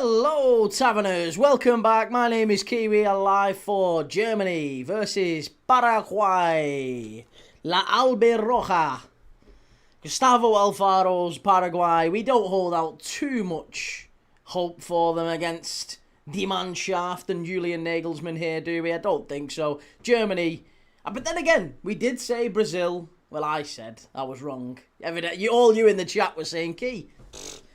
Hello Taverners, welcome back. My name is Kiwi, alive for Germany versus Paraguay. La Albirroja. Gustavo Alfaro's Paraguay. We don't hold out too much hope for them against Die Mannschaft and Julian Nagelsmann here, do we? I don't think so. Germany. But then again, we did say Brazil. Well, I said I was wrong. All you in the chat were saying, Key,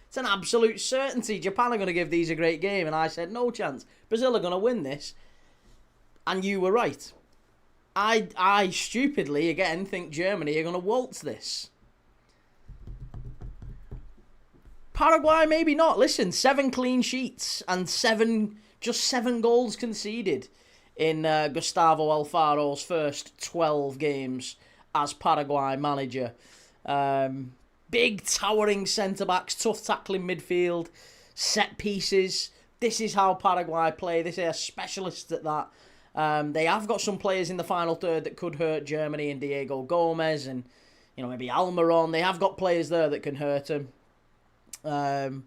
it's an absolute certainty. Japan are going to give these a great game. And I said, no chance. Brazil are going to win this. And you were right. I stupidly, again, think Germany are going to waltz this. Paraguay, maybe not. Listen, 7 clean sheets and just 7 goals conceded in Gustavo Alfaro's first 12 games as Paraguay manager. Big towering centre-backs, tough tackling midfield, set pieces. This is how Paraguay play. They are specialists at that. They have got some players in the final third that could hurt Germany, and Diego Gomez and maybe Almiron. They have got players there that can hurt them. And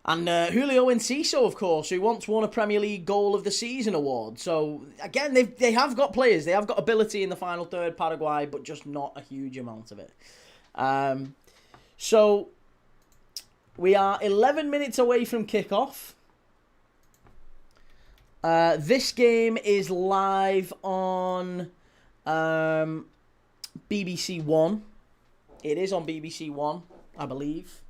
Julio Enciso, of course, who once won a Premier League Goal of the Season award. So, again, they have got players. They have got ability in the final third, Paraguay, but just not a huge amount of it. So, we are 11 minutes away from kickoff. This game is live on BBC One. It is on BBC One, I believe.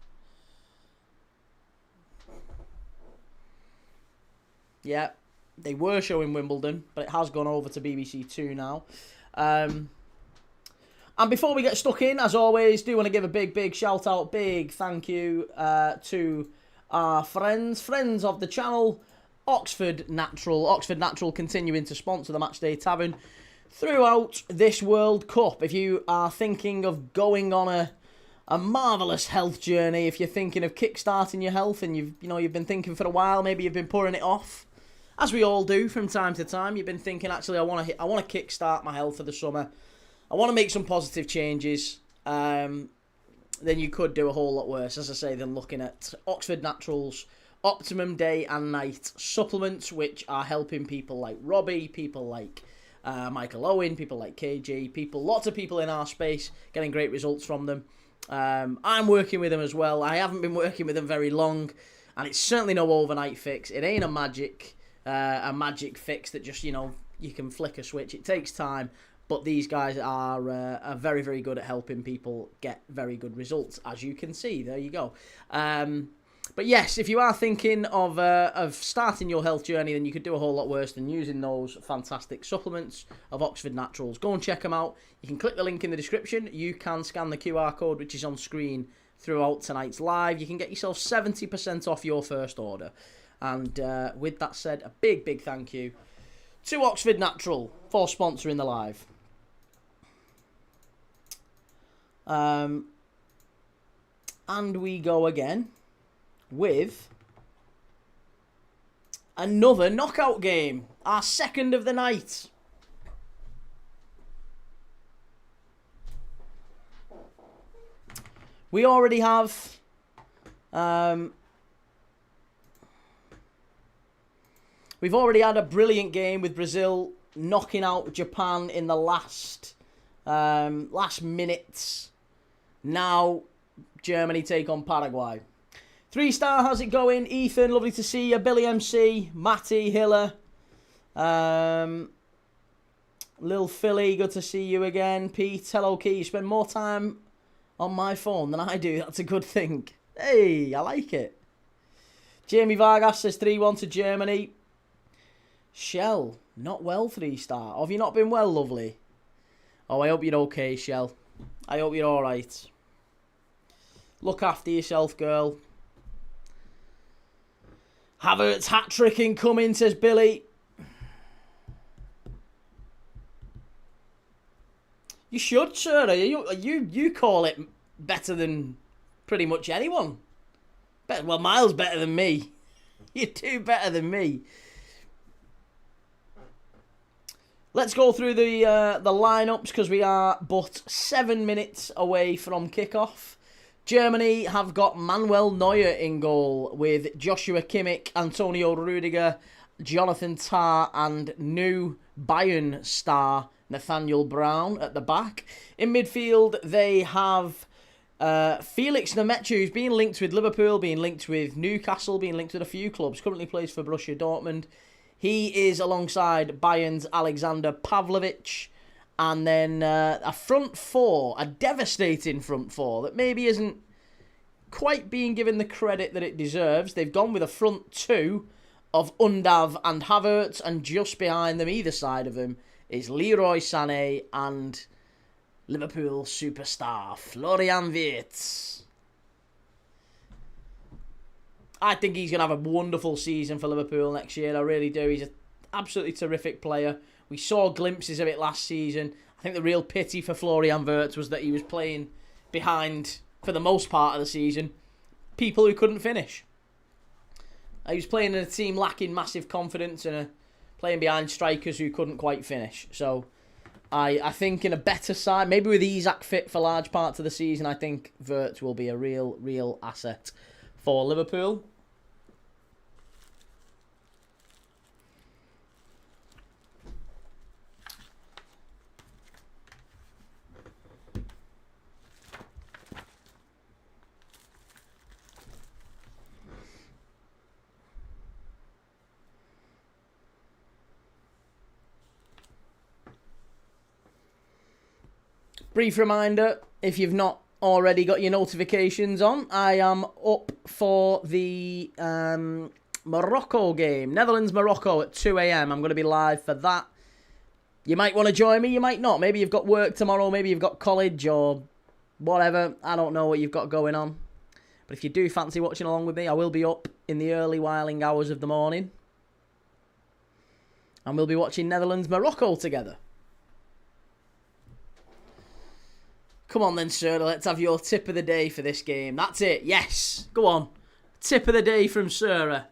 Yeah, they were showing Wimbledon, but it has gone over to BBC Two now. And before we get stuck in, as always, do want to give a big shout out, big thank you to our friends of the channel, Oxford Natural. Oxford Natural continuing to sponsor the Matchday Tavern throughout this World Cup. If you are thinking of going on a marvellous health journey, if you're thinking of kickstarting your health and you've been thinking for a while, maybe you've been putting it off, as we all do from time to time, you've been thinking, actually, I want to kickstart my health for the summer. I want to make some positive changes. Then you could do a whole lot worse, as I say, than looking at Oxford Natural's Optimum Day and Night supplements, which are helping people like Robbie, people like Michael Owen, people like KJ, lots of people in our space getting great results from them. I'm working with them as well. I haven't been working with them very long, and it's certainly no overnight fix. It ain't a magic fix that just, you can flick a switch. It takes time. But these guys are very, very good at helping people get very good results, as you can see. There you go. But yes, if you are thinking of starting your health journey, then you could do a whole lot worse than using those fantastic supplements of Oxford Naturals. Go and check them out. You can click the link in the description. You can scan the QR code, which is on screen throughout tonight's live. You can get yourself 70% off your first order. And with that said, a big thank you to Oxford Natural for sponsoring the live. And we go again with another knockout game, our second of the night. We already have we've already had a brilliant game with Brazil knocking out Japan in the last minutes. Now, Germany take on Paraguay. 3-star, how's it going? Ethan, lovely to see you. Billy MC, Matty, Hiller. Lil Philly, good to see you again. Pete, hello, Key. You spend more time on my phone than I do. That's a good thing. Hey, I like it. Jamie Vargas says 3-1 to Germany. Shell, not well, 3-star. Have you not been well, lovely? Oh, I hope you're okay, Shell. I hope you're alright. Look after yourself, girl. Havertz hat-trick incoming, says Billy. You should, sir. You call it better than pretty much anyone. Well, miles better than me. You do better than me. Let's go through the lineups because we are but 7 minutes away from kickoff. Germany have got Manuel Neuer in goal with Joshua Kimmich, Antonio Rudiger, Jonathan Tah and new Bayern star Nathaniel Brown at the back. In midfield, they have Felix Nemetschou, who's being linked with Liverpool, being linked with Newcastle, being linked with a few clubs. Currently plays for Borussia Dortmund. He is alongside Bayern's Alexander Pavlovic. And then a front four, a devastating front four that maybe isn't quite being given the credit that it deserves. They've gone with a front two of Undav and Havertz, and just behind them, either side of them, is Leroy Sané and Liverpool superstar Florian Wirtz. I think he's going to have a wonderful season for Liverpool next year. I really do. He's an absolutely terrific player. We saw glimpses of it last season. I think the real pity for Florian Wirtz was that he was playing behind, for the most part of the season, people who couldn't finish. He was playing in a team lacking massive confidence and playing behind strikers who couldn't quite finish. So I think in a better side, maybe with Isak fit for large parts of the season, I think Wirtz will be a real asset for Liverpool. Brief reminder, if you've not already got your notifications on, I am up for the Morocco game. Netherlands-Morocco at 2 a.m. I'm going to be live for that. You might want to join me, you might not. Maybe you've got work tomorrow, maybe you've got college or whatever. I don't know what you've got going on. But if you do fancy watching along with me, I will be up in the early whiling hours of the morning. And we'll be watching Netherlands-Morocco together. Come on then, sir. Let's have your tip of the day for this game. That's it. Yes. Go on. Tip of the day from Sura.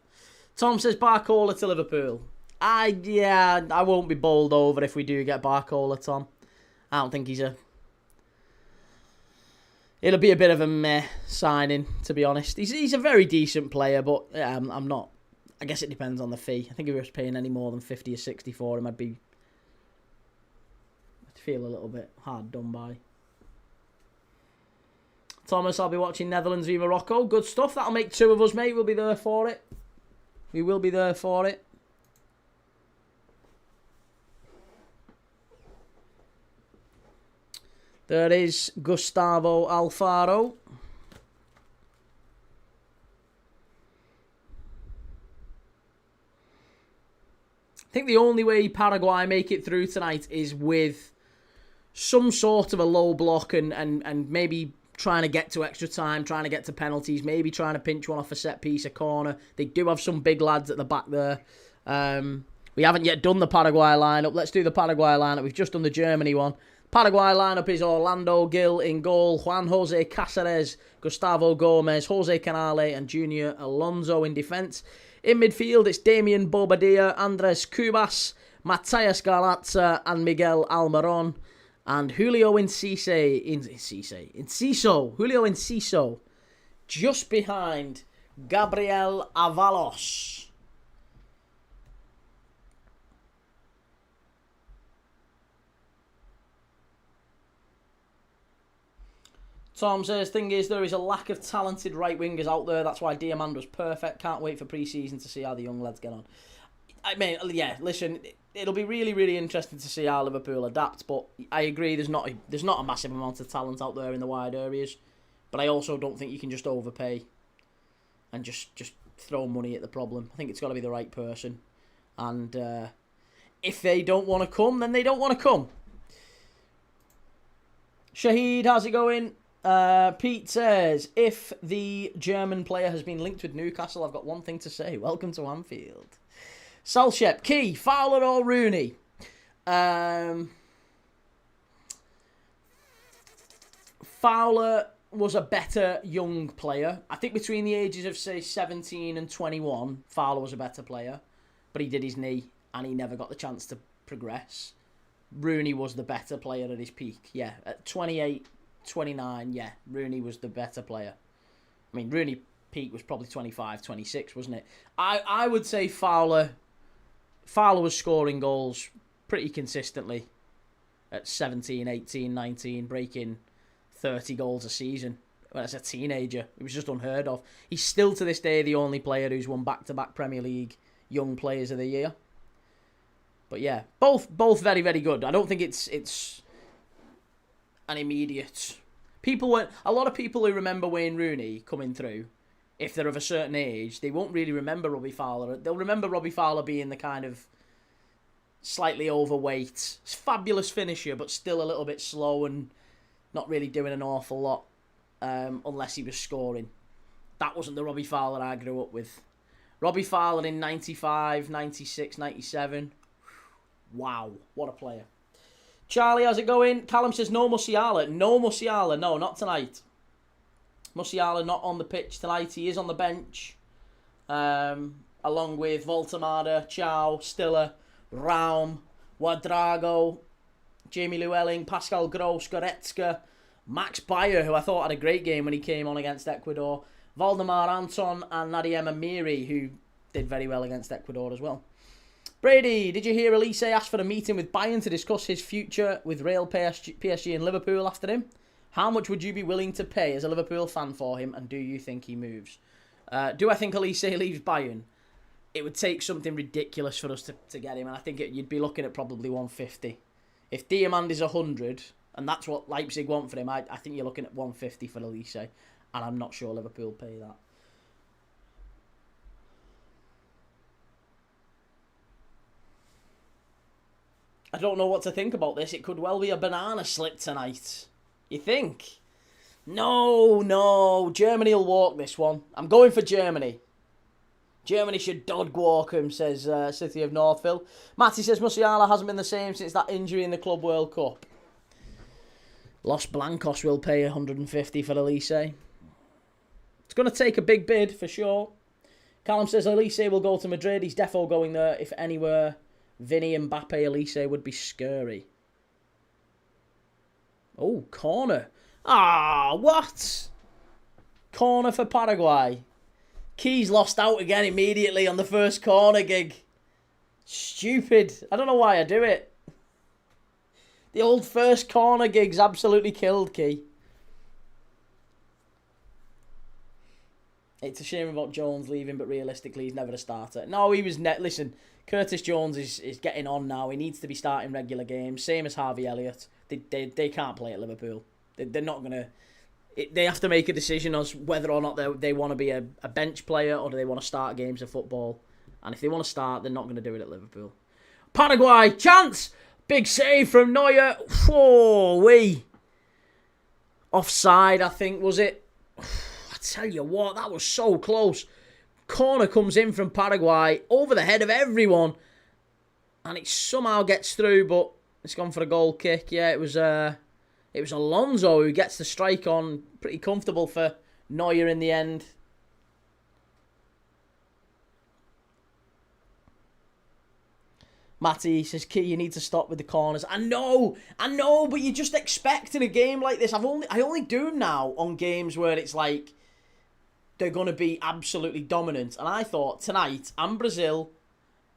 Tom says Barcola to Liverpool. I won't be bowled over if we do get Barcola, Tom. I don't think it'll be a bit of a meh signing, to be honest. He's a very decent player, but I'm not. I guess it depends on the fee. I think if we was paying any more than 50 or 60 for him, I'd feel a little bit hard done by. Thomas, I'll be watching Netherlands v Morocco. Good stuff. That'll make two of us, mate. We'll be there for it. We will be there for it. There is Gustavo Alfaro. I think the only way Paraguay make it through tonight is with some sort of a low block and maybe trying to get to extra time, trying to get to penalties, maybe trying to pinch one off a set piece, a corner. They do have some big lads at the back there. We haven't yet done the Paraguay lineup. Let's do the Paraguay lineup. We've just done the Germany one. Paraguay lineup is Orlando Gil in goal, Juan Jose Cáceres, Gustavo Gomez, Jose Canale and Junior Alonso in defence. In midfield, it's Damian Bobadilla, Andres Cubas, Matias Garlatza and Miguel Almiron. And Julio Enciso, Julio Enciso, just behind Gabriel Avalos. Tom says, thing is, there is a lack of talented right wingers out there. That's why Diamando's perfect. Can't wait for pre-season to see how the young lads get on. I mean, yeah, listen, it'll be really interesting to see how Liverpool adapt, but I agree there's not a massive amount of talent out there in the wide areas, but I also don't think you can just overpay and just throw money at the problem. I think it's got to be the right person, and if they don't want to come, then they don't want to come. Shahid, how's it going? Pete says, if the German player has been linked with Newcastle, I've got one thing to say. Welcome to Anfield. Salshep, Key, Fowler or Rooney? Fowler was a better young player. I think between the ages of, say, 17 and 21, Fowler was a better player. But he did his knee and he never got the chance to progress. Rooney was the better player at his peak. Yeah, at 28, 29, yeah. Rooney was the better player. I mean, Rooney peak was probably 25, 26, wasn't it? I would say Fowler was scoring goals pretty consistently at 17, 18, 19, breaking 30 goals a season. Well, as a teenager, it was just unheard of. He's still to this day the only player who's won back-to-back Premier League Young Players of the Year. But yeah, both very, very good. I don't think it's an immediate. A lot of people who remember Wayne Rooney coming through, if they're of a certain age, they won't really remember Robbie Fowler. They'll remember Robbie Fowler being the kind of slightly overweight, fabulous finisher, but still a little bit slow and not really doing an awful lot unless he was scoring. That wasn't the Robbie Fowler I grew up with. Robbie Fowler in 95, 96, 97. Wow, what a player. Charlie, how's it going? Callum says no Musiala. No Musiala, no, not tonight. Musiala not on the pitch tonight. He is on the bench. Along with Voltemada, Chow, Stiller, Raum, Wadrago, Jamie Llewellyn, Pascal Gross, Goretzka, Max Bayer, who I thought had a great game when he came on against Ecuador, Valdemar Anton, and Nadiem Amiri, who did very well against Ecuador as well. Brady, did you hear Elise asked for a meeting with Bayern to discuss his future with Real PSG and Liverpool after him? How much would you be willing to pay as a Liverpool fan for him, and do you think he moves? Do I think Elise leaves Bayern? It would take something ridiculous for us to get him, and I think you'd be looking at probably 150. If Diamand is 100, and that's what Leipzig want for him, I think you're looking at 150 for Elise, and I'm not sure Liverpool pay that. I don't know what to think about this. It could well be a banana slip tonight. You think? No. Germany will walk this one. I'm going for Germany. Germany should dog walk him, says City of Northville. Matty says Musiala hasn't been the same since that injury in the Club World Cup. Los Blancos will pay 150 for Elise. It's going to take a big bid for sure. Callum says Elise will go to Madrid. He's defo going there. If anywhere, Vinny, Mbappe, Elise would be scary. Oh, corner. What? Corner for Paraguay. Keys lost out again immediately on the first corner gig. Stupid. I don't know why I do it. The old first corner gig's absolutely killed Key. It's a shame about Jones leaving, but realistically, he's never a starter. No, he was Listen, Curtis Jones is getting on now. He needs to be starting regular games. Same as Harvey Elliott. They can't play at Liverpool. They're not going to... They have to make a decision as whether or not they want to be a bench player or do they want to start games of football. And if they want to start, they're not going to do it at Liverpool. Paraguay, chance! Big save from Neuer. Whoa-wee. Offside, I think, was it? I tell you what, that was so close. Corner comes in from Paraguay over the head of everyone. And it somehow gets through, but it's gone for a goal kick. Yeah, it was Alonso who gets the strike on. Pretty comfortable for Neuer in the end. Matty says, Key, you need to stop with the corners. I know, but you just expect in a game like this. I only do them now on games where it's like they're going to be absolutely dominant. And I thought tonight and Brazil,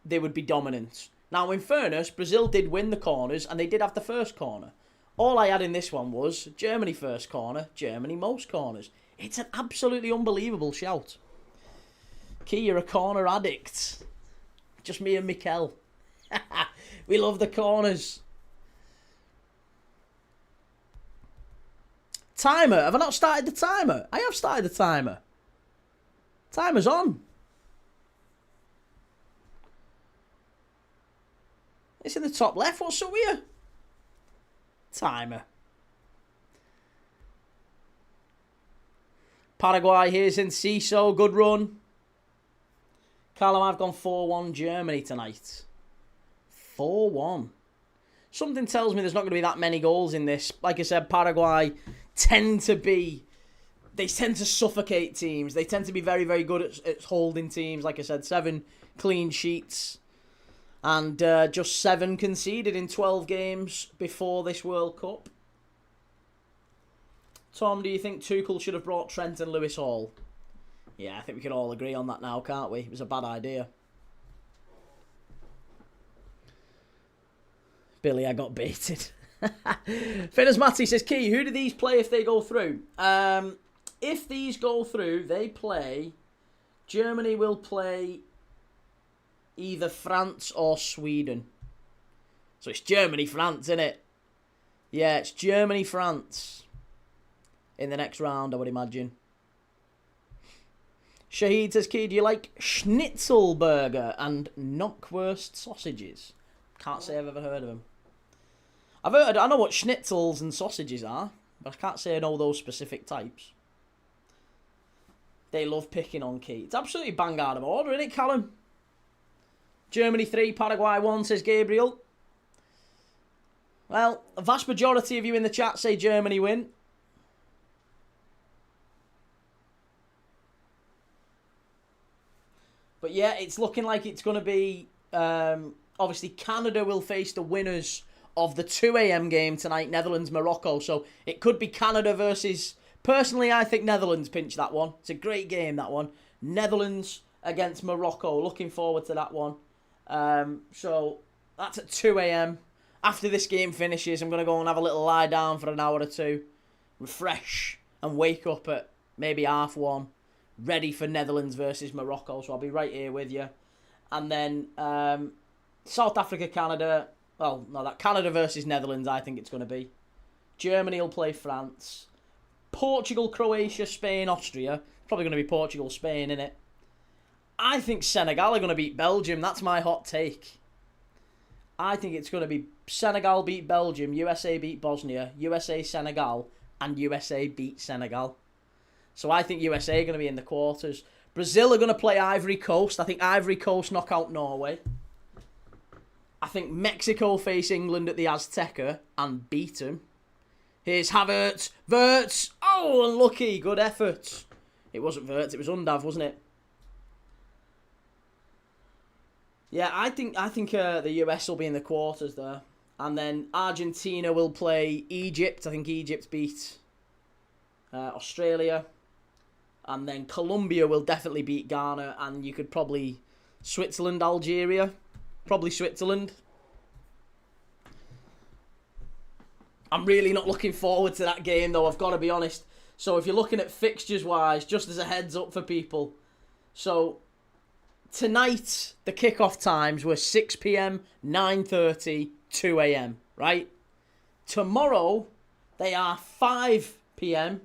they would be dominant. Now, in fairness, Brazil did win the corners and they did have the first corner. All I had in this one was Germany first corner, Germany most corners. It's an absolutely unbelievable shout. Key, you're a corner addict. Just me and Mikel. We love the corners. Timer. Have I not started the timer? I have started the timer. Timer's on. It's in the top left. What's up here? Timer. Paraguay, here's Enciso. Good run. Callum, I've gone 4-1 Germany tonight. 4-1. Something tells me there's not going to be that many goals in this. Like I said, Paraguay tend to suffocate teams. They tend to be very, very good at holding teams. Like I said, 7 clean sheets. And just 7 conceded in 12 games before this World Cup. Tom, do you think Tuchel should have brought Trent and Lewis Hall? Yeah, I think we can all agree on that now, can't we? It was a bad idea. Billy, I got baited. Finners Matty says, Key, who do these play if they go through? If these go through, they play... Germany will play either France or Sweden. So it's Germany-France, isn't it? Yeah, it's Germany-France in the next round, I would imagine. Shahid says, Key, do you like Schnitzelburger and Knockwurst sausages? Can't say I've ever heard of them. I know what schnitzels and sausages are, but I can't say I know those specific types. They love picking on Key. It's absolutely bang out of order, isn't it, Callum? Germany 3, Paraguay 1, says Gabriel. Well, a vast majority of you in the chat say Germany win. But yeah, it's looking like it's going to be... obviously, Canada will face the winners of the 2 a.m. game tonight, Netherlands-Morocco. So it could be Canada versus... Personally, I think Netherlands pinch that one. It's a great game, that one. Netherlands against Morocco. Looking forward to that one. So that's at 2 a.m. After this game finishes, I'm going to go and have a little lie down for an hour or two. Refresh and wake up at maybe 1:30. Ready for Netherlands versus Morocco. So I'll be right here with you. And then South Africa, Canada... Well, no, that Canada versus Netherlands, I think it's going to be. Germany will play France. Portugal, Croatia, Spain, Austria. Probably going to be Portugal, Spain, innit? I think Senegal are going to beat Belgium. That's my hot take. I think it's going to be Senegal beat Belgium, USA beat Bosnia, USA, Senegal, and USA beat Senegal. So I think USA are going to be in the quarters. Brazil are going to play Ivory Coast. I think Ivory Coast knock out Norway. I think Mexico face England at the Azteca and beat them. Here's Havertz. Verts. Oh, unlucky. Good effort. It wasn't Verts. It was Undav, wasn't it? Yeah, I think the US will be in the quarters there. And then Argentina will play Egypt. I think Egypt beat Australia. And then Colombia will definitely beat Ghana. And you could probably... Switzerland, Algeria... Probably Switzerland. I'm really not looking forward to that game, though, I've got to be honest. So if you're looking at fixtures-wise, just as a heads-up for people. So, tonight, the kickoff times were 6 p.m, 9:30, 2 a.m, right? Tomorrow, they are 5 p.m.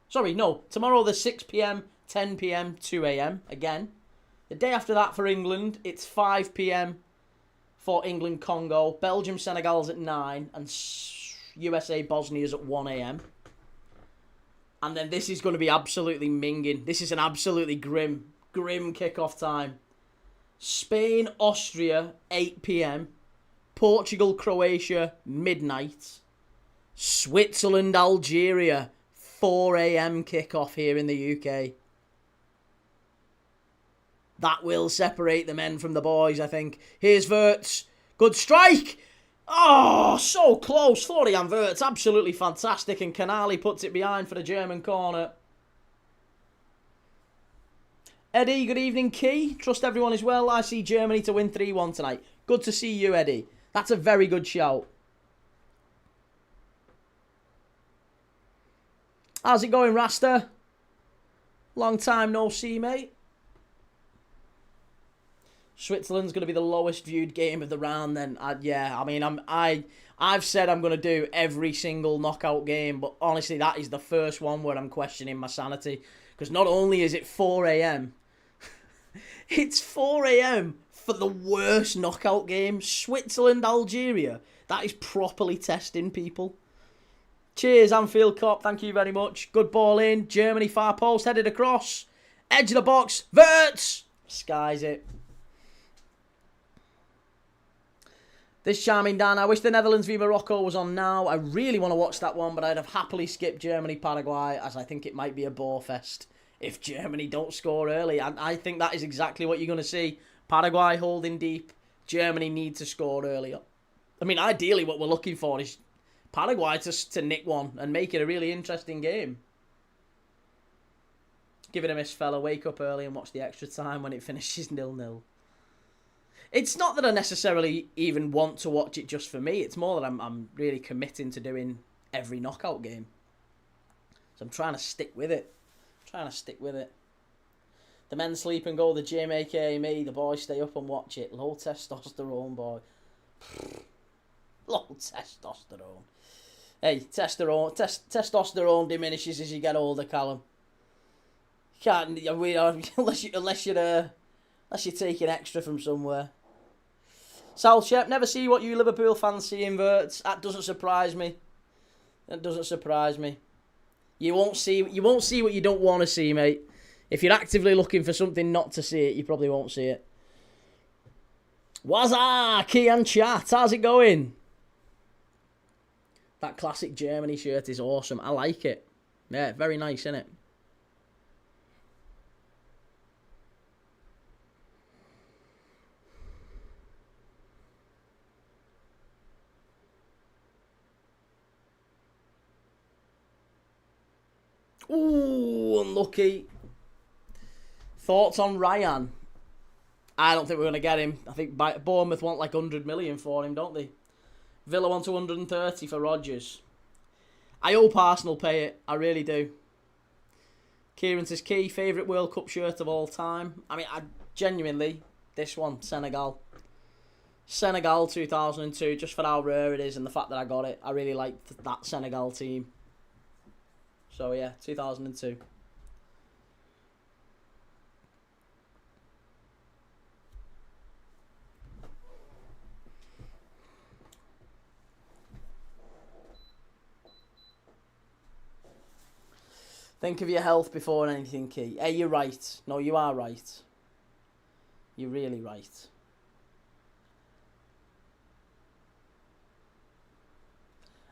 Sorry, no. Tomorrow, they're 6 p.m, 10 p.m, 2 a.m, again. The day after that for England, it's 5 p.m, for England, Congo. Belgium, Senegal's at 9. And USA, Bosnia's at 1 a.m. And then this is going to be absolutely minging. This is an absolutely grim kickoff time. Spain, Austria, 8 p.m. Portugal, Croatia, midnight. Switzerland, Algeria, 4 a.m. kickoff here in the UK. That will separate the men from the boys, I think. Here's Verts. Good strike. Oh, so close. Florian Verts, absolutely fantastic. And Canali puts it behind for the German corner. Eddie, good evening, Key. Trust everyone is well. I see Germany to win 3-1 tonight. Good to see you, Eddie. That's a very good shout. How's it going, Rasta? Long time no see, mate. Switzerland's going to be the lowest viewed game of the round then. I've said I'm going to do every single knockout game, but honestly, that is the first one where I'm questioning my sanity. Because not only is it 4 a.m, it's 4 a.m for the worst knockout game. Switzerland, Algeria. That is properly testing people. Cheers, Anfield Cop. Thank you very much. Good ball in. Germany, far post, headed across. Edge of the box. Verts! Skies it. This charming Dan, I wish the Netherlands v Morocco was on now. I really want to watch that one, but I'd have happily skipped Germany-Paraguay, as I think it might be a bore fest if Germany don't score early. And I think that is exactly what you're going to see. Paraguay holding deep. Germany need to score early. I mean, ideally what we're looking for is Paraguay to nick one and make it a really interesting game. Give it a miss, fella. Wake up early and watch the extra time when it finishes 0-0. It's not that I necessarily even want to watch it just for me. It's more that I'm really committing to doing every knockout game. So I'm trying to stick with it. The men sleep and go to the gym, aka me. The boys stay up and watch it. Low testosterone, boy. Low testosterone. Hey, testosterone diminishes as you get older, Callum. Can't unless you're taking extra from somewhere. Sal Shep, never see what you Liverpool fans see in verts. That doesn't surprise me. You won't see what you don't want to see, mate. If you're actively looking for something not to see it, you probably won't see it. Wazza, Kian chat, how's it going? That classic Germany shirt is awesome. I like it. Yeah, very nice, isn't it? Ooh, unlucky. Thoughts on Ryan? I don't think we're going to get him. I think Bournemouth want like 100 million for him, don't they? Villa want 130 for Rodgers. I hope Arsenal pay it. I really do. Kieran says, Key, favourite World Cup shirt of all time? I mean, genuinely, this one, Senegal. Senegal 2002, just for how rare it is and the fact that I got it. I really liked that Senegal team. So yeah, 2002. Think of your health before anything, Key. Hey, you're right. No, you are right. You're really right.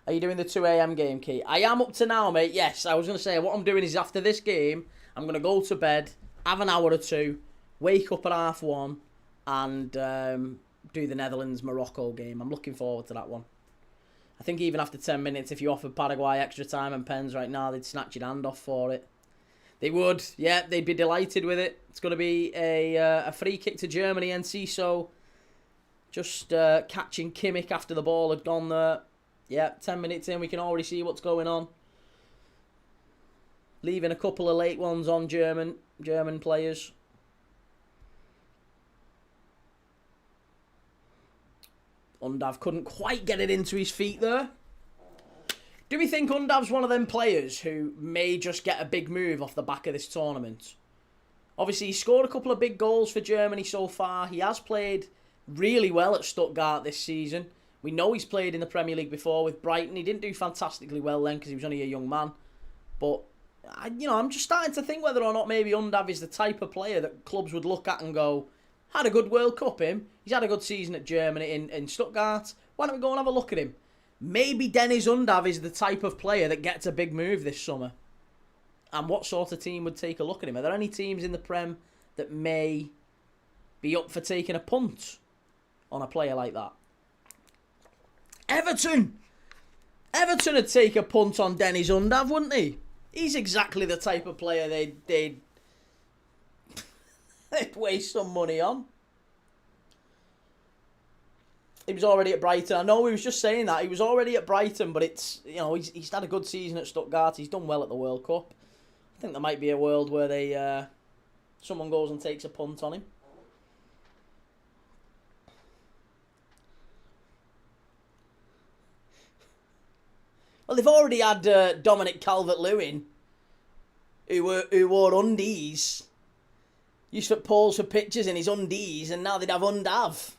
Are you doing the 2 a.m. game, Key? I am up to now, mate. Yes, I was going to say, what I'm doing is after this game, I'm going to go to bed, have an hour or two, wake up at 1:30, and do the Netherlands-Morocco game. I'm looking forward to that one. I think even after 10 minutes, if you offered Paraguay extra time and pens right now, they'd snatch your hand off for it. They would. Yeah, they'd be delighted with it. It's going to be a free kick to Germany, and Ciso just catching Kimmich after the ball had gone there. Yeah, 10 minutes in, we can already see what's going on. Leaving a couple of late ones on German players. Undav couldn't quite get it into his feet there. Do we think Undav's one of them players who may just get a big move off the back of this tournament? Obviously, he scored a couple of big goals for Germany so far. He has played really well at Stuttgart this season. We know he's played in the Premier League before with Brighton. He didn't do fantastically well then because he was only a young man. But, I'm just starting to think whether or not maybe Undav is the type of player that clubs would look at and go, had a good World Cup, him. He's had a good season at Germany in Stuttgart. Why don't we go and have a look at him? Maybe Dennis Undav is the type of player that gets a big move this summer. And what sort of team would take a look at him? Are there any teams in the Prem that may be up for taking a punt on a player like that? Everton! Everton would take a punt on Dennis Undav, wouldn't he? He's exactly the type of player they'd waste some money on. He was already at Brighton. I know he was just saying that. He was already at Brighton, but it's, he's had a good season at Stuttgart. He's done well at the World Cup. I think there might be a world where someone goes and takes a punt on him. Well, they've already had Dominic Calvert-Lewin, who wore undies. Used to put polls for pictures in his undies, and now they'd have Undav.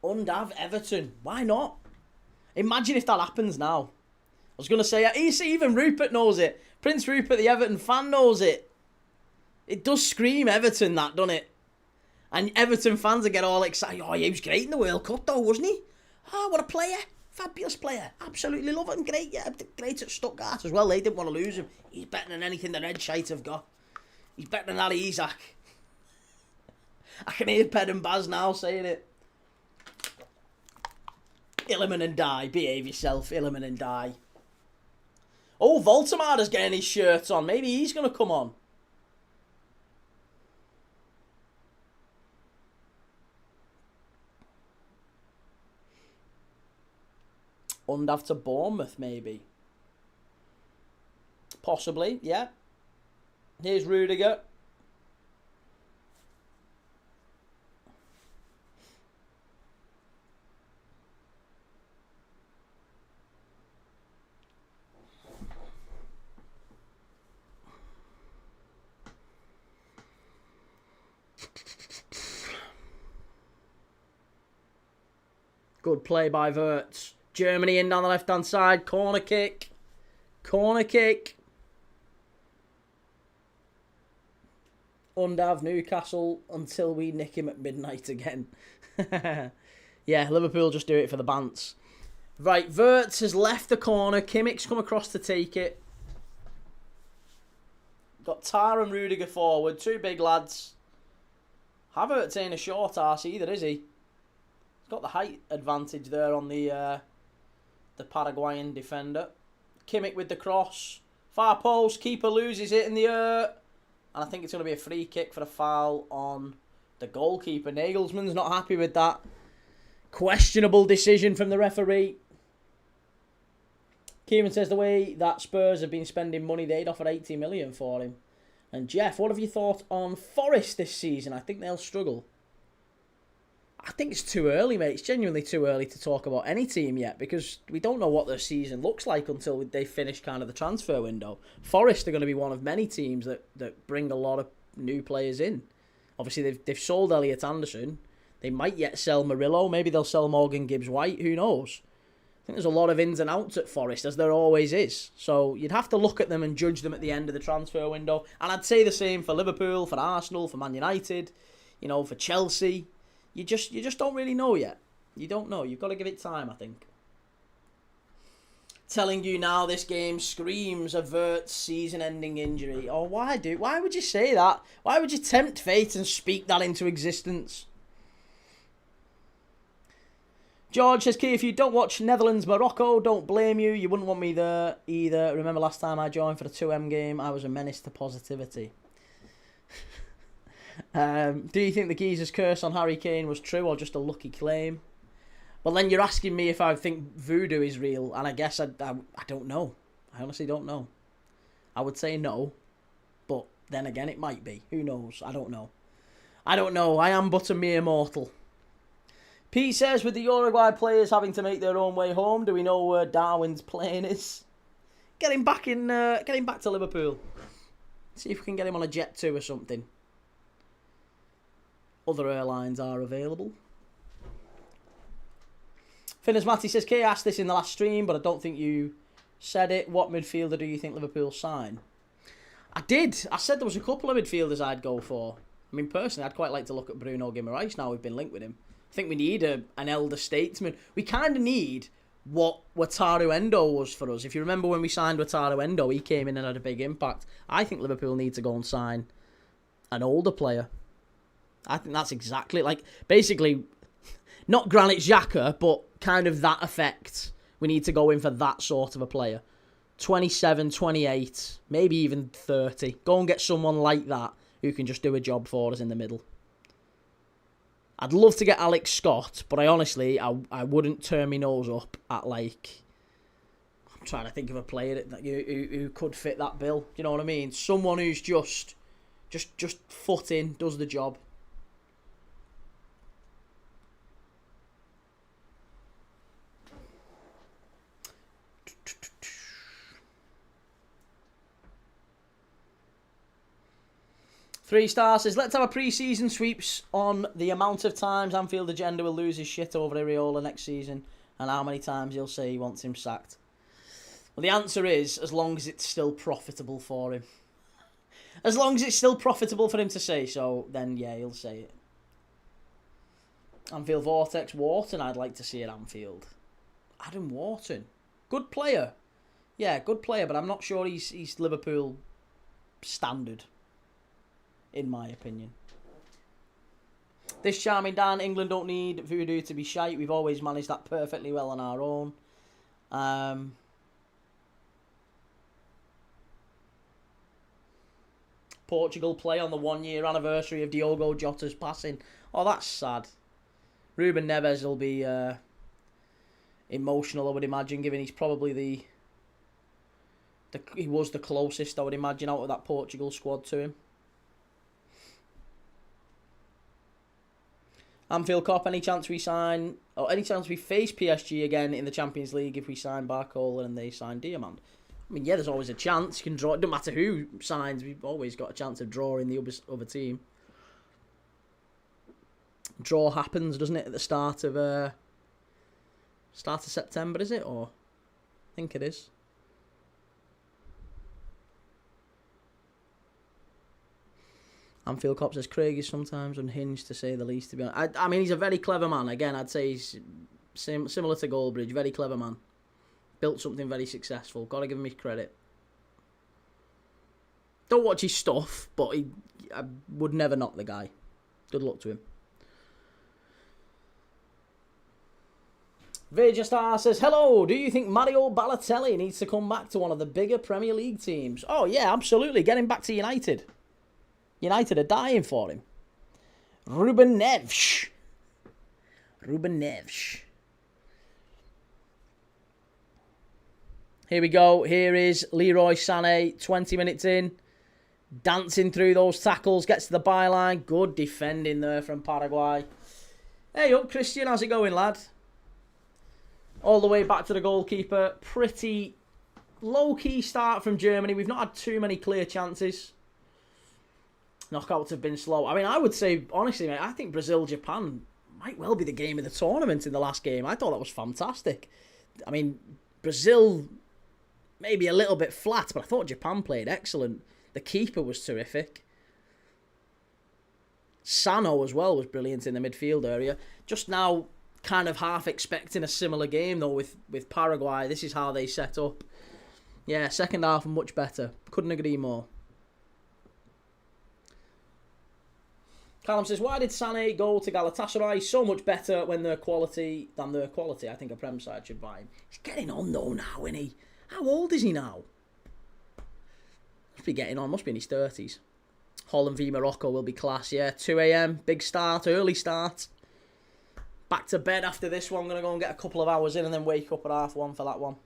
Undav, Everton. Why not? Imagine if that happens now. I was going to say, even Rupert knows it. Prince Rupert, the Everton fan, knows it. It does scream Everton, that, doesn't it? And Everton fans will get all excited. Oh, yeah, he was great in the World Cup, though, wasn't he? Oh, what a player. Fabulous player. Absolutely love it. And great, yeah. Great at Stuttgart as well. They didn't want to lose him. He's better than anything the Red Shite have got. He's better than Ali Isak. I can hear Ped and Baz now saying it. Illiman and die. Behave yourself. Illiman and die. Oh, Voltemada's getting his shirt on. Maybe he's going to come on. Undav to Bournemouth, maybe. Possibly, yeah. Here's Rudiger. Good play by Wirtz. Germany in down the left-hand side. Corner kick. Corner kick. Undav, Newcastle, until we nick him at midnight again. Yeah, Liverpool just do it for the bants. Right, Wirtz has left the corner. Kimmich's come across to take it. Got Tar and Rudiger forward. Two big lads. Havertz ain't a short arse either, is he? He's got the height advantage there on the Paraguayan defender. Kimmich with the cross. Far post. Keeper loses it in the air. And I think it's going to be a free kick for a foul on the goalkeeper. Nagelsmann's not happy with that. Questionable decision from the referee. Kieran says the way that Spurs have been spending money, they'd offer 80 million for him. And Jeff, what have you thought on Forest this season? I think they'll struggle. I think it's too early, mate. It's genuinely too early to talk about any team yet because we don't know what their season looks like until they finish kind of the transfer window. Forest are going to be one of many teams that bring a lot of new players in. Obviously, they've sold Elliot Anderson. They might yet sell Murillo. Maybe they'll sell Morgan Gibbs-White. Who knows? I think there's a lot of ins and outs at Forest, as there always is. So you'd have to look at them and judge them at the end of the transfer window. And I'd say the same for Liverpool, for Arsenal, for Man United, for Chelsea. You just don't really know yet. You don't know. You've got to give it time, I think. Telling you now this game screams a Wirtz season-ending injury. Oh, why would you say that? Why would you tempt fate and speak that into existence? George says, Key, if you don't watch Netherlands-Morocco, don't blame you. You wouldn't want me there either. Remember last time I joined for the 2M game, I was a menace to positivity. Do you think the geezer's curse on Harry Kane was true or just a lucky claim? Well, then you're asking me if I think voodoo is real, and I guess I don't know. I honestly don't know. I would say no, but then again, it might be. Who knows? I don't know. I am but a mere mortal. Pete says, with the Uruguay players having to make their own way home, do we know where Darwin's plane is? Get him back to Liverpool. See if we can get him on a jet too or something. Other airlines are available. Finners Matty says, Kay asked this in the last stream, but I don't think you said it. What midfielder do you think Liverpool sign? I did. I said there was a couple of midfielders I'd go for. I mean, personally, I'd quite like to look at Bruno Guimaraes now we've been linked with him. I think we need an elder statesman. We kind of need what Wataru Endo was for us. If you remember when we signed Wataru Endo, he came in and had a big impact. I think Liverpool need to go and sign an older player. I think that's exactly, basically, not Granit Xhaka, but kind of that effect. We need to go in for that sort of a player. 27, 28, maybe even 30. Go and get someone like that who can just do a job for us in the middle. I'd love to get Alex Scott, but I wouldn't turn my nose up at, I'm trying to think of a player who could fit that bill. You know what I mean? Someone who's just foot in, does the job. Three stars says, let's have a pre-season sweeps on the amount of times Anfield Agenda will lose his shit over Areola next season and how many times he'll say he wants him sacked. Well, the answer is, as long as it's still profitable for him. As long as it's still profitable for him to say so, then yeah, he'll say it. Anfield Vortex Wharton, I'd like to see at Anfield. Adam Wharton. Good player. Yeah, good player, but I'm not sure he's Liverpool standard. In my opinion. This charming Dan, England don't need voodoo to be shite. We've always managed that perfectly well on our own. Portugal play on the 1-year anniversary of Diogo Jota's passing. Oh, that's sad. Ruben Neves will be emotional, I would imagine, given he's probably he was the closest, I would imagine, out of that Portugal squad to him. Anfield Cup, any chance we sign, or any chance we face PSG again in the Champions League if we sign Barcola and they sign Diamand? I mean, yeah, there's always a chance. You can draw. It doesn't matter who signs. We've always got a chance of drawing the other team. Draw happens, doesn't it, at the start of September, is it? Or I think it is. Anfield Cop says Craig is sometimes unhinged, to say the least. To be honest, I mean, he's a very clever man. Again, I'd say he's similar to Goldbridge, very clever man. Built something very successful. Got to give him his credit. Don't watch his stuff, but I would never knock the guy. Good luck to him. Vegastar says, hello, do you think Mario Balotelli needs to come back to one of the bigger Premier League teams? Oh, yeah, absolutely. Get him back to United. United are dying for him. Ruben Neves. Here we go. Here is Leroy Sané, 20 minutes in. Dancing through those tackles, gets to the byline. Good defending there from Paraguay. Hey up, Christian. How's it going, lad? All the way back to the goalkeeper. Pretty low-key start from Germany. We've not had too many clear chances. Knockouts have been slow. I mean, I would say, honestly, mate, I think Brazil-Japan might well be the game of the tournament in the last game. I thought that was fantastic. I mean, Brazil maybe a little bit flat, but I thought Japan played excellent. The keeper was terrific. Sano as well was brilliant in the midfield area. Just now, kind of half expecting a similar game, though, with Paraguay. This is how they set up. Yeah, second half much better. Couldn't agree more. Callum says, why did Sané go to Galatasaray? So much better when they're quality than their quality. I think a Prem side should buy him. He's getting on though now, isn't he? How old is he now? Must be getting on. Must be in his 30s. Holland v Morocco will be class, yeah. 2 a.m. Big start. Early start. Back to bed after this one. I'm going to go and get a couple of hours in and then wake up at 1:30 for that one.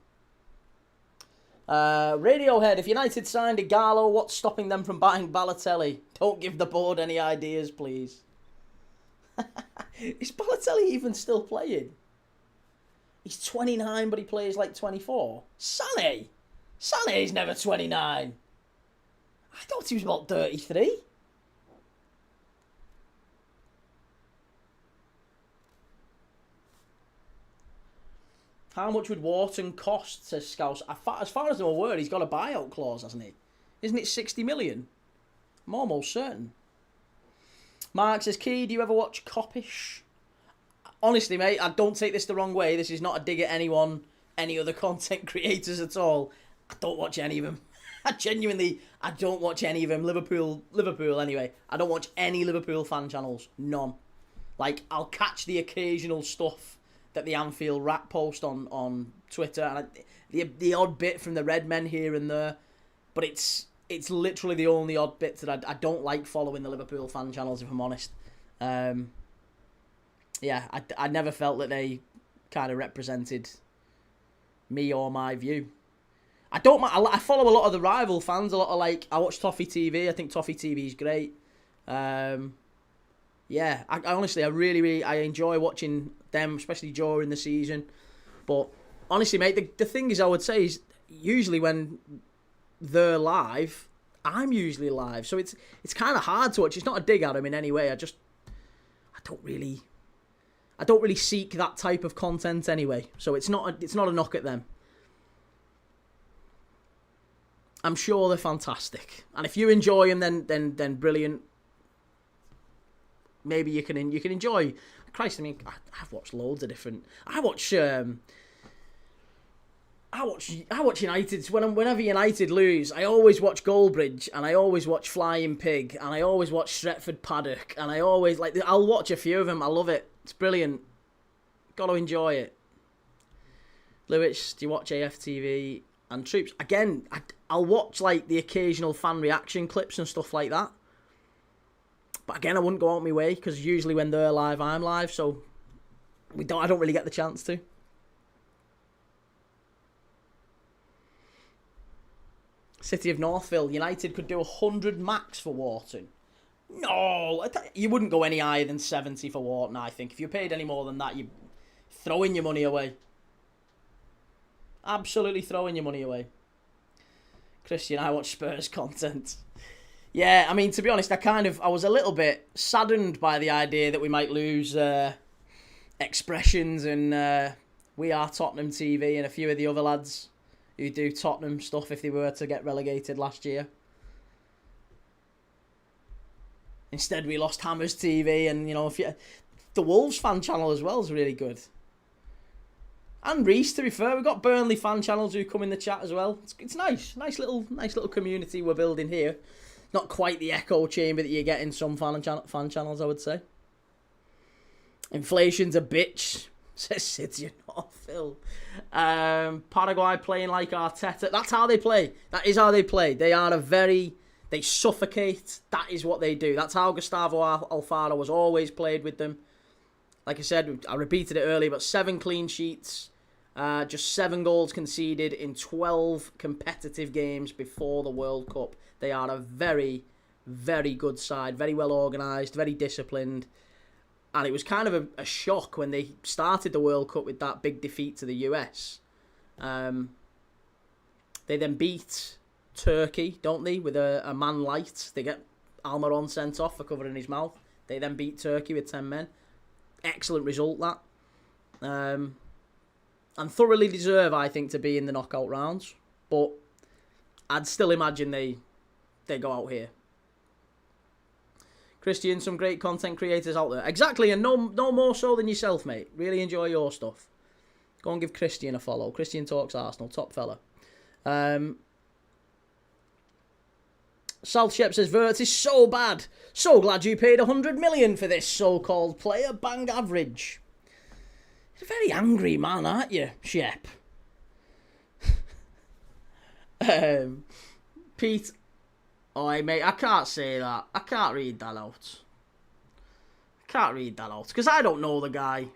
Radiohead, if United signed Igalo, what's stopping them from buying Balotelli? Don't give the board any ideas, please. Is Balotelli even still playing? He's 29, but he plays like 24. Sané? Sané's never 29. I thought he was about 33. How much would Wharton cost, says Scouse? As far as I'm aware, he's got a buyout clause, hasn't he? Isn't it 60 million? I'm almost certain. Mark says, Key, do you ever watch Coppish? Honestly, mate, I don't take this the wrong way. This is not a dig at anyone, any other content creators at all. I don't watch any of them. I don't watch any of them. Liverpool anyway. I don't watch any Liverpool fan channels. None. Like, I'll catch the occasional stuff that the Anfield Rat post on Twitter, and the odd bit from the Red Men here and there, but it's literally the only odd bit that I don't like following the Liverpool fan channels, if I'm honest. Yeah, I never felt that they kind of represented me or my view. I follow a lot of the rival fans, a lot of I watch Toffee TV. I think Toffee TV is great. Yeah, I honestly, I really enjoy watching them, especially during the season. But honestly, mate, the thing is, I would say, is usually when they're live, I'm usually live. So it's kind of hard to watch. It's not a dig at them in any way. I don't really seek that type of content anyway. So it's not a knock at them. I'm sure they're fantastic, and if you enjoy them, then brilliant. Maybe you can enjoy. Christ, I mean, I've watched loads of different. I watch I watch United. Whenever United lose, I always watch Goldbridge, and I always watch Flying Pig, and I always watch Stretford Paddock, and I always I'll watch a few of them. I love it. It's brilliant. Got to enjoy it. Lewis, do you watch AFTV and Troops? Again, I'll watch like the occasional fan reaction clips and stuff like that. But again, I wouldn't go out my way because usually when they're live, I'm live, so I don't really get the chance to. City of Northville, United could do 100 max for Wharton. No, you wouldn't go any higher than 70 for Wharton, I think. If you paid any more than that, you're throwing your money away. Absolutely throwing your money away. Christian, I watch Spurs content. Yeah, I mean, to be honest, I was a little bit saddened by the idea that we might lose Expressions and We Are Tottenham TV and a few of the other lads who do Tottenham stuff if they were to get relegated last year. Instead, we lost Hammers TV, and the Wolves fan channel as well is really good. And Reese, to be fair, we've got Burnley fan channels who come in the chat as well. It's nice little community we're building here. Not quite the echo chamber that you get in some fan channels, I would say. Inflation's a bitch, says City of Northville. Paraguay playing like Arteta. That's how they play. That is how they play. They suffocate. That is what they do. That's how Gustavo Alfaro was always played with them. Like I said, I repeated it earlier, but 7 clean sheets. Just 7 goals conceded in 12 competitive games before the World Cup. They are a very, very good side. Very well organised, very disciplined. And it was kind of a shock when they started the World Cup with that big defeat to the US. They then beat Turkey, don't they, with a man light. They get Almiron sent off for covering his mouth. They then beat Turkey with 10 men. Excellent result, that. And thoroughly deserve, I think, to be in the knockout rounds. But I'd still imagine they go out here. Christian, some great content creators out there. Exactly, and no more so than yourself, mate. Really enjoy your stuff. Go and give Christian a follow. Christian Talks Arsenal, top fella. South Shep says, Vert is so bad. So glad you paid 100 million for this so-called player. Bang average. You're a very angry man, aren't you, Shep? Pete... Oh, mate, I can't say that. I can't read that out. I can't read that out, because I don't know the guy.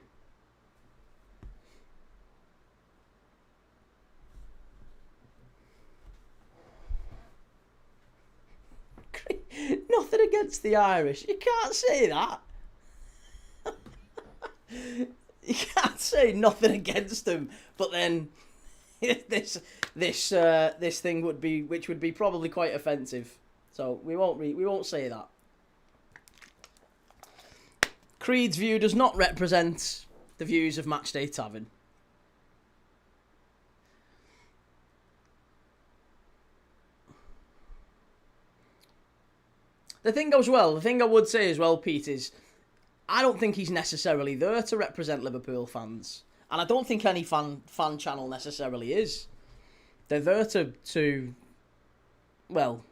Nothing against the Irish. You can't say that. You can't say nothing against them, but then this thing would be probably quite offensive. So we won't say that. Creed's view does not represent the views of Matchday Tavern. The thing I would say as well, Pete, is I don't think he's necessarily there to represent Liverpool fans. And I don't think any fan channel necessarily is. They're there to well,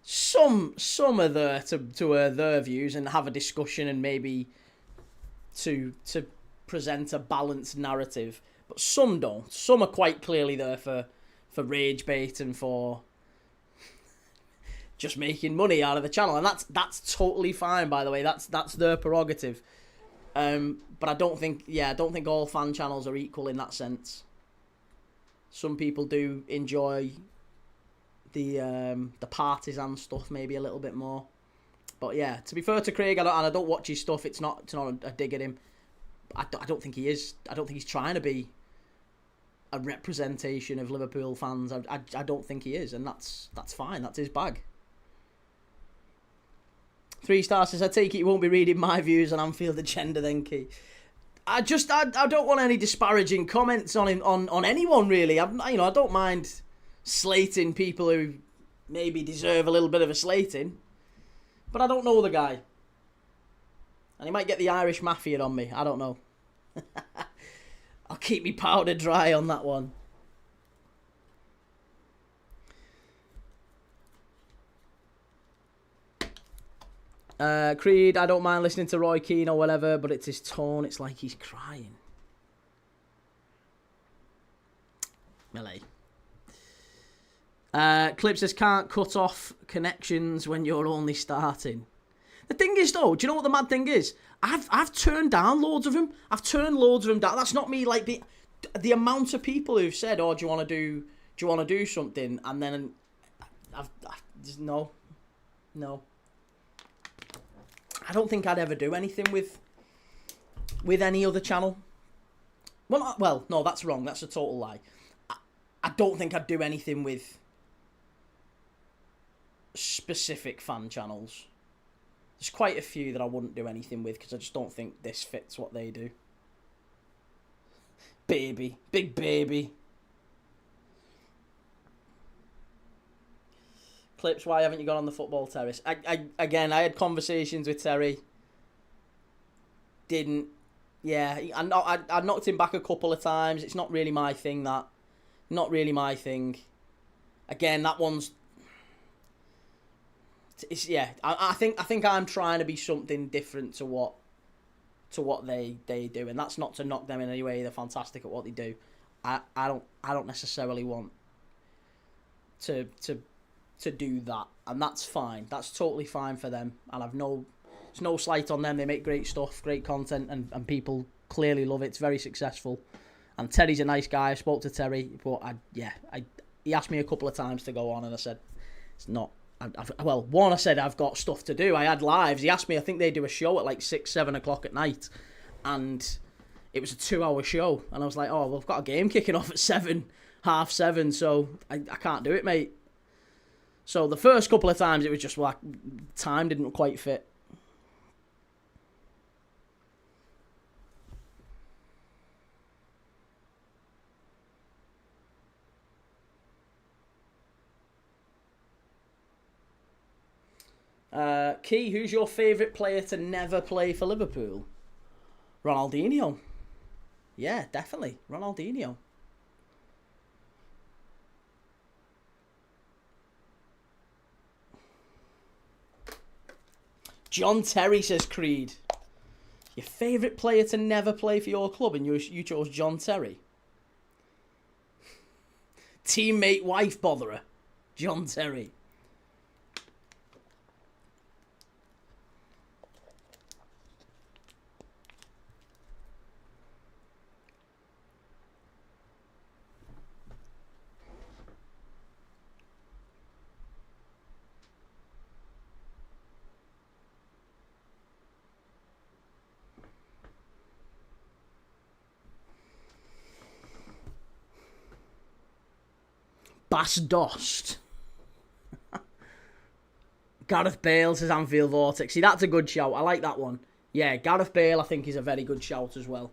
some are there to air their views and have a discussion and maybe to present a balanced narrative. But some don't. Some are quite clearly there for rage bait and for just making money out of the channel, and that's totally fine. By the way, that's their prerogative. But I don't think all fan channels are equal in that sense. Some people do enjoy the partisan stuff maybe a little bit more. But yeah, to be fair to Craig, I don't watch his stuff. It's not a dig at him. I don't think he is. I don't think he's trying to be a representation of Liverpool fans. I don't think he is, and that's fine. That's his bag. 3 stars says, I take it you won't be reading my views on Anfield agenda then, Key. I don't want any disparaging comments on anyone really. I don't mind slating people who maybe deserve a little bit of a slating, but I don't know the guy, and he might get the Irish Mafia on me. I don't know. I'll keep me powder dry on that one. Creed, I don't mind listening to Roy Keane or whatever, but it's his tone. It's like he's crying. Melee. Clip says, can't cut off connections when you're only starting. The thing is, though, do you know what the mad thing is? I've turned down loads of them. I've turned loads of them down. That's not me. Like the amount of people who've said, "Oh, do you want to do something?" And then I've just no. I don't think I'd ever do anything with any other channel. Well, no, that's wrong. That's a total lie. I don't think I'd do anything with specific fan channels. There's quite a few that I wouldn't do anything with because I just don't think this fits what they do. Baby. Big baby. Clips, why haven't you gone on the football terrace? Again, I had conversations with Terry. Didn't. Yeah, I knocked him back a couple of times. It's not really my thing, that. Not really my thing. Again, that one's... It's, yeah, I think I'm trying to be something different to what they do, and that's not to knock them in any way. They're fantastic at what they do. I don't necessarily want to do that, and that's fine. That's totally fine for them, and it's no slight on them. They make great stuff, great content, and people clearly love it. It's very successful, and Terry's a nice guy. I spoke to Terry, but he asked me a couple of times to go on, and I said it's not. I said I've got stuff to do. I had lives. He asked me, I think they do a show at like 6, 7 o'clock at night, and it was a 2-hour show, and I was like, oh, well, I've got a game kicking off at 7, half 7, so I can't do it, mate. So the first couple of times it was just like time didn't quite fit. Key, who's your favourite player to never play for Liverpool? Ronaldinho. Yeah, definitely. Ronaldinho. John Terry, says Creed. Your favourite player to never play for your club, and you chose John Terry. Teammate wife botherer. John Terry. Bas Dost. Gareth Bale, says Anfield Vortex. See, that's a good shout. I like that one. Yeah, Gareth Bale, I think, is a very good shout as well.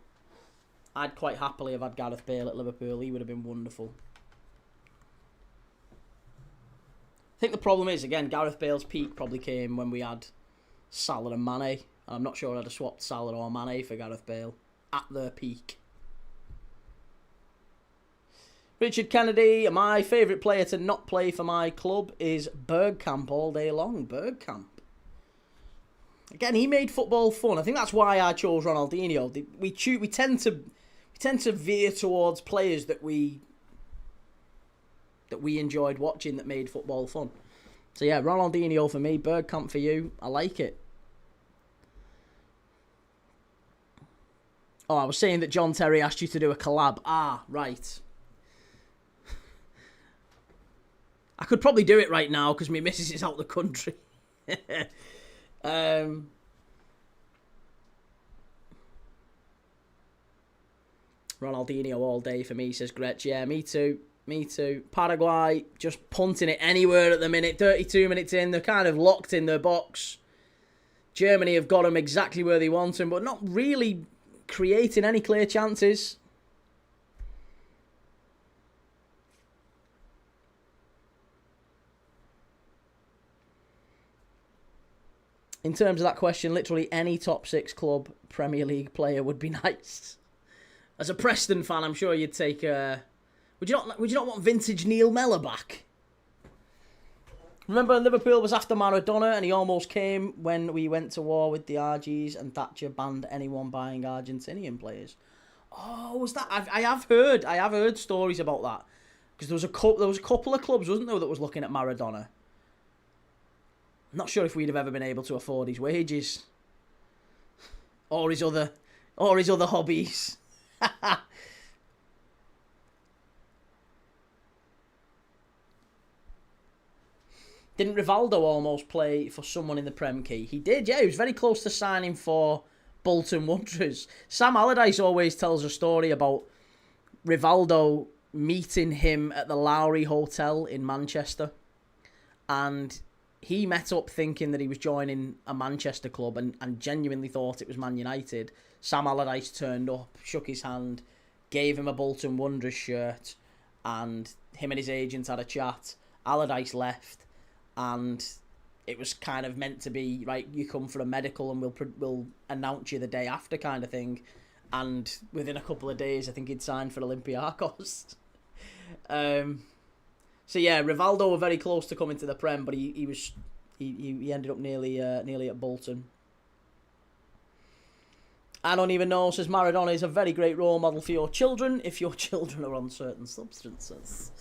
I'd quite happily have had Gareth Bale at Liverpool. He would have been wonderful. I think the problem is, again, Gareth Bale's peak probably came when we had Salah and Mane. I'm not sure I'd have swapped Salah or Mane for Gareth Bale at their peak. Richard Kennedy, my favourite player to not play for my club is Bergkamp all day long. Bergkamp. Again, he made football fun. I think that's why I chose Ronaldinho. We tend to veer towards players that we enjoyed watching, that made football fun. So yeah, Ronaldinho for me, Bergkamp for you. I like it. Oh, I was saying that John Terry asked you to do a collab. Ah, right. I could probably do it right now because my missus is out the country. Ronaldinho all day for me, says Gretch. Yeah, me too. Me too. Paraguay just punting it anywhere at the minute. 32 minutes in, they're kind of locked in their box. Germany have got them exactly where they want them, but not really creating any clear chances. In terms of that question, literally any top 6 club Premier League player would be nice. As a Preston fan, I'm sure you'd take... Would you not want vintage Neil Mellor back? Remember Liverpool was after Maradona and he almost came when we went to war with the RGs and Thatcher banned anyone buying Argentinian players. Oh, was that? I have heard stories about that. Because there was a couple of clubs, wasn't there, that was looking at Maradona. I'm not sure if we'd have ever been able to afford his wages. Or his other hobbies. Didn't Rivaldo almost play for someone in the Prem Key? He did, yeah. He was very close to signing for Bolton Wanderers. Sam Allardyce always tells a story about Rivaldo meeting him at the Lowry Hotel in Manchester. And he met up thinking that he was joining a Manchester club and genuinely thought it was Man United. Sam Allardyce turned up, shook his hand, gave him a Bolton Wanderers shirt, and him and his agent had a chat. Allardyce left. And it was kind of meant to be, right, you come for a medical and we'll announce you the day after kind of thing. And within a couple of days, I think he'd signed for Olympiacos. So yeah, Rivaldo were very close to coming to the Prem, but he ended up nearly at Bolton. I don't even know, says Maradona is a very great role model for your children if your children are on certain substances.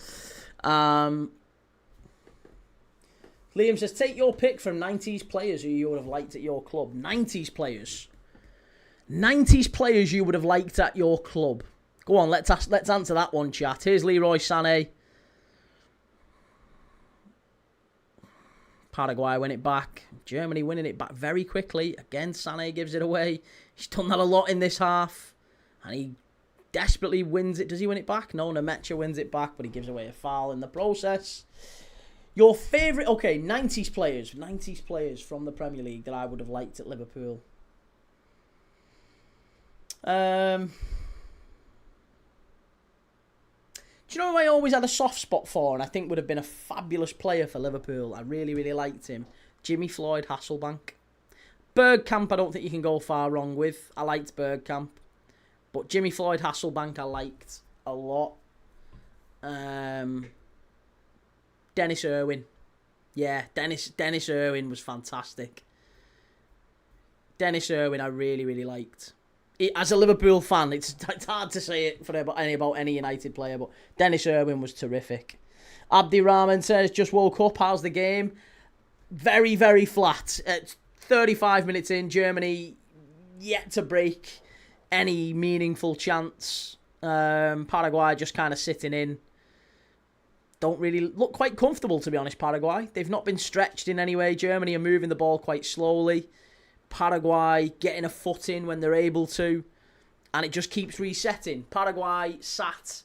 Liam says, take your pick from 90s players who you would have liked at your club. 90s players. 90s players you would have liked at your club. Go on, let's answer that one, chat. Here's Leroy Sané. Paraguay win it back. Germany winning it back very quickly. Again, Sané gives it away. He's done that a lot in this half. And he desperately wins it. Does he win it back? No, Nemecha wins it back, but he gives away a foul in the process. Your favourite... Okay, 90s players. 90s players from the Premier League that I would have liked at Liverpool. Do you know who I always had a soft spot for and I think would have been a fabulous player for Liverpool? I really, really liked him. Jimmy Floyd Hasselbank. Bergkamp I don't think you can go far wrong with. I liked Bergkamp. But Jimmy Floyd Hasselbank I liked a lot. Dennis Irwin. Yeah, Dennis Irwin was fantastic. Dennis Irwin I really, really liked. As a Liverpool fan, it's hard to say it about any United player, but Dennis Irwin was terrific. Abdi Rahman says, just woke up, how's the game? Very, very flat. At 35 minutes in, Germany yet to break any meaningful chance. Paraguay just kind of sitting in. Don't really look quite comfortable, to be honest, Paraguay. They've not been stretched in any way. Germany are moving the ball quite slowly. Paraguay getting a foot in when they're able to. And it just keeps resetting. Paraguay sat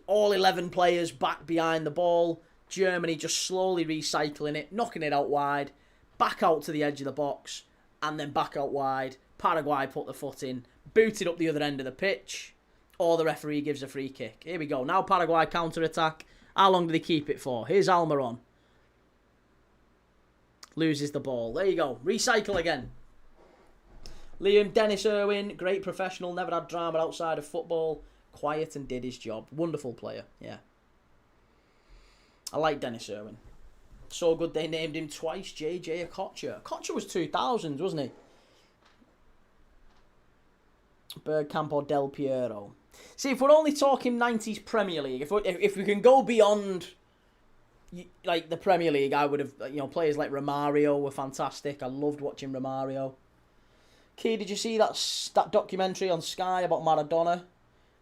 all 11 players back behind the ball. Germany just slowly recycling it, knocking it out wide, back out to the edge of the box, and then back out wide. Paraguay put the foot in, booted up the other end of the pitch. Or the referee gives a free kick. Here we go. Now Paraguay counter-attack. How long do they keep it for? Here's Almiron. Loses the ball. There you go. Recycle again. Liam, Dennis Irwin. Great professional. Never had drama outside of football. Quiet and did his job. Wonderful player. Yeah. I like Dennis Irwin. So good they named him twice JJ Okocha. Okocha was 2000s, wasn't he? Bergkamp or Del Piero. See, if we're only talking 90s Premier League, if we can go beyond like the Premier League, I would have, players like Romario were fantastic. I loved watching Romario. Key, did you see that documentary on Sky about Maradona?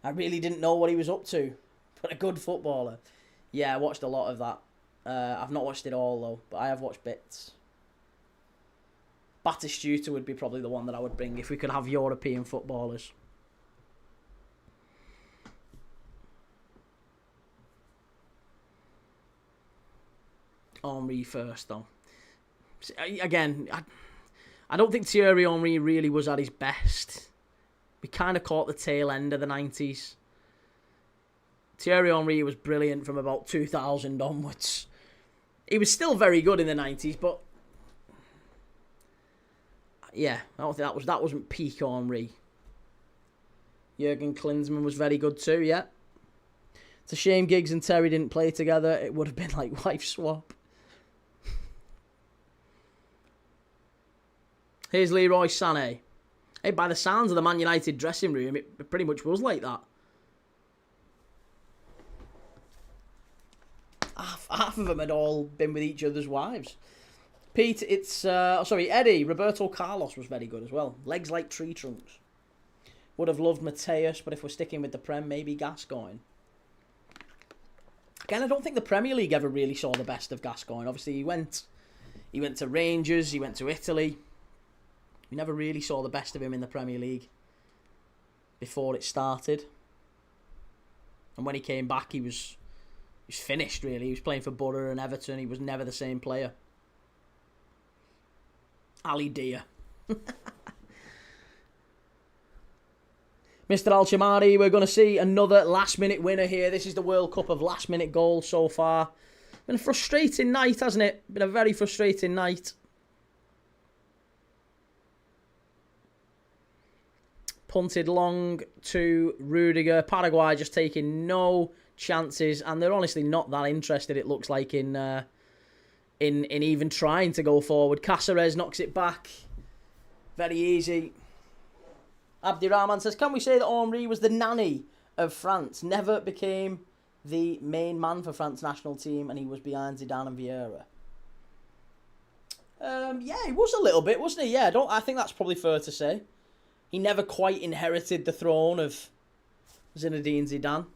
I really didn't know what he was up to, but a good footballer. Yeah, I watched a lot of that. I've not watched it all though, but I have watched bits. Batistuta would be probably the one that I would bring if we could have European footballers. Henry first, though. Again, I don't think Thierry Henry really was at his best. We kind of caught the tail end of the 90s. Thierry Henry was brilliant from about 2000 onwards. He was still very good in the 90s, but yeah, I don't think that wasn't peak Henry. Jurgen Klinsmann was very good too, yeah. It's a shame Giggs and Terry didn't play together. It would have been like wife swap. Here's Leroy Sané. Hey, by the sounds of the Man United dressing room, it pretty much was like that. Half of them had all been with each other's wives. Pete, Eddie, Roberto Carlos was very good as well. Legs like tree trunks. Would have loved Mateus, but if we're sticking with the Prem, maybe Gascoigne. Again, I don't think the Premier League ever really saw the best of Gascoigne. Obviously, he went to Rangers, he went to Italy. We never really saw the best of him in the Premier League before it started. And when he came back, he was finished, really. He was playing for Borough and Everton. He was never the same player. Ali Dia. Mr. Alchamari, we're going to see another last-minute winner here. This is the World Cup of last-minute goals so far. Been a frustrating night, hasn't it? Been a very frustrating night. Punted long to Rudiger. Paraguay just taking no chances, and they're honestly not that interested, it looks like, in even trying to go forward. Cáceres knocks it back. Very easy. Abdirahman says, can we say that Henry was the nanny of France? Never became the main man for France national team, and he was behind Zidane and Vieira. Yeah, he was a little bit, wasn't he? Yeah, I think that's probably fair to say. He never quite inherited the throne of Zinedine Zidane.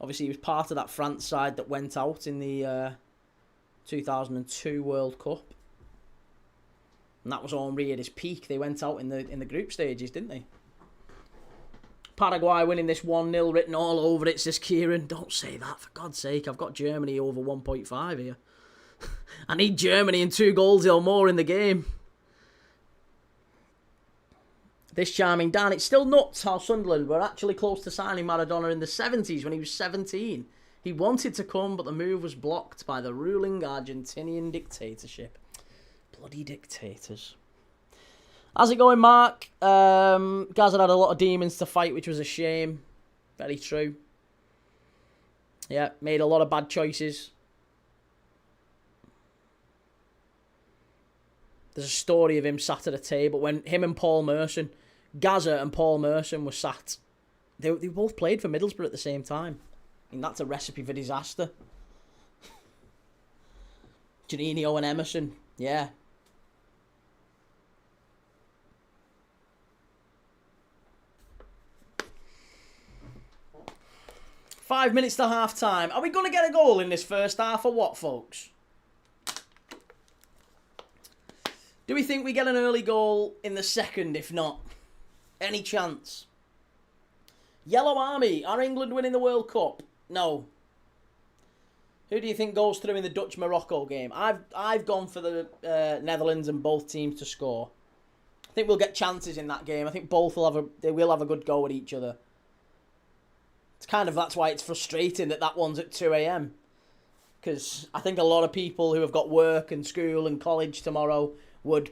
Obviously, he was part of that France side that went out in the 2002 World Cup. And that was Henry at his peak. They went out in the group stages, didn't they? Paraguay winning this 1-0, written all over it, says Kieran. Don't say that, for God's sake. I've got Germany over 1.5 here. I need Germany and 2 goals or more in the game. This charming Dan, it's still nuts how Sunderland were actually close to signing Maradona in the 70s when he was 17. He wanted to come, but the move was blocked by the ruling Argentinian dictatorship. Bloody dictators. How's it going, Mark? Gaz had a lot of demons to fight, which was a shame. Very true. Yeah, made a lot of bad choices. There's a story of him sat at a table when him and Paul Merson, Gaza and Paul Merson were sat. They both played for Middlesbrough at the same time. I mean, that's a recipe for disaster. Juninho and Emerson, yeah. Five minutes to half time. Are we going to get a goal in this first half or what, folks? Do we think we get an early goal in the second, if not? Any chance? Yellow Army, are England winning the World Cup? No. Who do you think goes through in the Dutch-Morocco game? I've gone for the Netherlands and both teams to score. I think we'll get chances in that game. I think both will have a good go at each other. That's why it's frustrating that one's at 2 a.m. Because I think a lot of people who have got work and school and college tomorrow would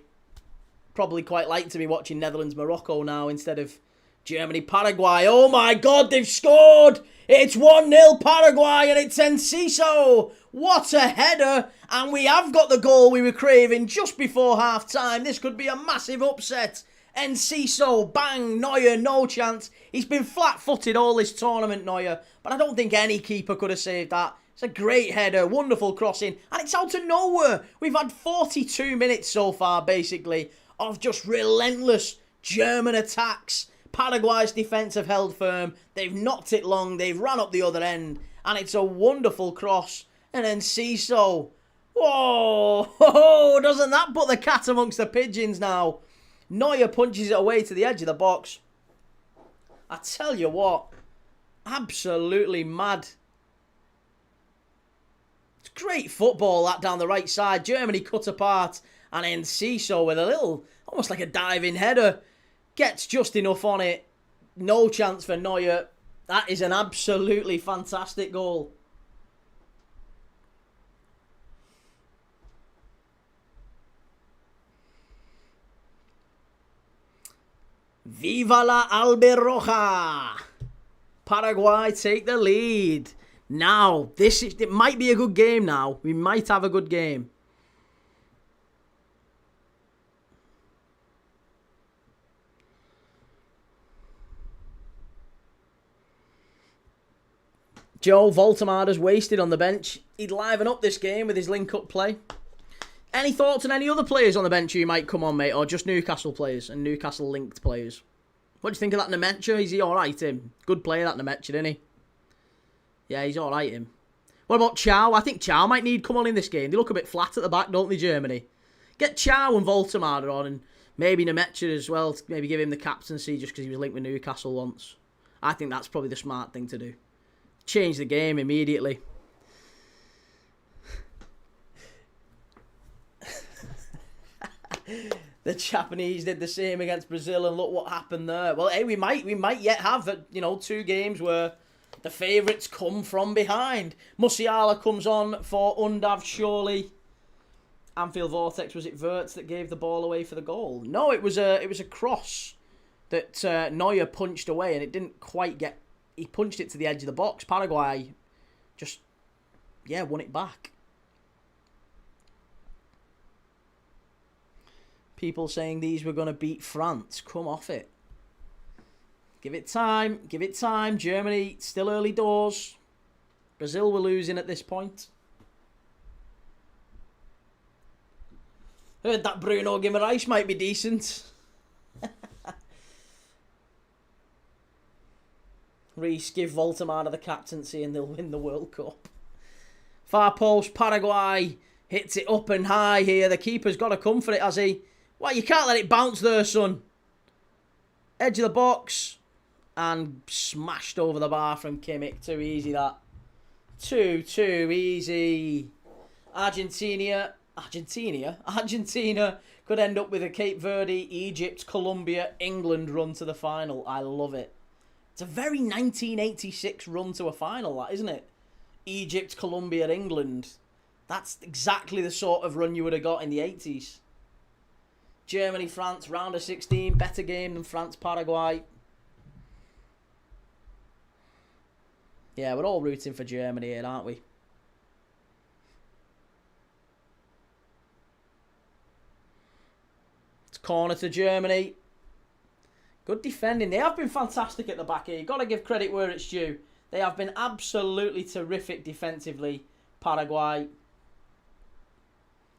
probably quite like to be watching Netherlands-Morocco now instead of Germany-Paraguay. Oh my God, they've scored! It's 1-0 Paraguay and it's Enciso! What a header! And we have got the goal we were craving just before half-time. This could be a massive upset. Enciso, bang, Neuer, no chance. He's been flat-footed all this tournament, Neuer, but I don't think any keeper could have saved that. It's a great header, wonderful crossing, and it's out of nowhere. We've had 42 minutes so far, basically, of just relentless German attacks. Paraguay's defence have held firm. They've knocked it long. They've run up the other end, and it's a wonderful cross. And then Enciso. Whoa! Doesn't that put the cat amongst the pigeons now? Neuer punches it away to the edge of the box. I tell you what, absolutely mad. It's great football, that down the right side. Germany cut apart, and Enciso with a little, almost like a diving header, gets just enough on it. No chance for Neuer. That is an absolutely fantastic goal. Viva la Albirroja! Paraguay take the lead. Now, it might be a good game now. We might have a good game. Joe Voltemada's wasted on the bench. He'd liven up this game with his link-up play. Any thoughts on any other players on the bench who might come on, mate? Or just Newcastle players and Newcastle-linked players? What do you think of that Nemecha? Is he alright, him? Good player, that Nemecha, isn't he? Yeah, he's alright, him. What about Chow? I think Chow might need come on in this game. They look a bit flat at the back, don't they, Germany? Get Chow and Voltemada on, and maybe Nemecha as well. Maybe give him the captaincy just because he was linked with Newcastle once. I think that's probably the smart thing to do. Change the game immediately. The Japanese did the same against Brazil, and look what happened there. Well, hey, we might yet have 2 games where the favourites come from behind. Musiala comes on for Undav, surely. Anfield Vortex, was it Wirtz that gave the ball away for the goal? No, it was a cross that Neuer punched away, and it didn't quite get. He punched it to the edge of the box. Paraguay just, won it back. People saying these were going to beat France. Come off it. Give it time. Give it time. Germany, still early doors. Brazil were losing at this point. Heard that Bruno Guimaraes might be decent. Reece, give Voltemada the captaincy and they'll win the World Cup. Far post, Paraguay hits it up and high here. The keeper's got to come for it, has he? Well, you can't let it bounce there, son. Edge of the box. And smashed over the bar from Kimmich. Too easy, that. Too easy. Argentina could end up with a Cape Verde, Egypt, Colombia, England run to the final. I love it. It's a very 1986 run to a final, that, isn't it? Egypt, Colombia, England. That's exactly the sort of run you would have got in the 80s. Germany, France, round of 16. Better game than France, Paraguay. Yeah, we're all rooting for Germany here, aren't we? It's corner to Germany. Good defending. They have been fantastic at the back here. You've got to give credit where it's due. They have been absolutely terrific defensively, Paraguay.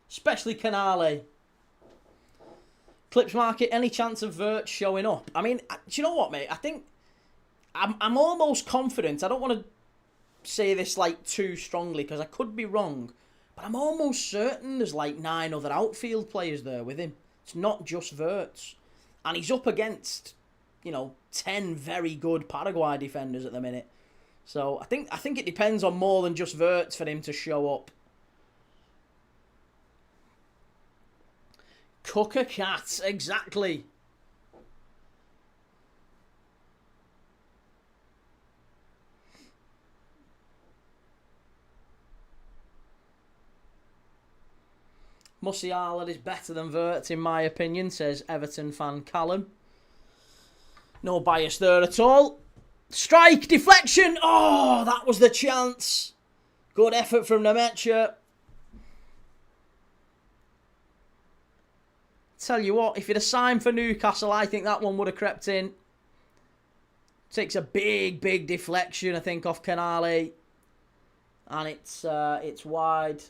Especially Canale. Clips Market, any chance of Wirtz showing up? I mean, do you know what, mate? I think I'm almost confident. I don't want to say this like too strongly because I could be wrong. But I'm almost certain there's like 9 other outfield players there with him. It's not just Wirtz. And he's up against, 10 very good Paraguay defenders at the minute. So I think it depends on more than just Wirtz for him to show up. Cooker Cats, exactly. Musiala is better than Wirtz in my opinion, says Everton fan Callum. No bias there at all. Strike, deflection. Oh, that was the chance. Good effort from Nemecha. Tell you what, if he'd have signed for Newcastle, I think that one would have crept in. Takes a big deflection, I think, off Canale. And it's wide.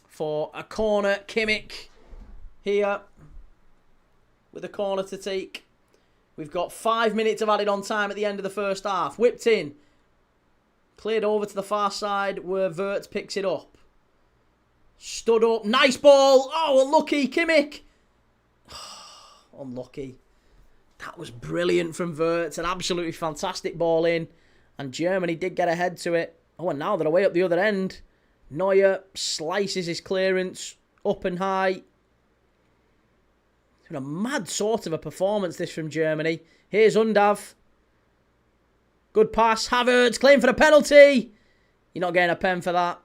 For a corner, Kimmich here with a corner to take. We've got 5 minutes of added on time at the end of the first half. Whipped in. Cleared over to the far side where Wirtz picks it up. Stood up. Nice ball. Oh, unlucky. Kimmich. Unlucky. That was brilliant from Wirtz. An absolutely fantastic ball in. And Germany did get ahead to it. Oh, and now they're away up the other end. Neuer slices his clearance up and high. It's been a mad sort of a performance, this from Germany. Here's Undav. Good pass. Havertz claim for the penalty. You're not getting a pen for that.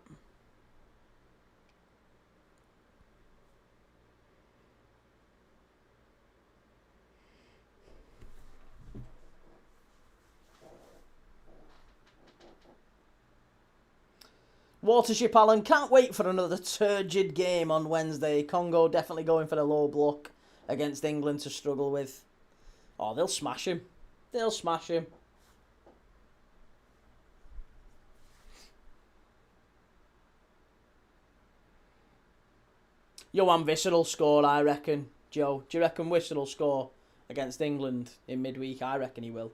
Watership Allen, can't wait for another turgid game on Wednesday. Congo definitely going for the low block against England to struggle with. Oh, they'll smash him. They'll smash him. Johan Visser will score, I reckon. Joe, do you reckon Visser will score against England in midweek? I reckon he will.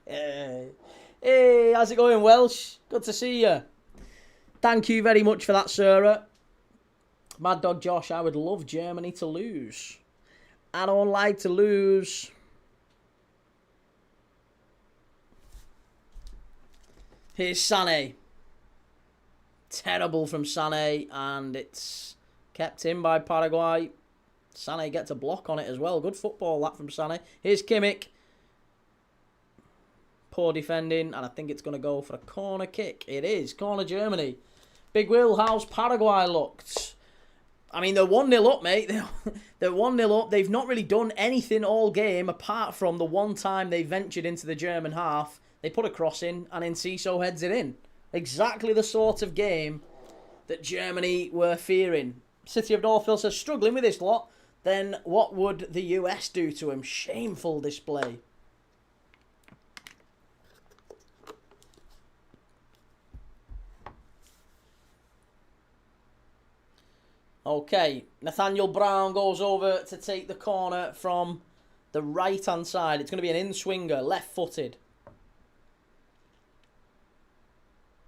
Hey, how's it going, Welsh? Good to see you. Thank you very much for that, Sarah. Mad Dog Josh, I would love Germany to lose. I don't like to lose. Here's Sané. Terrible from Sané, and it's kept in by Paraguay. Sané gets a block on it as well. Good football, that from Sané. Here's Kimmich. Poor defending, and I think it's going to go for a corner kick. It is. Corner Germany. Big Will, how's Paraguay looked? I mean, they're 1-0 up, mate. They're 1-0 up. They've not really done anything all game apart from the one time they ventured into the German half. They put a cross in, and Enciso heads it in. Exactly the sort of game that Germany were fearing. City of Northville says, struggling with this lot, then what would the US do to him? Shameful display. Okay, Nathaniel Brown goes over to take the corner from the right-hand side. It's going to be an in-swinger, left-footed.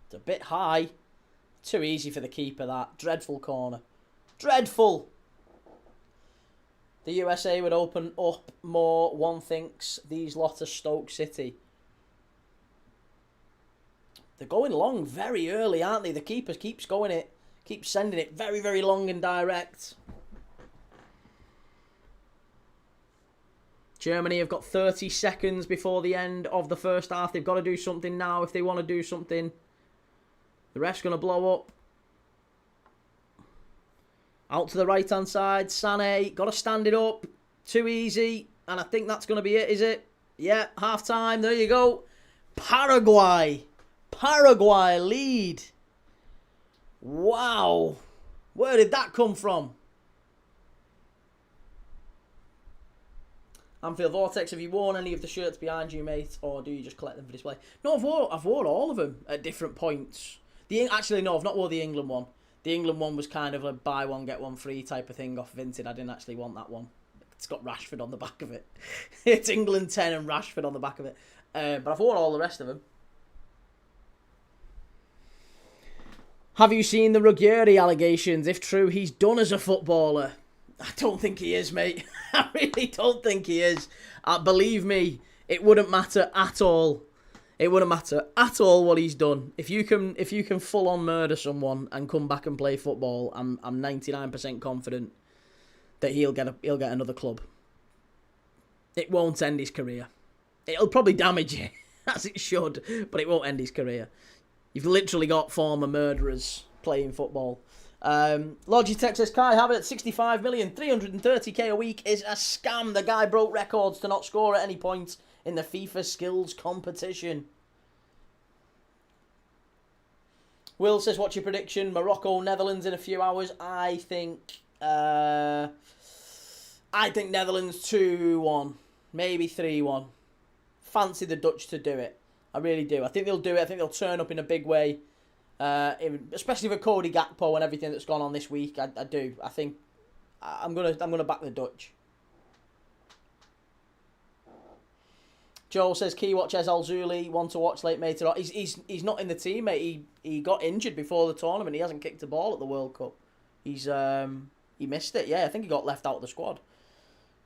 It's a bit high. Too easy for the keeper, that. Dreadful corner. Dreadful! The USA would open up more, one thinks. These lot of Stoke City. They're going long very early, aren't they? The keeper keeps going it. Keeps sending it very, very long and direct. Germany have got 30 seconds before the end of the first half. They've got to do something now if they want to do something. The ref's going to blow up. Out to the right-hand side. Sané, got to stand it up. Too easy. And I think that's going to be it, is it? Yeah, half-time. There you go. Paraguay. Paraguay lead. Wow. Where did that come from? Anfield Vortex, have you worn any of the shirts behind you, mate? Or do you just collect them for display? No, I've worn all of them at different points. Actually, no, I've not worn the England one. The England one was kind of a buy one, get one free type of thing off Vinted. I didn't actually want that one. It's got Rashford on the back of it. It's England 10 and Rashford on the back of it. But I've worn all the rest of them. Have you seen the Ruggieri allegations? If true, he's done as a footballer. I don't think he is, mate. I really don't think he is. Believe me, it wouldn't matter at all. It wouldn't matter at all what he's done. If you can full on murder someone and come back and play football, I'm 99% confident that he'll get another club. It won't end his career. It'll probably damage it, as it should, but it won't end his career. You've literally got former murderers playing football. Logitech says, Kai Havertz, 65 million, 330k a week is a scam. The guy broke records to not score at any point in the FIFA skills competition. Will says, what's your prediction? Morocco, Netherlands in a few hours. I think Netherlands 2-1, maybe 3-1. Fancy the Dutch to do it. I really do. I think they'll do it. I think they'll turn up in a big way. Especially for Cody Gakpo and everything that's gone on this week. I do. I think I'm gonna back the Dutch. Joel says, Key watch Ezal Zuli, one to watch late later on. He's not in the team, mate. He got injured before the tournament. He hasn't kicked a ball at the World Cup. He missed it. Yeah, I think he got left out of the squad.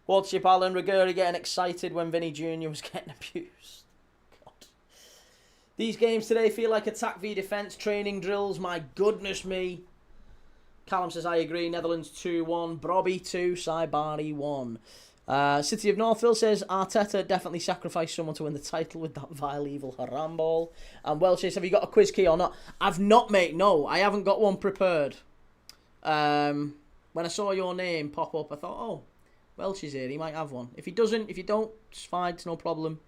Watership Allen, Ruggieri getting excited when Vinny Jr. was getting abused. God. These games today feel like attack v defence training drills. My goodness me. Callum says, I agree. Netherlands 2-1. Brobby 2. Saibari 1. City of Northville says, Arteta definitely sacrificed someone to win the title with that vile, evil haram ball. And Welsh says, have you got a quiz key or not? I've not, mate. No, I haven't got one prepared. When I saw your name pop up, I thought, oh, Welsh is here. He might have one. If he doesn't, if you don't, it's fine. It's no problem.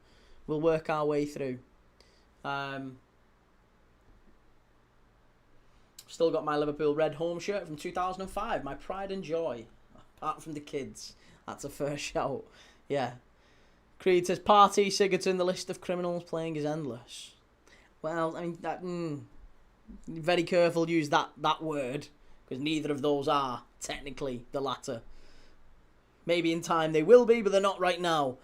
We'll work our way through. Still got my Liverpool red home shirt from 2005. My pride and joy. Apart from the kids. That's a first shout. Yeah. Creed says, Party, Sigurdsson, the list of criminals playing is endless. Well, I mean, that, very careful use that word. Because neither of those are technically the latter. Maybe in time they will be, but they're not right now.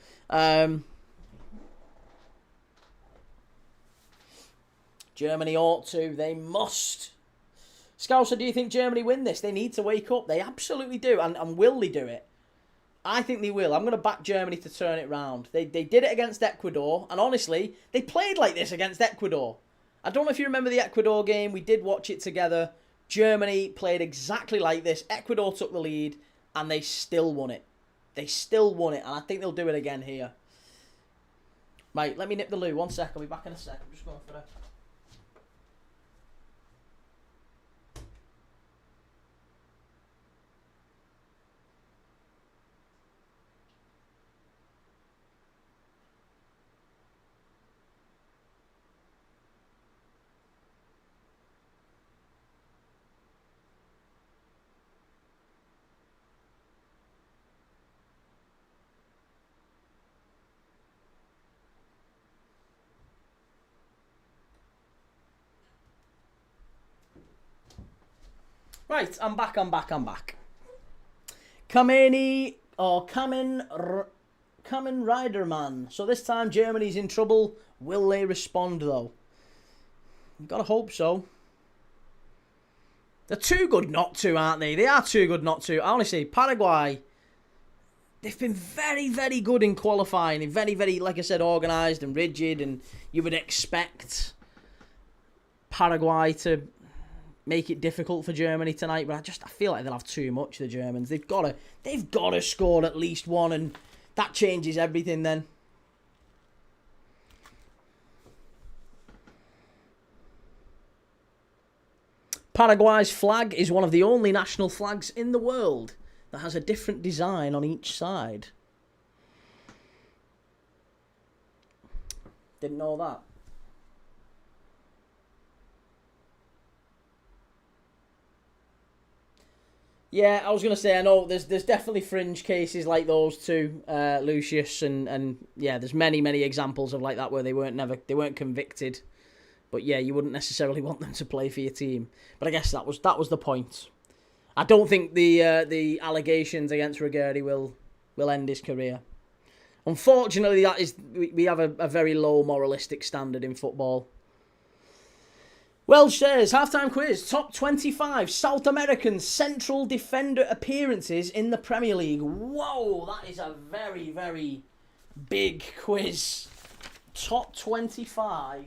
Germany ought to. They must. Scouser, do you think Germany win this? They need to wake up. They absolutely do. And will they do it? I think they will. I'm going to back Germany to turn it round. They did it against Ecuador. And honestly, they played like this against Ecuador. I don't know if you remember the Ecuador game. We did watch it together. Germany played exactly like this. Ecuador took the lead. And they still won it. They still won it. And I think they'll do it again here. Right, let me nip the loo. 1 sec. I'll be back in a sec. I'm just going for a... Right, I'm back. Kameni, or Kamen Riderman. So this time Germany's in trouble. Will they respond though? You've got to hope so. They're too good not to, aren't they? They are too good not to. Honestly, Paraguay, they've been very, very good in qualifying. They're very, very, like I said, organised and rigid. And you would expect Paraguay to make it difficult for Germany tonight, but I feel like they'll have too much, the Germans. They've got to score at least one, and that changes everything then. Paraguay's flag is one of the only national flags in the world that has a different design on each side. Didn't know that. Yeah, I was going to say, I know there's definitely fringe cases like those too, Lucius, and yeah, there's many examples of like that where they weren't convicted, but yeah, you wouldn't necessarily want them to play for your team. But I guess that was the point. I don't think the allegations against Ruggeri will end his career. Unfortunately, we have a very low moralistic standard in football. Welsh says, halftime quiz, top 25 South American central defender appearances in the Premier League. Whoa, that is a very, very big quiz. Top 25.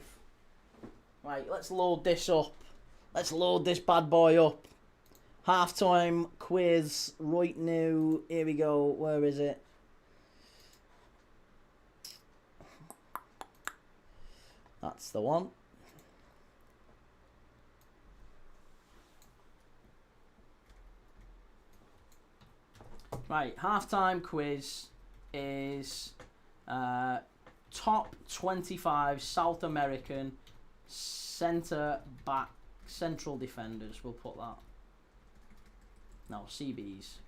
Right, let's load this up. Let's load this bad boy up. Halftime quiz right now. Here we go. Where is it? That's the one. Right, halftime quiz is top 25 South American centre-back central defenders. We'll put that. No, CBs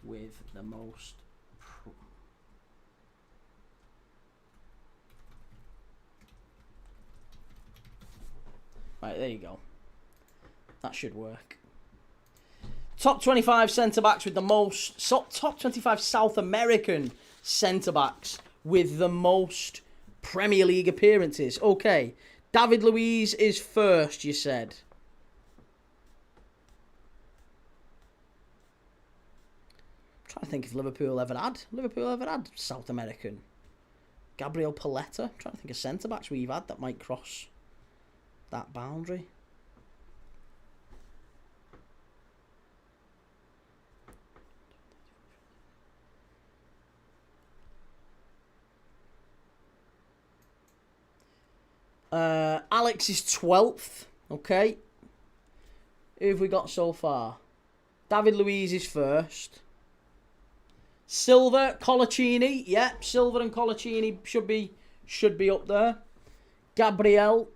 with the most. Right, there you go. That should work. Top 25 centre-backs with the most... Top 25 South American centre-backs with the most Premier League appearances. Okay. David Luiz is first, you said. I'm trying to think if Liverpool ever had South American. Gabriel Paletta. I'm trying to think of centre-backs we've had that might cross that boundary. Alex is 12th. Okay. Who have we got so far? David Luiz is first. Silva, Colaccini. Yep, Silva and Colaccini should be up there. Gabriel.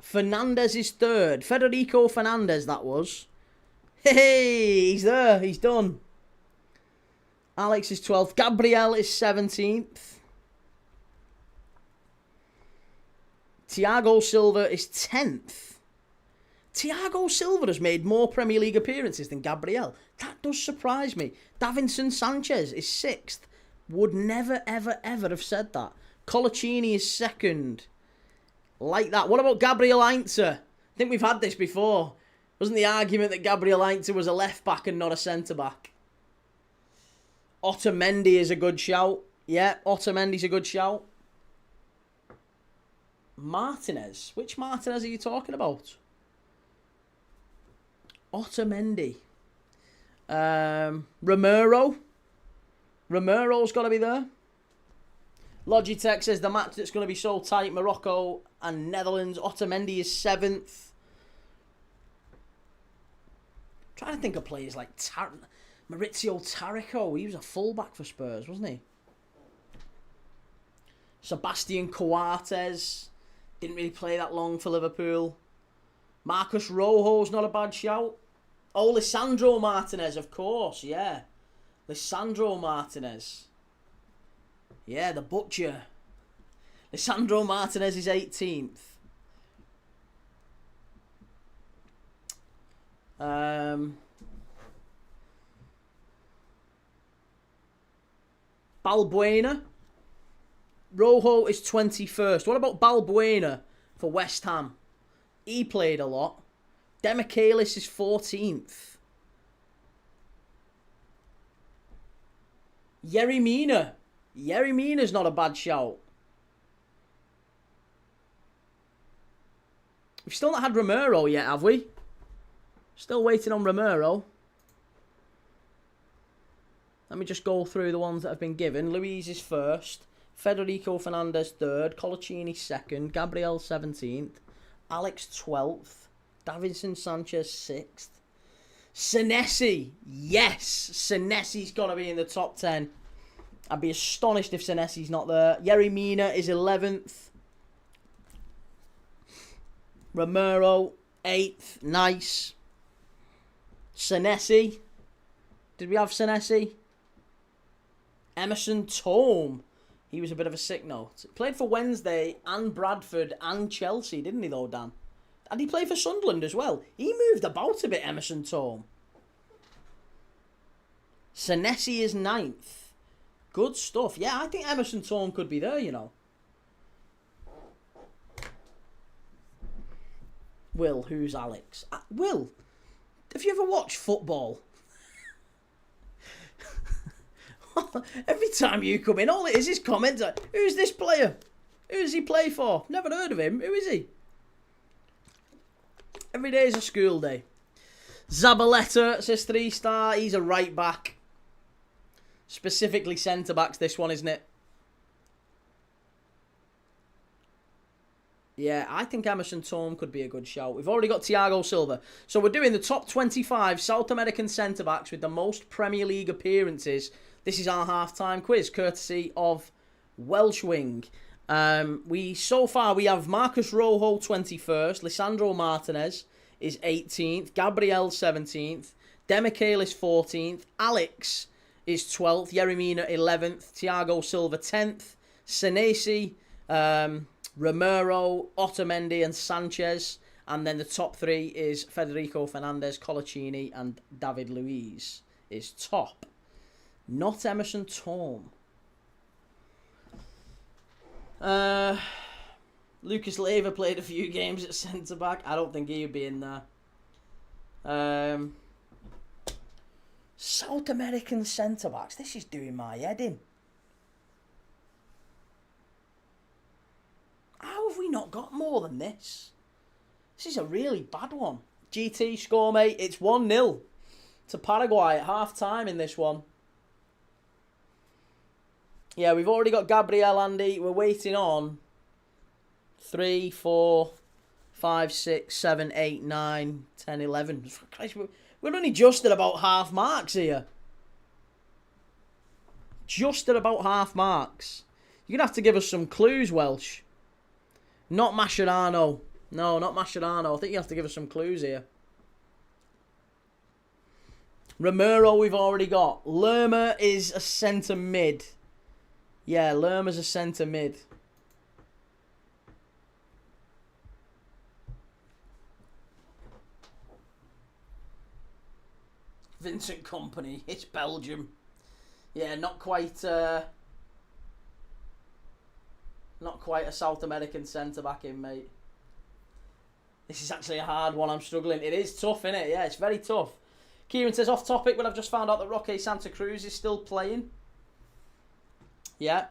Fernandez is third. Federico Fernandez, that was. Hey, he's there. He's done. Alex is 12th. Gabriel is 17th. Thiago Silva is 10th. Thiago Silva has made more Premier League appearances than Gabriel. That does surprise me. Davinson Sanchez is 6th. Would never, ever, ever have said that. Colaccini is 2nd. Like that. What about Gabriel Heinze? I think we've had this before. Wasn't the argument that Gabriel Heinze was a left-back and not a centre-back? Otamendi is a good shout. Yeah, Otamendi's a good shout. Martinez. Which Martinez are you talking about? Otamendi. Romero. Romero's got to be there. Logitech says the match that's going to be so tight, Morocco and Netherlands. Otamendi is 7th. Trying to think of players like Maurizio Taricco. He was a fullback for Spurs, wasn't he? Sebastian Coates. Didn't really play that long for Liverpool. Marcus Rojo's not a bad shout. Oh, Lisandro Martinez, of course, yeah. Lisandro Martinez. Yeah, the butcher. Lisandro Martinez is 18th. Balbuena. Rojo is 21st. What about Balbuena for West Ham? He played a lot. Demichelis is 14th. Yerry Mina. Yerry Mina's not a bad shout. We've still not had Romero yet, have we? Still waiting on Romero. Let me just go through the ones that have been given. Luiz is 1st. Federico Fernandez 3rd. Colaccini 2nd. Gabriel 17th. Alex 12th. Davinson Sanchez 6th. Senesi. Yes. Senesi's got to be in the top 10. I'd be astonished if Senesi's not there. Yerry Mina is 11th. Romero 8th. Nice. Senesi. Did we have Senesi? Emerson Tome. He was a bit of a sick note. Played for Wednesday and Bradford and Chelsea, didn't he though, Dan? And he played for Sunderland as well. He moved about a bit, Emerson Tome. Senesi is 9th. Good stuff. Yeah, I think Emerson Tome could be there, you know. Will, who's Alex? Will, have you ever watched football? Every time you come in, all it is comments like, who's this player? Who does he play for? Never heard of him. Who is he? Every day is a school day. Zabaleta says 3-star. He's a right back. Specifically centre backs, this one, isn't it? Yeah, I think Emerson Tome could be a good shout. We've already got Thiago Silva. So we're doing the top 25 South American centre backs with the most Premier League appearances. This is our half-time quiz, courtesy of Welsh Wing. So far we have Marcus Rojo 21st, Lisandro Martinez is 18th, Gabriel 17th, Demichelis 14th, Alex is 12th, Yerry Mina 11th, Thiago Silva 10th, Senesi, Romero, Otamendi and Sanchez. And then the top 3 is Federico Fernandez, Colaccini and David Luiz is top. Not Emerson Tome. Lucas Leiva played a few games at centre-back. I don't think he would be in there. South American centre-backs. This is doing my head in. How have we not got more than this? This is a really bad one. GT score, mate. It's 1-0 to Paraguay at half-time in this one. Yeah, we've already got Gabriel, Andy. We're waiting on 3, 4, 5, 6, 7, 8, 9, 10, 11. Christ, we're only just at about half marks here. Just at about half marks. You're going to have to give us some clues, Welsh. Not Mascherano. No, not Mascherano. I think you have to give us some clues here. Romero we've already got. Lerma is a centre mid. Yeah, Lerma's a centre mid. Vincent Kompany. It's Belgium. Yeah, not quite a South American centre-back in, mate. This is actually a hard one. I'm struggling. It is tough, isn't it? Yeah, it's very tough. Kieran says, off topic, but I've just found out that Roque Santa Cruz is still playing. Yeah.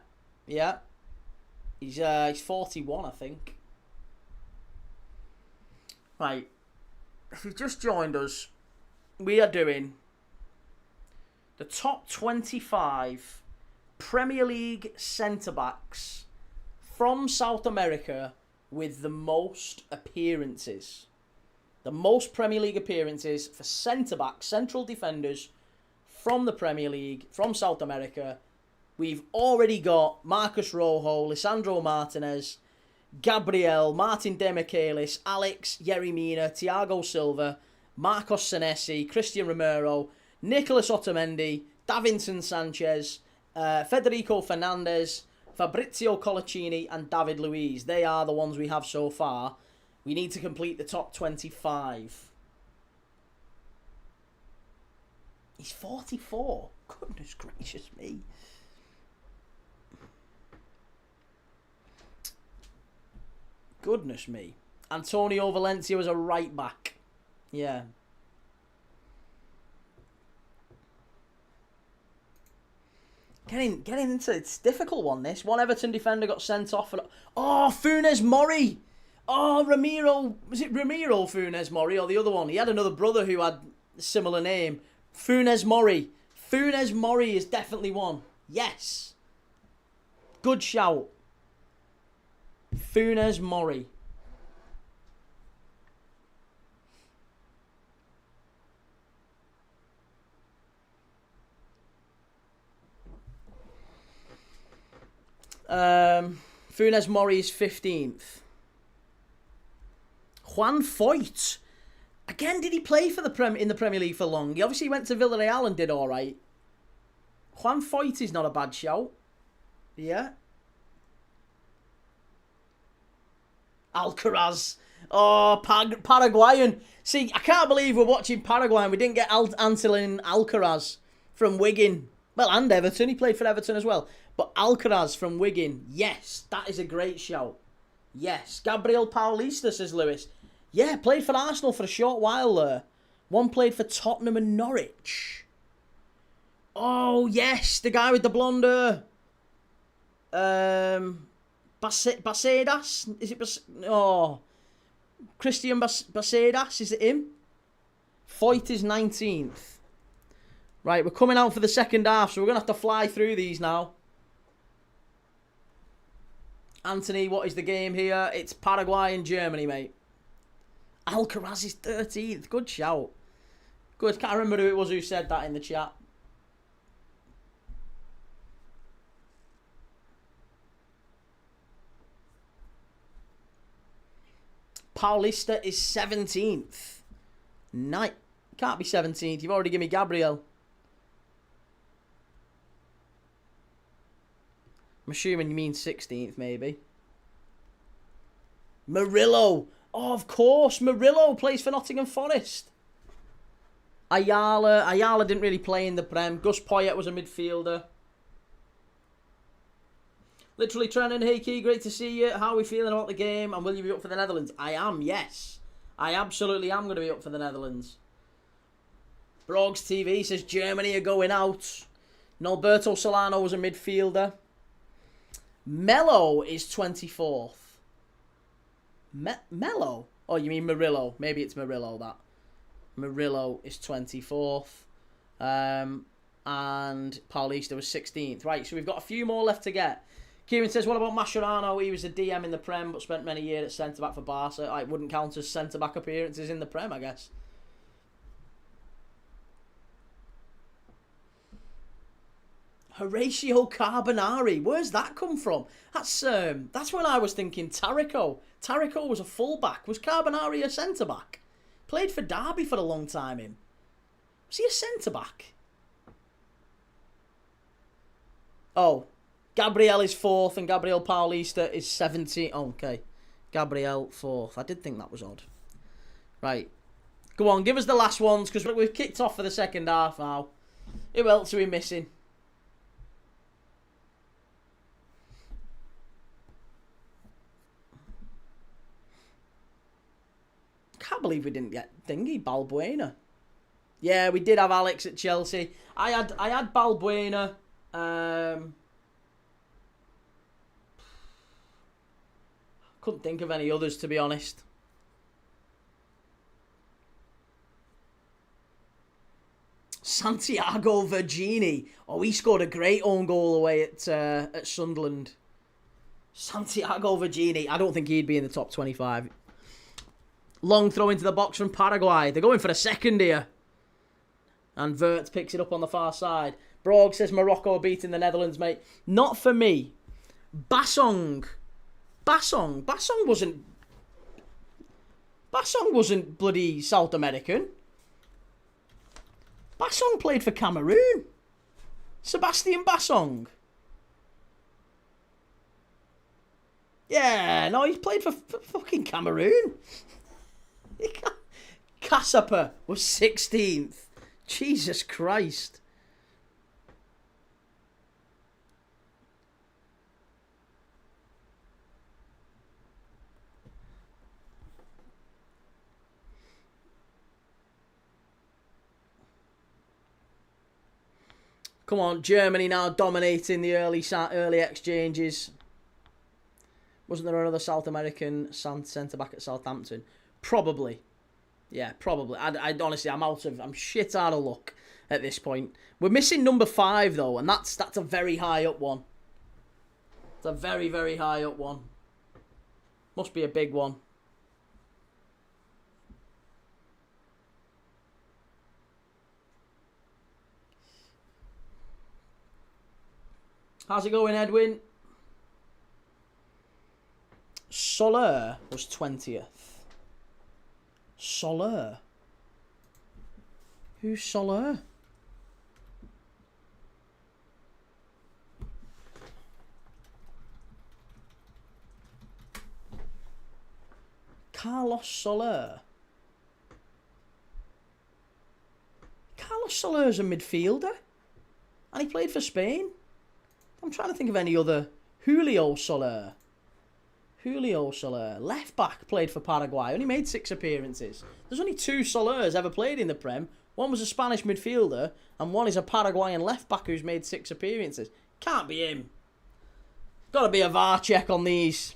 He's 41, I think. Right. If you've just joined us, we are doing the top 25 Premier League centre-backs from South America with the most appearances. The most Premier League appearances for centre-backs, central defenders from the Premier League, from South America. We've already got Marcus Rojo, Lisandro Martinez, Gabriel, Martin Demichelis, Alex, Yerry Mina, Thiago Silva, Marcos Senesi, Christian Romero, Nicolas Otamendi, Davinson Sanchez, Federico Fernandez, Fabrizio Colaccini and David Luiz. They are the ones we have so far. We need to complete the top 25. He's 44. Goodness gracious me. Goodness me. Antonio Valencia was a right back. Yeah. Getting into it's a difficult one, this. One Everton defender got sent off. Oh, Funes Mori. Oh, Ramiro. Was it Ramiro Funes Mori or the other one? He had another brother who had a similar name. Funes Mori. Funes Mori is definitely one. Yes. Good shout. Funes Mori. Funes Mori is 15th. Juan Foyt. Again, did he play for in the Premier League for long? He obviously went to Villarreal and did alright. Juan Foyt is not a bad shout. Yeah. Alcaraz. Oh, Paraguayan. See, I can't believe we're watching Paraguay and we didn't get Antolin Alcaraz from Wigan. Well, and Everton. He played for Everton as well. But Alcaraz from Wigan. Yes, that is a great shout. Yes. Gabriel Paulista, says Lewis. Yeah, played for Arsenal for a short while there. One played for Tottenham and Norwich. Oh, yes. The guy with the blonde hair. Bacedas? Is it Christian Bacedas? Is it him? Foyt is 19th. Right, we're coming out for the second half, so we're going to have to fly through these now. Anthony, what is the game here? It's Paraguay and Germany, mate. Alcaraz is 13th. Good shout. Good. Can't remember who it was who said that in the chat. Paulista is 17th. Night. Can't be 17th. You've already given me Gabriel. I'm assuming you mean 16th, maybe. Murillo. Oh, of course. Murillo plays for Nottingham Forest. Ayala didn't really play in the Prem. Gus Poyet was a midfielder. Literally, Trennan, hey Key, great to see you. How are we feeling about the game? And will you be up for the Netherlands? I am, yes. I absolutely am going to be up for the Netherlands. Brogs TV says Germany are going out. Norberto Solano was a midfielder. Mello is 24th. Mello? Oh, you mean Murillo. Maybe it's Murillo, that. Murillo is 24th. And Paulista was 16th. Right, so we've got a few more left to get. Kieran says, what about Mascherano? He was a DM in the Prem, but spent many years at centre-back for Barca. It wouldn't count as centre-back appearances in the Prem, I guess. Horatio Carbonari. Where's that come from? That's when I was thinking Tarico. Tarico was a fullback. Was Carbonari a centre-back? Played for Derby for a long time, him. Was he a centre-back? Oh, Gabriel is 4th and Gabriel Paulista is 17th. Oh, okay. Gabriel 4th. I did think that was odd. Right. Go on, give us the last ones, because we've kicked off for the second half now. Who else are we missing? Can't believe we didn't get thingy, Balbuena. Yeah, we did have Alex at Chelsea. I had Balbuena. Couldn't think of any others, to be honest. Santiago Vergini. Oh, he scored a great own goal away at Sunderland. Santiago Vergini. I don't think he'd be in the top 25. Long throw into the box from Paraguay. They're going for a second here. And Vert picks it up on the far side. Brog says Morocco are beating the Netherlands, mate. Not for me. Basong wasn't bloody South American. Basong played for Cameroon. Sebastian Basong. Yeah, no, he's played for fucking Cameroon. Cassapa was 16th. Jesus Christ. Come on, Germany now dominating the early exchanges. Wasn't there another South American centre-back at Southampton? Probably. Yeah, probably. I honestly, I'm shit out of luck at this point. We're missing number 5 though, and that's a very high up one. It's a very, very high up one. Must be a big one. How's it going, Edwin? Soler was 20th. Soler? Who's Soler? Carlos Soler. Carlos Soler's a midfielder. And he played for Spain. I'm trying to think of any other. Julio Soler. Left back, played for Paraguay. Only made 6 appearances. There's only 2 Solers ever played in the Prem. One was a Spanish midfielder, and one is a Paraguayan left back who's made 6 appearances. Can't be him. Got to be a VAR check on these.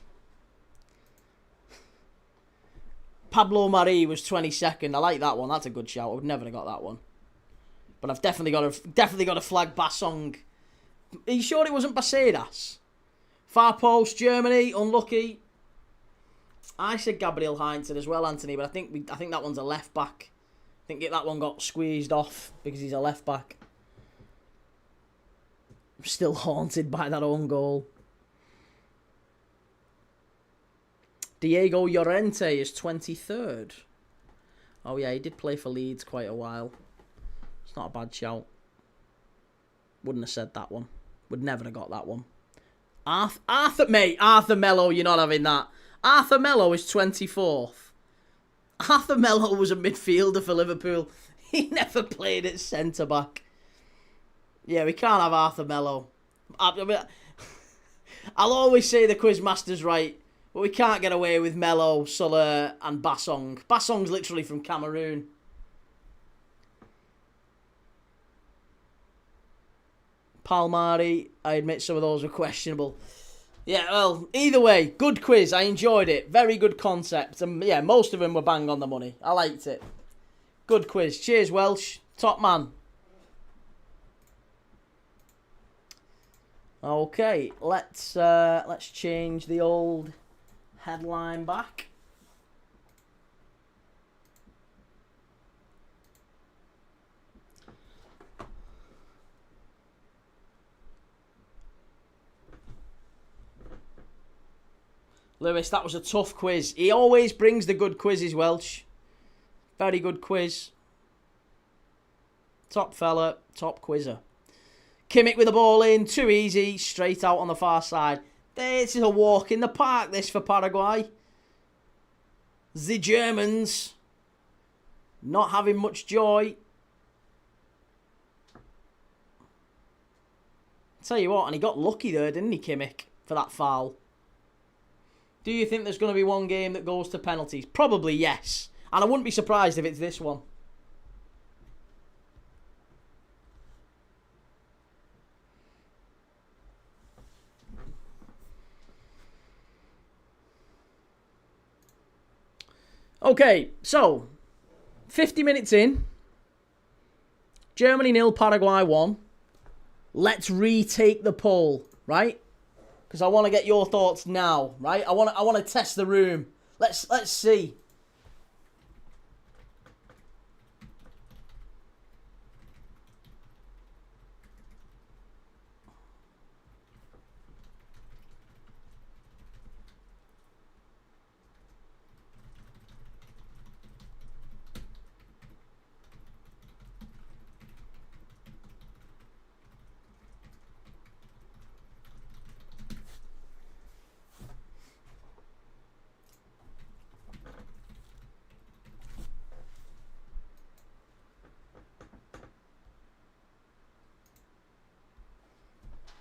Pablo Mari was 22nd. I like that one. That's a good shout. I would never have got that one. But I've definitely got to flag Basong. Are you sure it wasn't Bacedas? Far post, Germany, unlucky. I said Gabriel Heinzen as well, Anthony, but I think that one's a left back. I think that one got squeezed off because he's a left back. I'm still haunted by that own goal. Diego Llorente is 23rd. Oh yeah, he did play for Leeds quite a while. It's not a bad shout. Wouldn't have said that one. Would never have got that one. Arthur Mello, you're not having that. Arthur Mello is 24th. Arthur Mello was a midfielder for Liverpool. He never played at centre-back. Yeah, we can't have Arthur Mello. I'll always say the Quizmaster's right, but we can't get away with Mello, Soler and Basong. Basong's literally from Cameroon. Palmari, I admit some of those were questionable. Yeah, well, either way, good quiz. I enjoyed it. Very good concept. And yeah, most of them were bang on the money. I liked it. Good quiz. Cheers, Welsh. Top man. Okay, let's change the old headline back. Lewis, that was a tough quiz. He always brings the good quizzes, Welsh. Very good quiz. Top fella, top quizzer. Kimmich with the ball in, too easy, straight out on the far side. This is a walk in the park, this, for Paraguay. The Germans not having much joy. Tell you what, and he got lucky there, didn't he, Kimmich, for that foul? Do you think there's going to be one game that goes to penalties? Probably yes. And I wouldn't be surprised if it's this one. Okay, so 50 minutes in. Germany 0, Paraguay 1. Let's retake the poll, right? Because I want to get your thoughts now, right? I want to test the room. Let's see.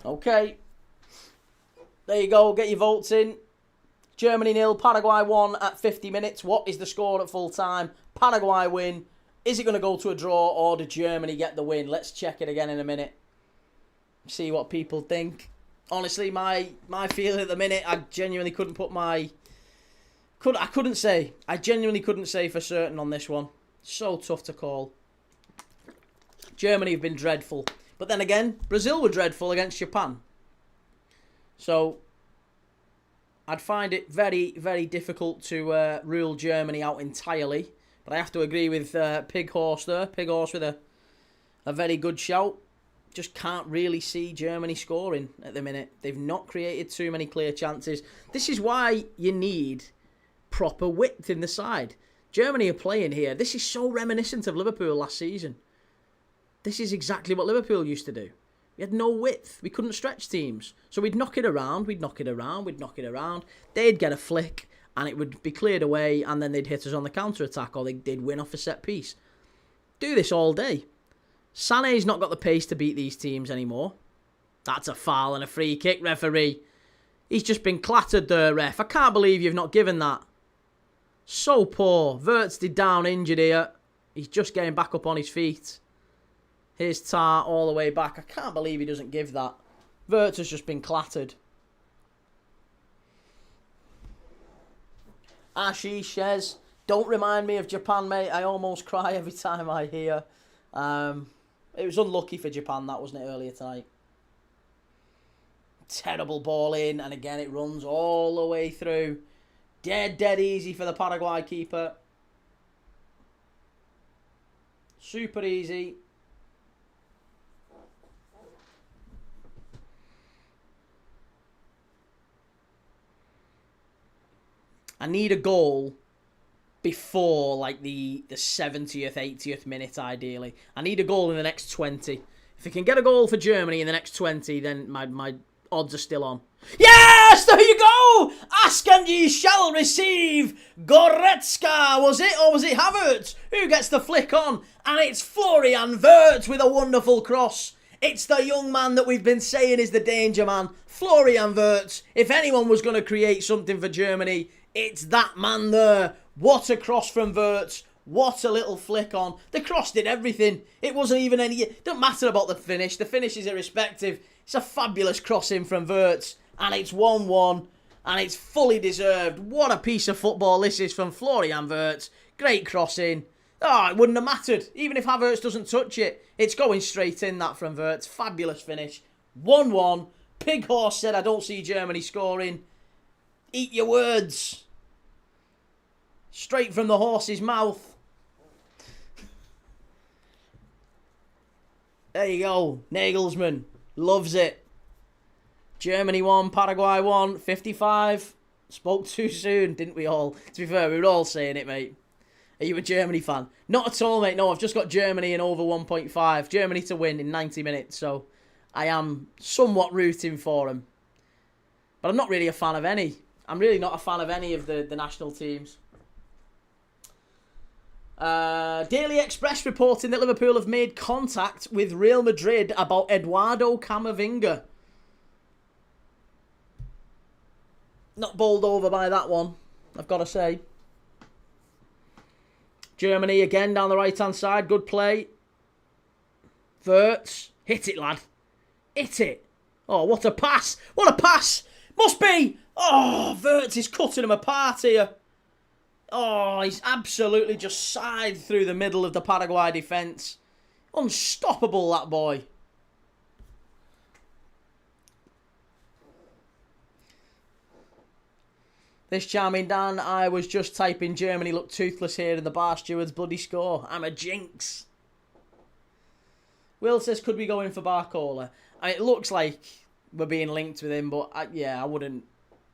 Okay. There you go. Get your votes in. Germany 0, Paraguay 1 at 50 minutes. What is the score at full time? Paraguay win. Is it going to go to a draw or did Germany get the win? Let's check it again in a minute. See what people think. Honestly, my feeling at the minute, I genuinely couldn't put my... I couldn't say. I genuinely couldn't say for certain on this one. So tough to call. Germany have been dreadful. But then again, Brazil were dreadful against Japan. So, I'd find it very, very difficult to rule Germany out entirely. But I have to agree with Pig Horse there. Pig Horse with a very good shout. Just can't really see Germany scoring at the minute. They've not created too many clear chances. This is why you need proper width in the side. Germany are playing here. This is so reminiscent of Liverpool last season. This is exactly what Liverpool used to do. We had no width. We couldn't stretch teams. So we'd knock it around, we'd knock it around, we'd knock it around. They'd get a flick and it would be cleared away and then they'd hit us on the counter-attack or they'd win off a set piece. Do this all day. Sané's not got the pace to beat these teams anymore. That's a foul and a free kick, referee. He's just been clattered there, ref. I can't believe you've not given that. So poor. Wirtz did down injured here. He's just getting back up on his feet. Here's Tar all the way back. I can't believe he doesn't give that. Wirtz has just been clattered. Ashish says, don't remind me of Japan, mate. I almost cry every time I hear. It was unlucky for Japan, that wasn't it, earlier tonight. Terrible ball in, and again it runs all the way through. Dead easy for the Paraguay keeper. Super easy. I need a goal before like the 70th, 80th minute, ideally. I need a goal in the next 20. If I can get a goal for Germany in the next 20, then my odds are still on. Yes! There you go! Ask and ye shall receive. Goretzka, was it? Or was it Havertz? Who gets the flick on? And it's Florian Wirtz with a wonderful cross. It's the young man that we've been saying is the danger man. Florian Wirtz. If anyone was going to create something for Germany, it's that man there. What a cross from Wirtz. What a little flick on. The cross did everything. It wasn't even any... It don't matter about the finish. The finish is irrespective. It's a fabulous crossing from Wirtz. And it's 1-1. And it's fully deserved. What a piece of football this is from Florian Wirtz. Great crossing. Oh, it wouldn't have mattered. Even if Havertz doesn't touch it. It's going straight in, that from Wirtz. Fabulous finish. 1-1. Pig Horse said, I don't see Germany scoring. Eat your words. Straight from the horse's mouth. There you go. Nagelsmann. Loves it. Germany 1, Paraguay 1, 55. Spoke too soon, didn't we all? To be fair, we were all saying it, mate. Are you a Germany fan? Not at all, mate. No, I've just got Germany in over 1.5. Germany to win in 90 minutes, so I am somewhat rooting for them. But I'm not really a fan of any. I'm really not a fan of any of the national teams. Daily Express reporting that Liverpool have made contact with Real Madrid about Eduardo Camavinga. Not bowled over by that one, I've got to say. Germany again down the right-hand side. Good play. Wirtz. Hit it, lad. Hit it. Oh, what a pass. What a pass. Must be. Oh, Wirtz is cutting him apart here. Oh, he's absolutely just side through the middle of the Paraguay defence. Unstoppable, that boy. This charming Dan, I was just typing Germany look toothless here in the bar steward's bloody score. I'm a jinx. Will says, could we go in for Barcola? I mean, it looks like we're being linked with him, but I wouldn't.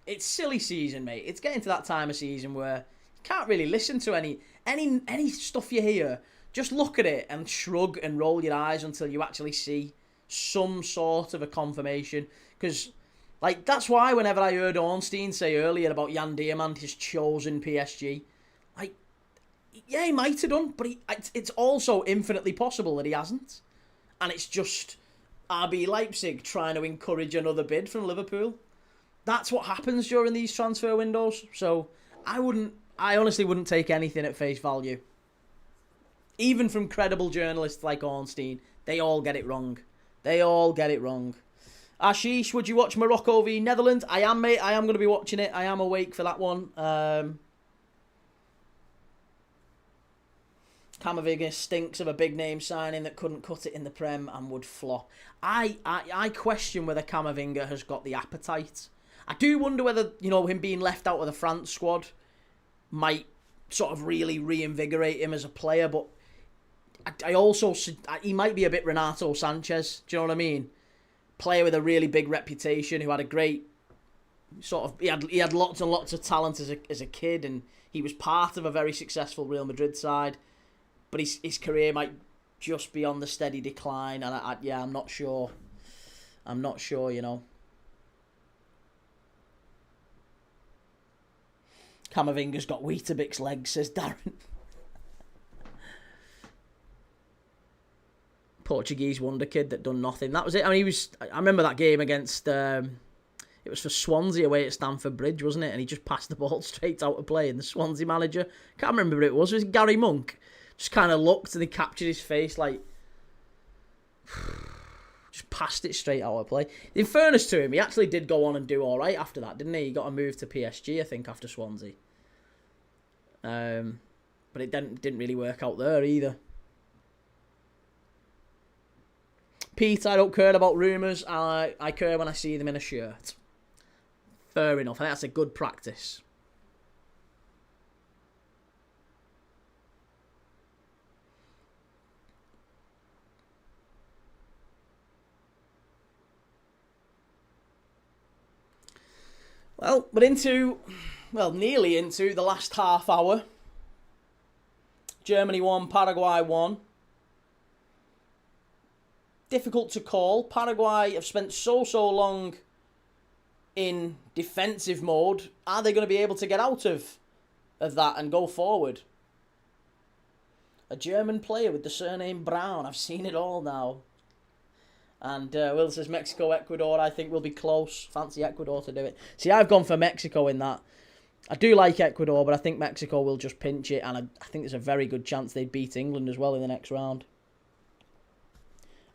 It's silly season, mate. It's getting to that time of season where you can't really listen to any stuff you hear. Just look at it and shrug and roll your eyes until you actually see some sort of a confirmation. Because, like, that's why whenever I heard Ornstein say earlier about Jan Diamant has chosen PSG, like, yeah, he might have done, but it's also infinitely possible that he hasn't. And it's just RB Leipzig trying to encourage another bid from Liverpool. That's what happens during these transfer windows. So I honestly wouldn't take anything at face value. Even from credible journalists like Ornstein, they all get it wrong. They all get it wrong. Ashish, would you watch Morocco v Netherlands? I am, mate. I am going to be watching it. I am awake for that one. Camavinga stinks of a big name signing that couldn't cut it in the Prem and would flop. I question whether Camavinga has got the appetite. I do wonder whether, him being left out of the France squad might sort of really reinvigorate him as a player, but I also, he might be a bit Renato Sanchez, do you know what I mean? Player with a really big reputation who had a great sort of, he had lots and lots of talent as a kid, and he was part of a very successful Real Madrid side, but his career might just be on the steady decline, and I'm not sure. I'm not sure, Camavinga's got Weetabix legs, says Darren. Portuguese wonder kid that done nothing. That was it. I mean, I remember that game against, it was for Swansea away at Stamford Bridge, wasn't it? And he just passed the ball straight out of play, and the Swansea manager, can't remember who it was Gary Monk, just kind of looked and he captured his face like, just passed it straight out of play. In fairness to him, he actually did go on and do all right after that, didn't he? He got a move to PSG, I think, after Swansea. But it didn't really work out there either. Pete, I don't care about rumours. I care when I see them in a shirt. Fair enough. I think that's a good practice. Well, we're nearly into the last half hour. Germany won, Paraguay won. Difficult to call. Paraguay have spent so long in defensive mode. Are they going to be able to get out of that and go forward? A German player with the surname Brown. I've seen it all now. And Will says Mexico, Ecuador, I think will be close. Fancy Ecuador to do it. See, I've gone for Mexico in that. I do like Ecuador, but I think Mexico will just pinch it. And I think there's a very good chance they'd beat England as well in the next round.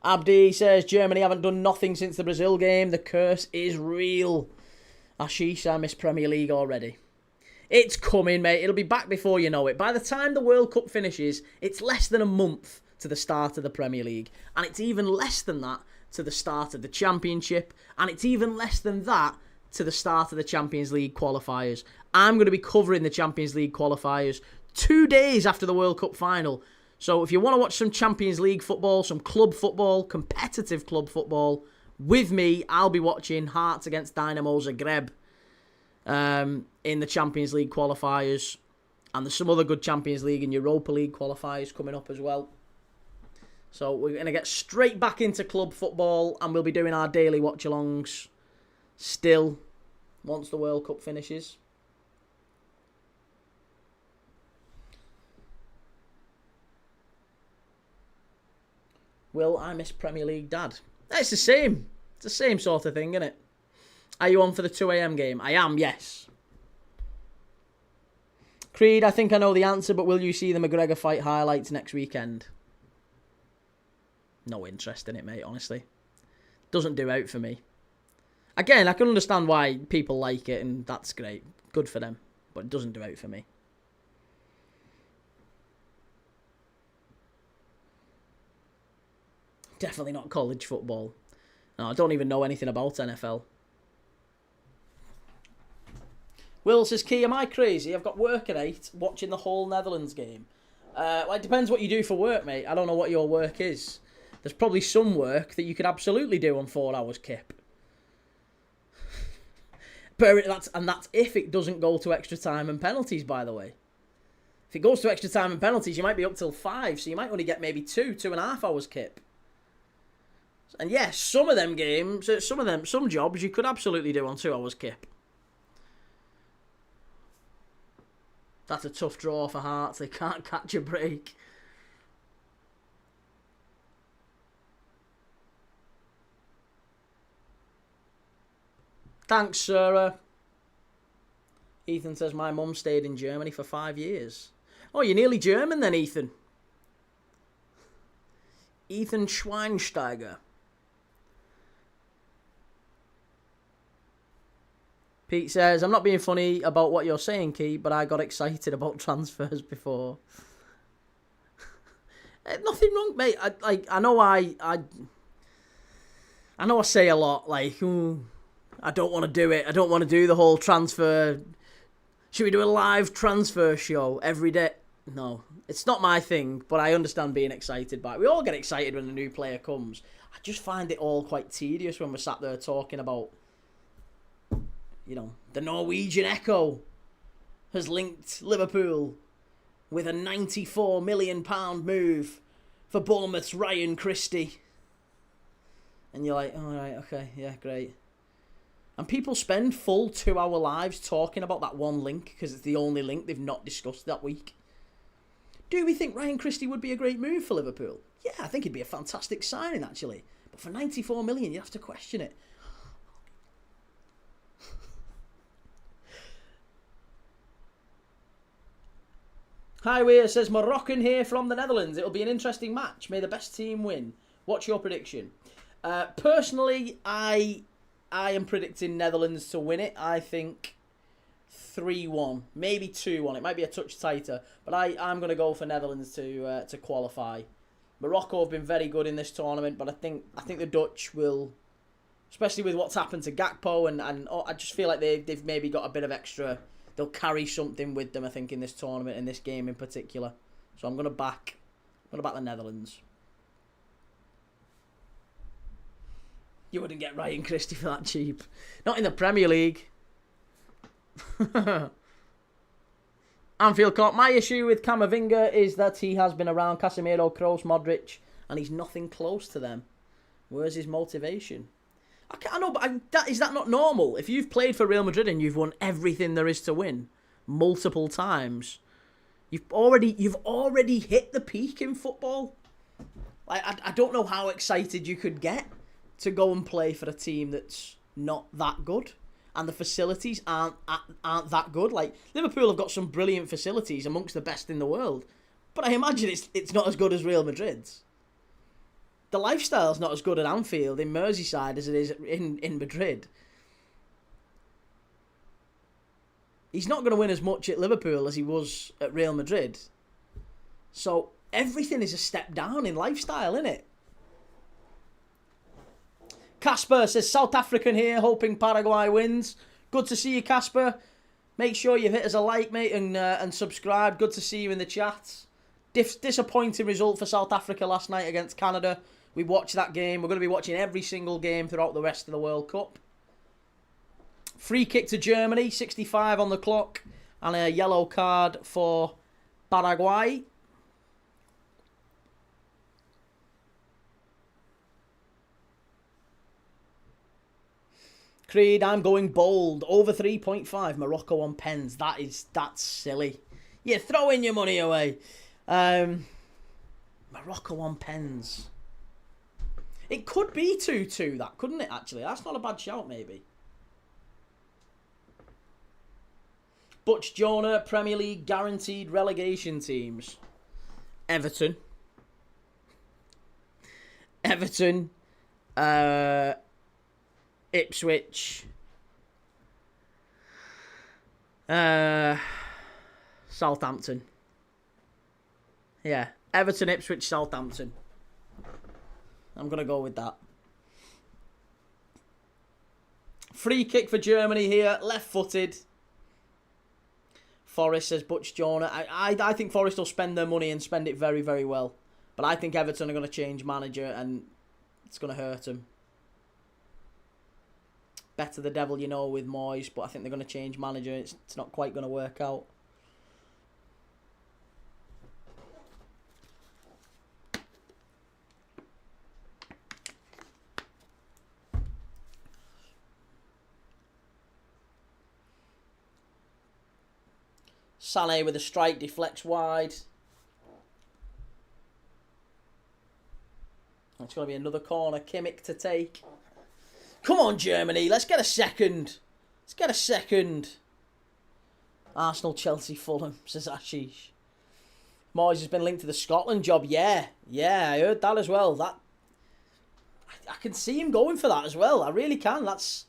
Abdi says, Germany haven't done nothing since the Brazil game. The curse is real. Ashish, I miss Premier League already. It's coming, mate. It'll be back before you know it. By the time the World Cup finishes, it's less than a month to the start of the Premier League. And it's even less than that to the start of the Championship. And it's even less than that to the start of the Champions League qualifiers. I'm going to be covering the Champions League qualifiers 2 days after the World Cup final. So if you want to watch some Champions League football, some club football, competitive club football, with me, I'll be watching Hearts against Dynamo Zagreb. in the Champions League qualifiers. And there's some other good Champions League and Europa League qualifiers coming up as well. So we're going to get straight back into club football, and we'll be doing our daily watch-alongs still once the World Cup finishes. Will I miss Premier League, Dad? It's the same. It's the same sort of thing, isn't it? Are you on for the 2 a.m. game? I am, yes. Creed, I think I know the answer, but will you see the McGregor fight highlights next weekend? No interest in it, mate, honestly. Doesn't do out for me. Again, I can understand why people like it, and that's great. Good for them. But it doesn't do out for me. Definitely not college football. No, I don't even know anything about NFL. Will says, Key, am I crazy? I've got work at 8, watching the whole Netherlands game. Well, it depends what you do for work, mate. I don't know what your work is. There's probably some work that you could absolutely do on 4 hours kip. But that's if it doesn't go to extra time and penalties, by the way. If it goes to extra time and penalties, you might be up till 5, so you might only get maybe 2.5 hours kip. And yes, some of them games, some jobs you could absolutely do on 2 hours kip. That's a tough draw for Hearts. They can't catch a break. Thanks, Sarah. Ethan says, my mum stayed in Germany for 5 years. Oh, you're nearly German then, Ethan. Ethan Schweinsteiger. Pete says, I'm not being funny about what you're saying, Key, but I got excited about transfers before. Nothing wrong, mate. I know I say a lot, like, ooh, I don't want to do it. I don't want to do the whole transfer. Should we do a live transfer show every day? No, it's not my thing, but I understand being excited by it. We all get excited when a new player comes. I just find it all quite tedious when we're sat there talking about, you know, the Norwegian Echo has linked Liverpool with a £94 million move for Bournemouth's Ryan Christie. And you're like, all right, okay, yeah, great. And people spend full 2-hour lives talking about that one link because it's the only link they've not discussed that week. Do we think Ryan Christie would be a great move for Liverpool? Yeah, I think he'd be a fantastic signing, actually. But for 94 million, you have to question it. Highway says, Moroccan here from the Netherlands. It'll be an interesting match. May the best team win. What's your prediction? Personally, I am predicting Netherlands to win it. I think 3-1, maybe 2-1. It might be a touch tighter, but I'm going to go for Netherlands to qualify. Morocco have been very good in this tournament, but I think the Dutch will, especially with what's happened to Gakpo, and I just feel like they've maybe got a bit of extra. They'll carry something with them, I think, in this tournament, in this game in particular. So I'm going to back the Netherlands. You wouldn't get Ryan Christie for that cheap. Not in the Premier League. Anfield Court. My issue with Camavinga is that he has been around Casemiro, Kroos, Modric, and he's nothing close to them. Where's his motivation? I know, but is that not normal? If you've played for Real Madrid and you've won everything there is to win multiple times, you've already hit the peak in football. Like I don't know how excited you could get to go and play for a team that's not that good, and the facilities aren't that good. Like Liverpool have got some brilliant facilities, amongst the best in the world, but I imagine it's not as good as Real Madrid's. The lifestyle's not as good at Anfield in Merseyside as it is in Madrid. He's not going to win as much at Liverpool as he was at Real Madrid. So everything is a step down in lifestyle, isn't it? Casper says, South African here, hoping Paraguay wins. Good to see you, Casper. Make sure you hit us a like, mate, and subscribe. Good to see you in the chat. Disappointing result for South Africa last night against Canada. We watched that game. We're going to be watching every single game throughout the rest of the World Cup. Free kick to Germany, 65 on the clock. And a yellow card for Paraguay. Creed, I'm going bold. Over 3.5. Morocco on pens. That's silly. Yeah, throwing your money away. Morocco on pens. It could be 2-2, that, couldn't it, actually? That's not a bad shout, maybe. Butch Jonah, Premier League guaranteed relegation teams. Everton. Ipswich. Southampton. Yeah. Everton, Ipswich, Southampton. I'm going to go with that. Free kick for Germany here. Left-footed. Forest, says Butch Jonah. I think Forest will spend their money and spend it very, very well. But I think Everton are going to change manager and it's going to hurt them. Better the devil you know with Moyes, but I think they're going to change manager. It's not quite going to work out. Sané with a strike, deflects wide. It's going to be another corner. Kimmich to take. Come on, Germany. Let's get a second. Arsenal, Chelsea, Fulham, says Ashish. Moyes has been linked to the Scotland job. Yeah, I heard that as well. I can see him going for that as well. I really can. It's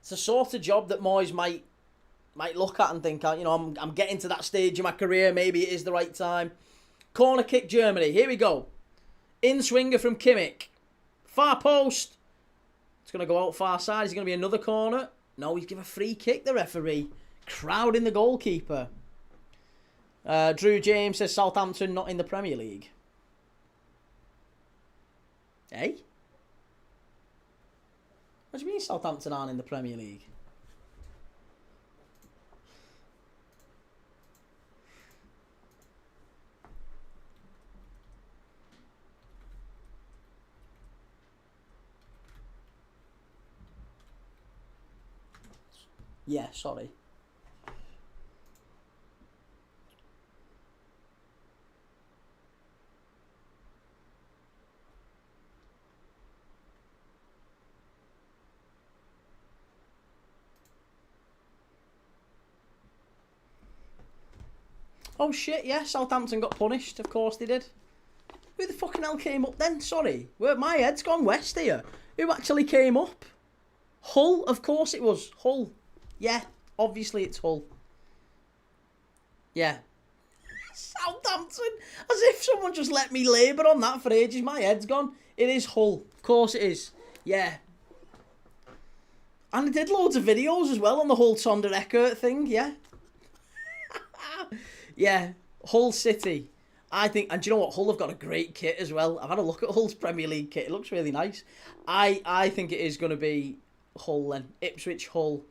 the sort of job that Moyes might look at and think, you know, I'm getting to that stage of my career. Maybe it is the right time. Corner kick, Germany. Here we go. In swinger from Kimmich. Far post. It's going to go out far side. Is it going to be another corner? No, he's given a free kick, the referee. Crowding the goalkeeper. Drew James says Southampton not in the Premier League. Eh? What do you mean Southampton aren't in the Premier League? Yeah, sorry. Oh shit, yeah, Southampton got punished. Of course they did. Who the fucking hell came up then? Sorry. My head's gone west here. Who actually came up? Hull? Of course it was. Hull. Yeah, obviously it's Hull. Yeah. Southampton. As if someone just let me labour on that for ages. My head's gone. It is Hull. Of course it is. Yeah. And I did loads of videos as well on the Hull Sonder Eckert thing. Yeah. Yeah. Hull City. I think, and do you know what? Hull have got a great kit as well. I've had a look at Hull's Premier League kit. It looks really nice. I think it is going to be Hull then. Ipswich, Hull.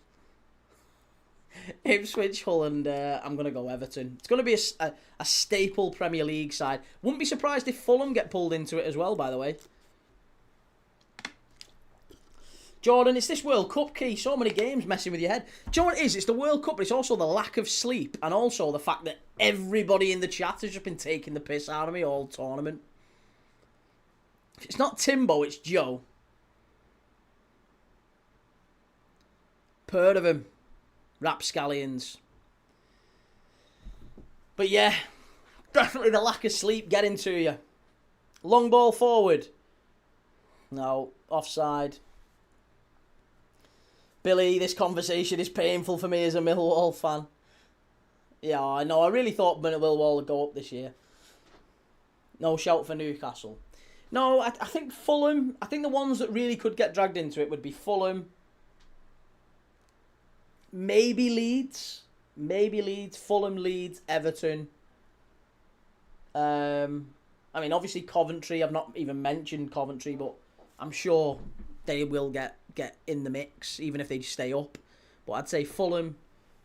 Ipswich, Hull, and I'm going to go Everton. It's going to be a staple Premier League side. Wouldn't be surprised if Fulham get pulled into it as well, by the way. Jordan, it's this World Cup key. So many games messing with your head. Do you know what it is? It's the World Cup, but it's also the lack of sleep and also the fact that everybody in the chat has just been taking the piss out of me all tournament. If it's not Timbo, it's Joe. Heard of him. Rapscallions. But yeah, definitely the lack of sleep getting to you. Long ball forward. No, offside. Billy, this conversation is painful for me as a Millwall fan. Yeah, I know. I really thought Millwall would go up this year. No shout for Newcastle. No, I think Fulham. I think the ones that really could get dragged into it would be Fulham. Maybe Leeds. Fulham, Leeds, Everton. I mean, obviously Coventry. I've not even mentioned Coventry, but I'm sure they will get in the mix, even if they stay up. But I'd say Fulham,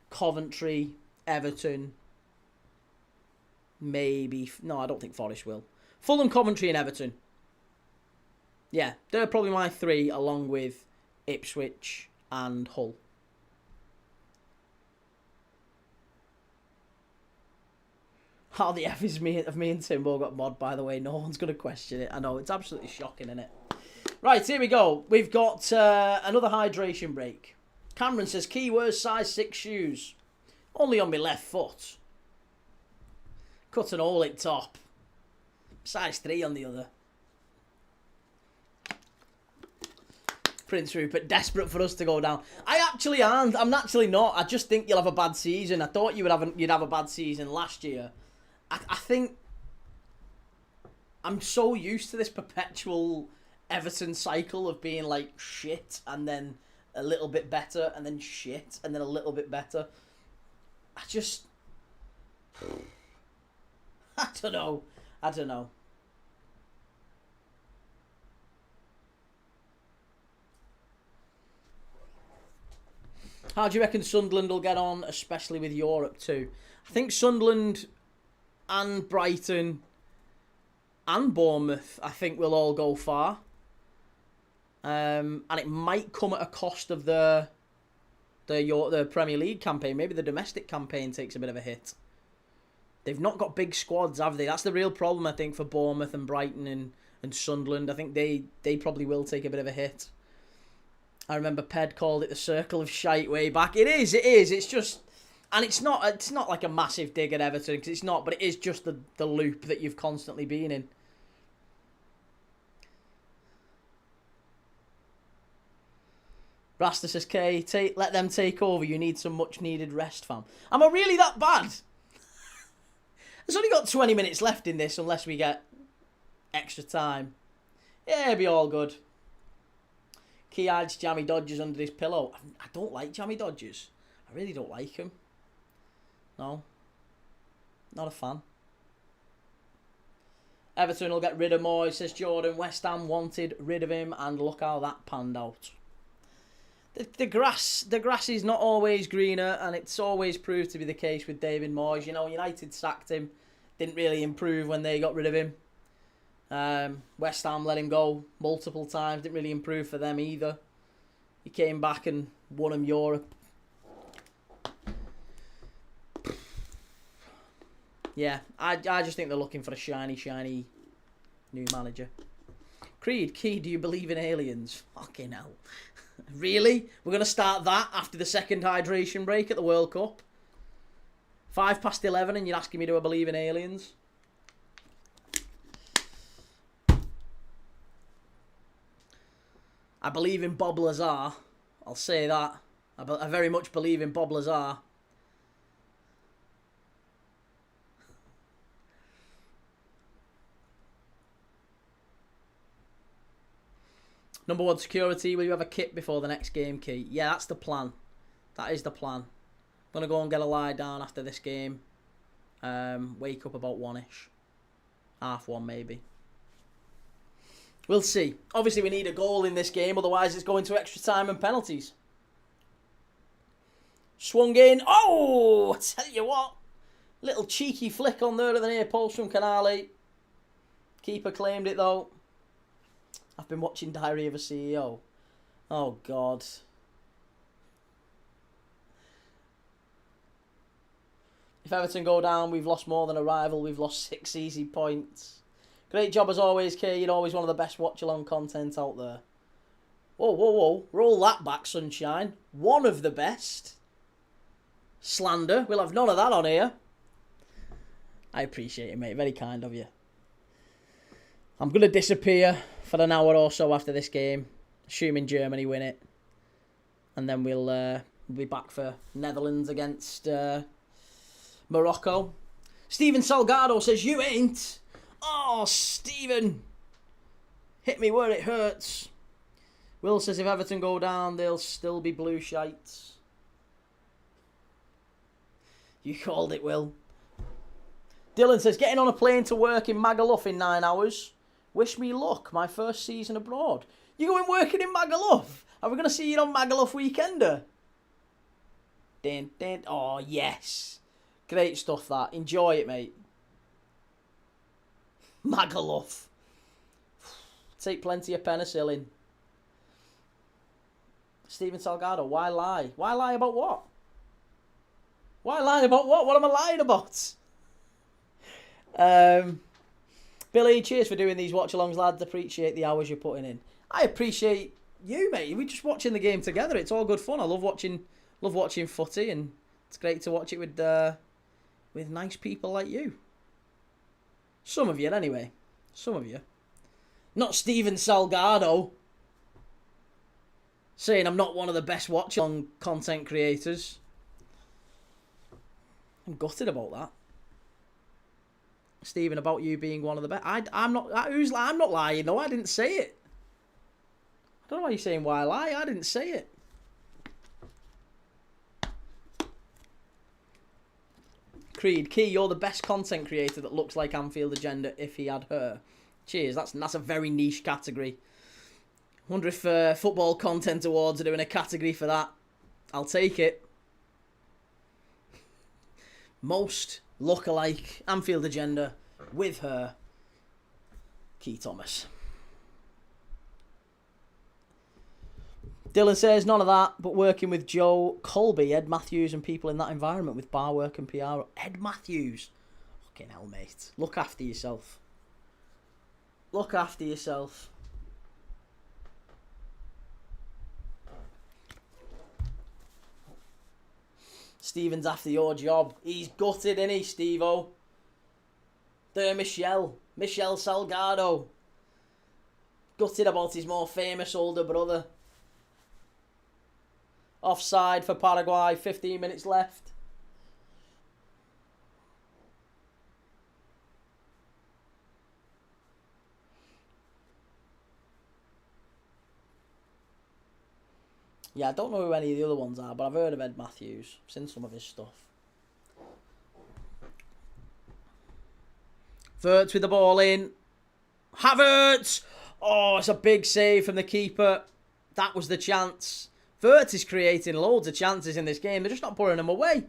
Coventry, Everton, maybe... No, I don't think Forest will. Fulham, Coventry and Everton. Yeah, they're probably my 3, along with Ipswich and Hull. How the F is me and Timbo got mod, by the way. No one's going to question it. I know, it's absolutely shocking, isn't it? Right, here we go. We've got another hydration break. Cameron says, keywords size 6 shoes. Only on my left foot. Cut an hole at top. Size 3 on the other. Prince Rupert, desperate for us to go down. I actually aren't. I'm actually not. I just think you'll have a bad season. I thought you'd have a bad season last year. I think I'm so used to this perpetual Everton cycle of being like shit and then a little bit better and then shit and then a little bit better. I don't know. How do you reckon Sunderland will get on, especially with Europe too? I think Sunderland and Brighton and Bournemouth, I think, will all go far. And it might come at a cost of the Premier League campaign. Maybe the domestic campaign takes a bit of a hit. They've not got big squads, have they? That's the real problem, I think, for Bournemouth and Brighton and Sunderland. I think they probably will take a bit of a hit. I remember Ped called it the circle of shite way back. It is. It's just... And it's not like a massive dig at Everton, because it's not, but it is just the loop that you've constantly been in. Rasta says, K, let them take over. You need some much needed rest, fam. Am I really that bad? There's only got 20 minutes left in this, unless we get extra time. Yeah, it'll be all good. Key hides Jammy Dodgers under his pillow. I don't like Jammy Dodgers. I really don't like him. No. Not a fan. Everton will get rid of Moyes, says Jordan. West Ham wanted rid of him, and look how that panned out. The grass is not always greener, and it's always proved to be the case with David Moyes. You know, United sacked him, didn't really improve when they got rid of him. West Ham let him go multiple times, didn't really improve for them either. He came back and won him Europe. Yeah, I just think they're looking for a shiny new manager. Creed, Key, do you believe in aliens? Fucking hell. Really? We're going to start that after the second hydration break at the World Cup? 11:05 and you're asking me do I believe in aliens? I believe in Bob Lazar. I'll say that. I very much believe in Bob Lazar. Number 1 security, will you have a kit before the next game, Key? Yeah, that's the plan. That is the plan. I'm going to go and get a lie down after this game. Wake up about 1ish. 1:30 maybe. We'll see. Obviously we need a goal in this game, otherwise it's going to extra time and penalties. Swung in. Oh, I tell you what. Little cheeky flick on there to the near post from Canale. Keeper claimed it though. I've been watching Diary of a CEO. Oh, God. If Everton go down, we've lost more than a rival. We've lost 6 easy points. Great job as always, Kay. You're always one of the best watch-along content out there. Whoa. Roll that back, sunshine. One of the best. Slander. We'll have none of that on here. I appreciate it, mate. Very kind of you. I'm going to disappear for an hour or so after this game, assuming Germany win it. And then we'll be back for Netherlands against Morocco. Steven Salgado says, you ain't. Oh, Steven. Hit me where it hurts. Will says, if Everton go down, they'll still be blue shites. You called it, Will. Dylan says, getting on a plane to work in Magaluf in 9 hours. Wish me luck, my first season abroad. You going working in Magaluf? Are we going to see you on Magaluf Weekender? Din, din. Oh, yes. Great stuff, that. Enjoy it, mate. Nagelsmann. Take plenty of penicillin. Steven Salgado, why lie? Why lie about what? Why lie about what? What am I lying about? Billy, cheers for doing these watch-alongs, lads. Appreciate the hours you're putting in. I appreciate you, mate. We're just watching the game together. It's all good fun. I love watching footy, and it's great to watch it with nice people like you. Some of you, anyway. Some of you. Not Steven Salgado saying I'm not one of the best watch-along content creators. I'm gutted about that. Stephen, about you being one of the best. I'm not lying. No, I didn't say it. I don't know why you're saying why I lie. I didn't say it. Creed, Key, you're the best content creator that looks like Anfield Agenda if he had her. Cheers. That's a very niche category. Wonder if Football Content Awards are doing a category for that. I'll take it. Most lookalike Anfield Agenda with her, Key Thomas. Dylan says none of that, but working with Joe Colby, Ed Matthews, and people in that environment with bar work and PR. Ed Matthews, fucking hell, mate. Look after yourself. Look after yourself. Stephen's after your job. He's gutted, isn't he, Steve-O? There, Michelle Salgado. Gutted about his more famous older brother. Offside for Paraguay, 15 minutes left. Yeah, I don't know who any of the other ones are, but I've heard of Ed Matthews. I've seen some of his stuff. Verts with the ball in. Havertz! Oh, it's a big save from the keeper. That was the chance. Verts is creating loads of chances in this game. They're just not putting them away.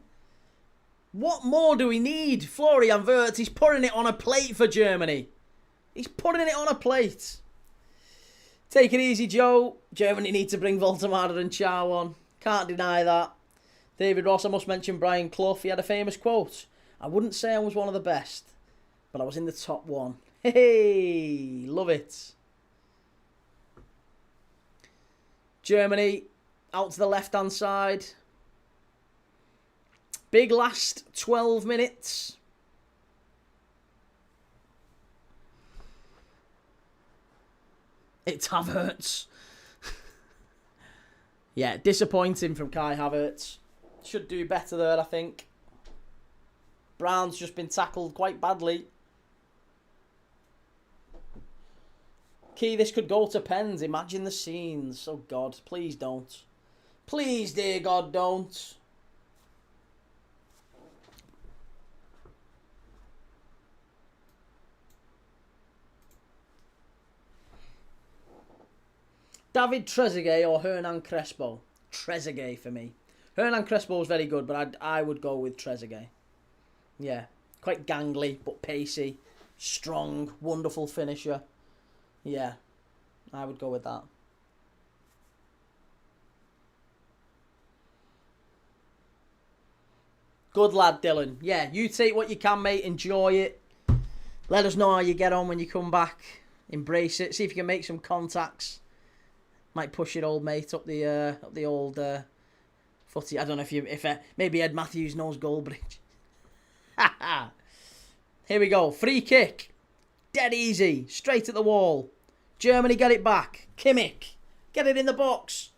What more do we need? Florian Verts, he's putting it on a plate for Germany. He's putting it on a plate. Take it easy, Joe. Germany need to bring Voltemada and Char on. Can't deny that. David Ross, I must mention Brian Clough. He had a famous quote. I wouldn't say I was one of the best, but I was in the top one. Hey, love it. Germany out to the left-hand side. Big last 12 minutes. It's Havertz. Yeah, disappointing from Kai Havertz. Should do better there, I think. Brown's just been tackled quite badly. Key, this could go to pens. Imagine the scenes. Oh, God. Please don't. Please, dear God, don't. David Trezeguet or Hernan Crespo? Trezeguet for me. Hernan Crespo is very good, but I would go with Trezeguet. Yeah. Quite gangly, but pacey. Strong, wonderful finisher. Yeah. I would go with that. Good lad, Dylan. Yeah, you take what you can, mate. Enjoy it. Let us know how you get on when you come back. Embrace it. See if you can make some contacts. Might push your old mate up the old footy. I don't know if maybe Ed Matthews knows Goldbridge. Here we go. Free kick. Dead easy. Straight at the wall. Germany get it back. Kimmich. Get it in the box.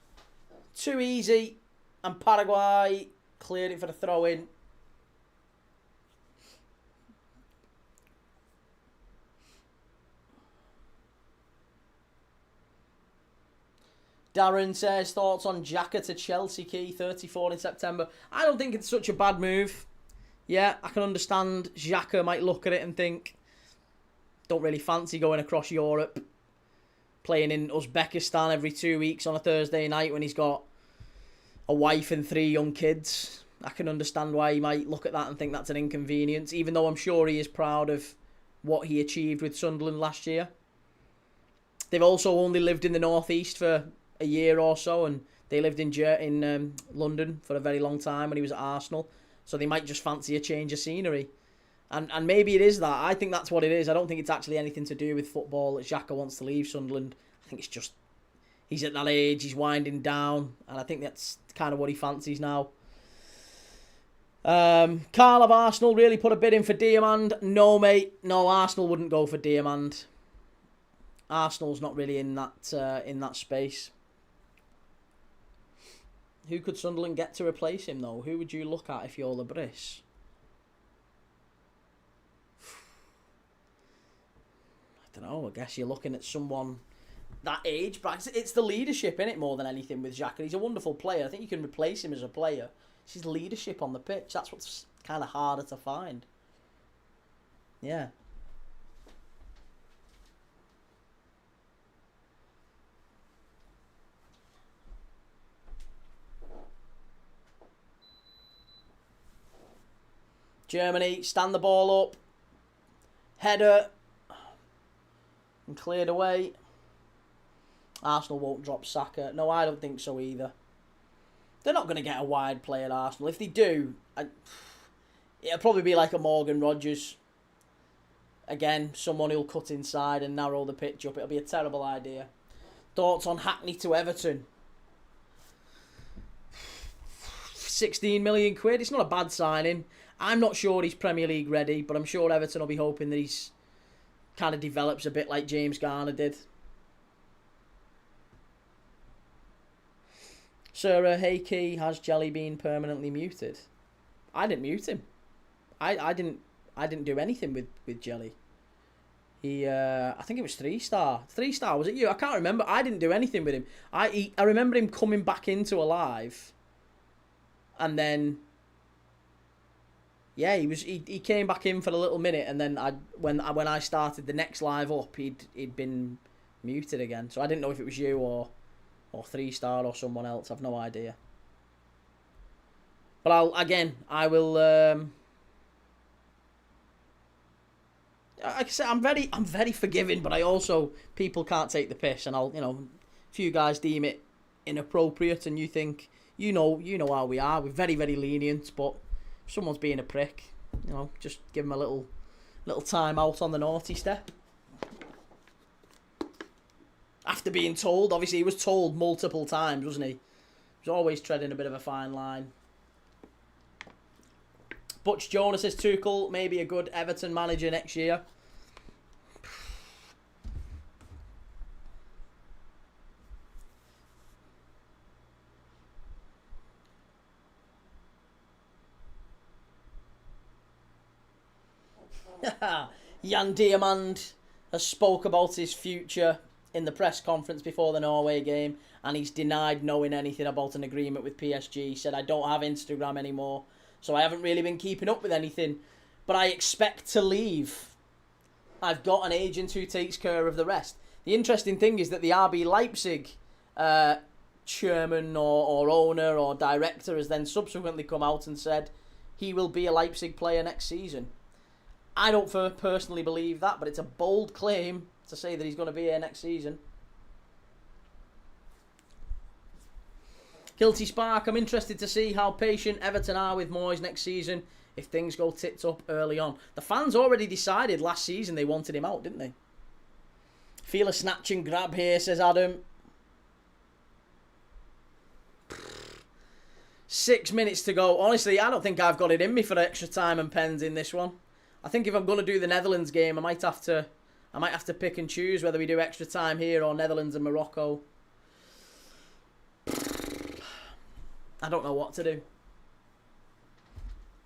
Too easy. And Paraguay cleared it for the throw-in. Darren says, thoughts on Xhaka to Chelsea, Key, 34 in September. I don't think it's such a bad move. Yeah, I can understand Xhaka might look at it and think, don't really fancy going across Europe, playing in Uzbekistan every 2 weeks on a Thursday night when he's got a wife and 3 young kids. I can understand why he might look at that and think that's an inconvenience, even though I'm sure he is proud of what he achieved with Sunderland last year. They've also only lived in the northeast for a year or so, and they lived in London for a very long time when he was at Arsenal. So they might just fancy a change of scenery. And maybe it is that. I think that's what it is. I don't think it's actually anything to do with football that Xhaka wants to leave Sunderland. I think it's just he's at that age, he's winding down, and I think that's kind of what he fancies now. Carl of Arsenal really put a bid in for Diamand. No, mate. No, Arsenal wouldn't go for Diamand. Arsenal's not really in that space. Who could Sunderland get to replace him, though? Who would you look at if you're Lebris? I don't know. I guess you're looking at someone that age. But it's the leadership, innit, more than anything with Xhaka. He's a wonderful player. I think you can replace him as a player. It's his leadership on the pitch. That's what's kind of harder to find. Yeah. Germany, stand the ball up. Header. And cleared away. Arsenal won't drop Saka. No, I don't think so either. They're not going to get a wide play at Arsenal. If they do, it'll probably be like a Morgan Rogers. Again, someone who'll cut inside and narrow the pitch up. It'll be a terrible idea. Thoughts on Hackney to Everton? 16 million quid. It's not a bad signing. I'm not sure he's Premier League ready, but I'm sure Everton will be hoping that he's kind of develops a bit like James Garner did. Sarah Heikey, has Jelly been permanently muted? I didn't mute him. I didn't do anything with Jelly. He I think it was 3-star. 3-star, was it you? I can't remember. I didn't do anything with him. I remember him coming back into a live, and then yeah, he came back in for a little minute, and then when I started the next live up, he'd been muted again. So I didn't know if it was you or 3-star or someone else. I've no idea. But I will. Like I said, I'm very forgiving, but I also, people can't take the piss, and if you guys deem it inappropriate and you think you know how we are, we're very, very lenient, but if someone's being a prick, just give them a little time out on the naughty step. After being told, obviously he was told multiple times, wasn't he? He was always treading a bit of a fine line. Butch Jonas says Tuchel may be a good Everton manager next year. Jan Diamand has spoke about his future in the press conference before the Norway game, and he's denied knowing anything about an agreement with PSG. He said, I don't have Instagram anymore, so I haven't really been keeping up with anything, but I expect to leave. I've got an agent who takes care of the rest. The interesting thing is that the RB Leipzig chairman or owner or director has then subsequently come out and said he will be a Leipzig player next season. I don't personally believe that, but it's a bold claim to say that he's going to be here next season. Guilty Spark, I'm interested to see how patient Everton are with Moyes next season if things go tits up early on. The fans already decided last season they wanted him out, didn't they? Feel a snatch and grab here, says Adam. 6 minutes to go. Honestly, I don't think I've got it in me for extra time and pens in this one. I think if I'm going to do the Netherlands game, I might have to pick and choose whether we do extra time here or Netherlands and Morocco. I don't know what to do.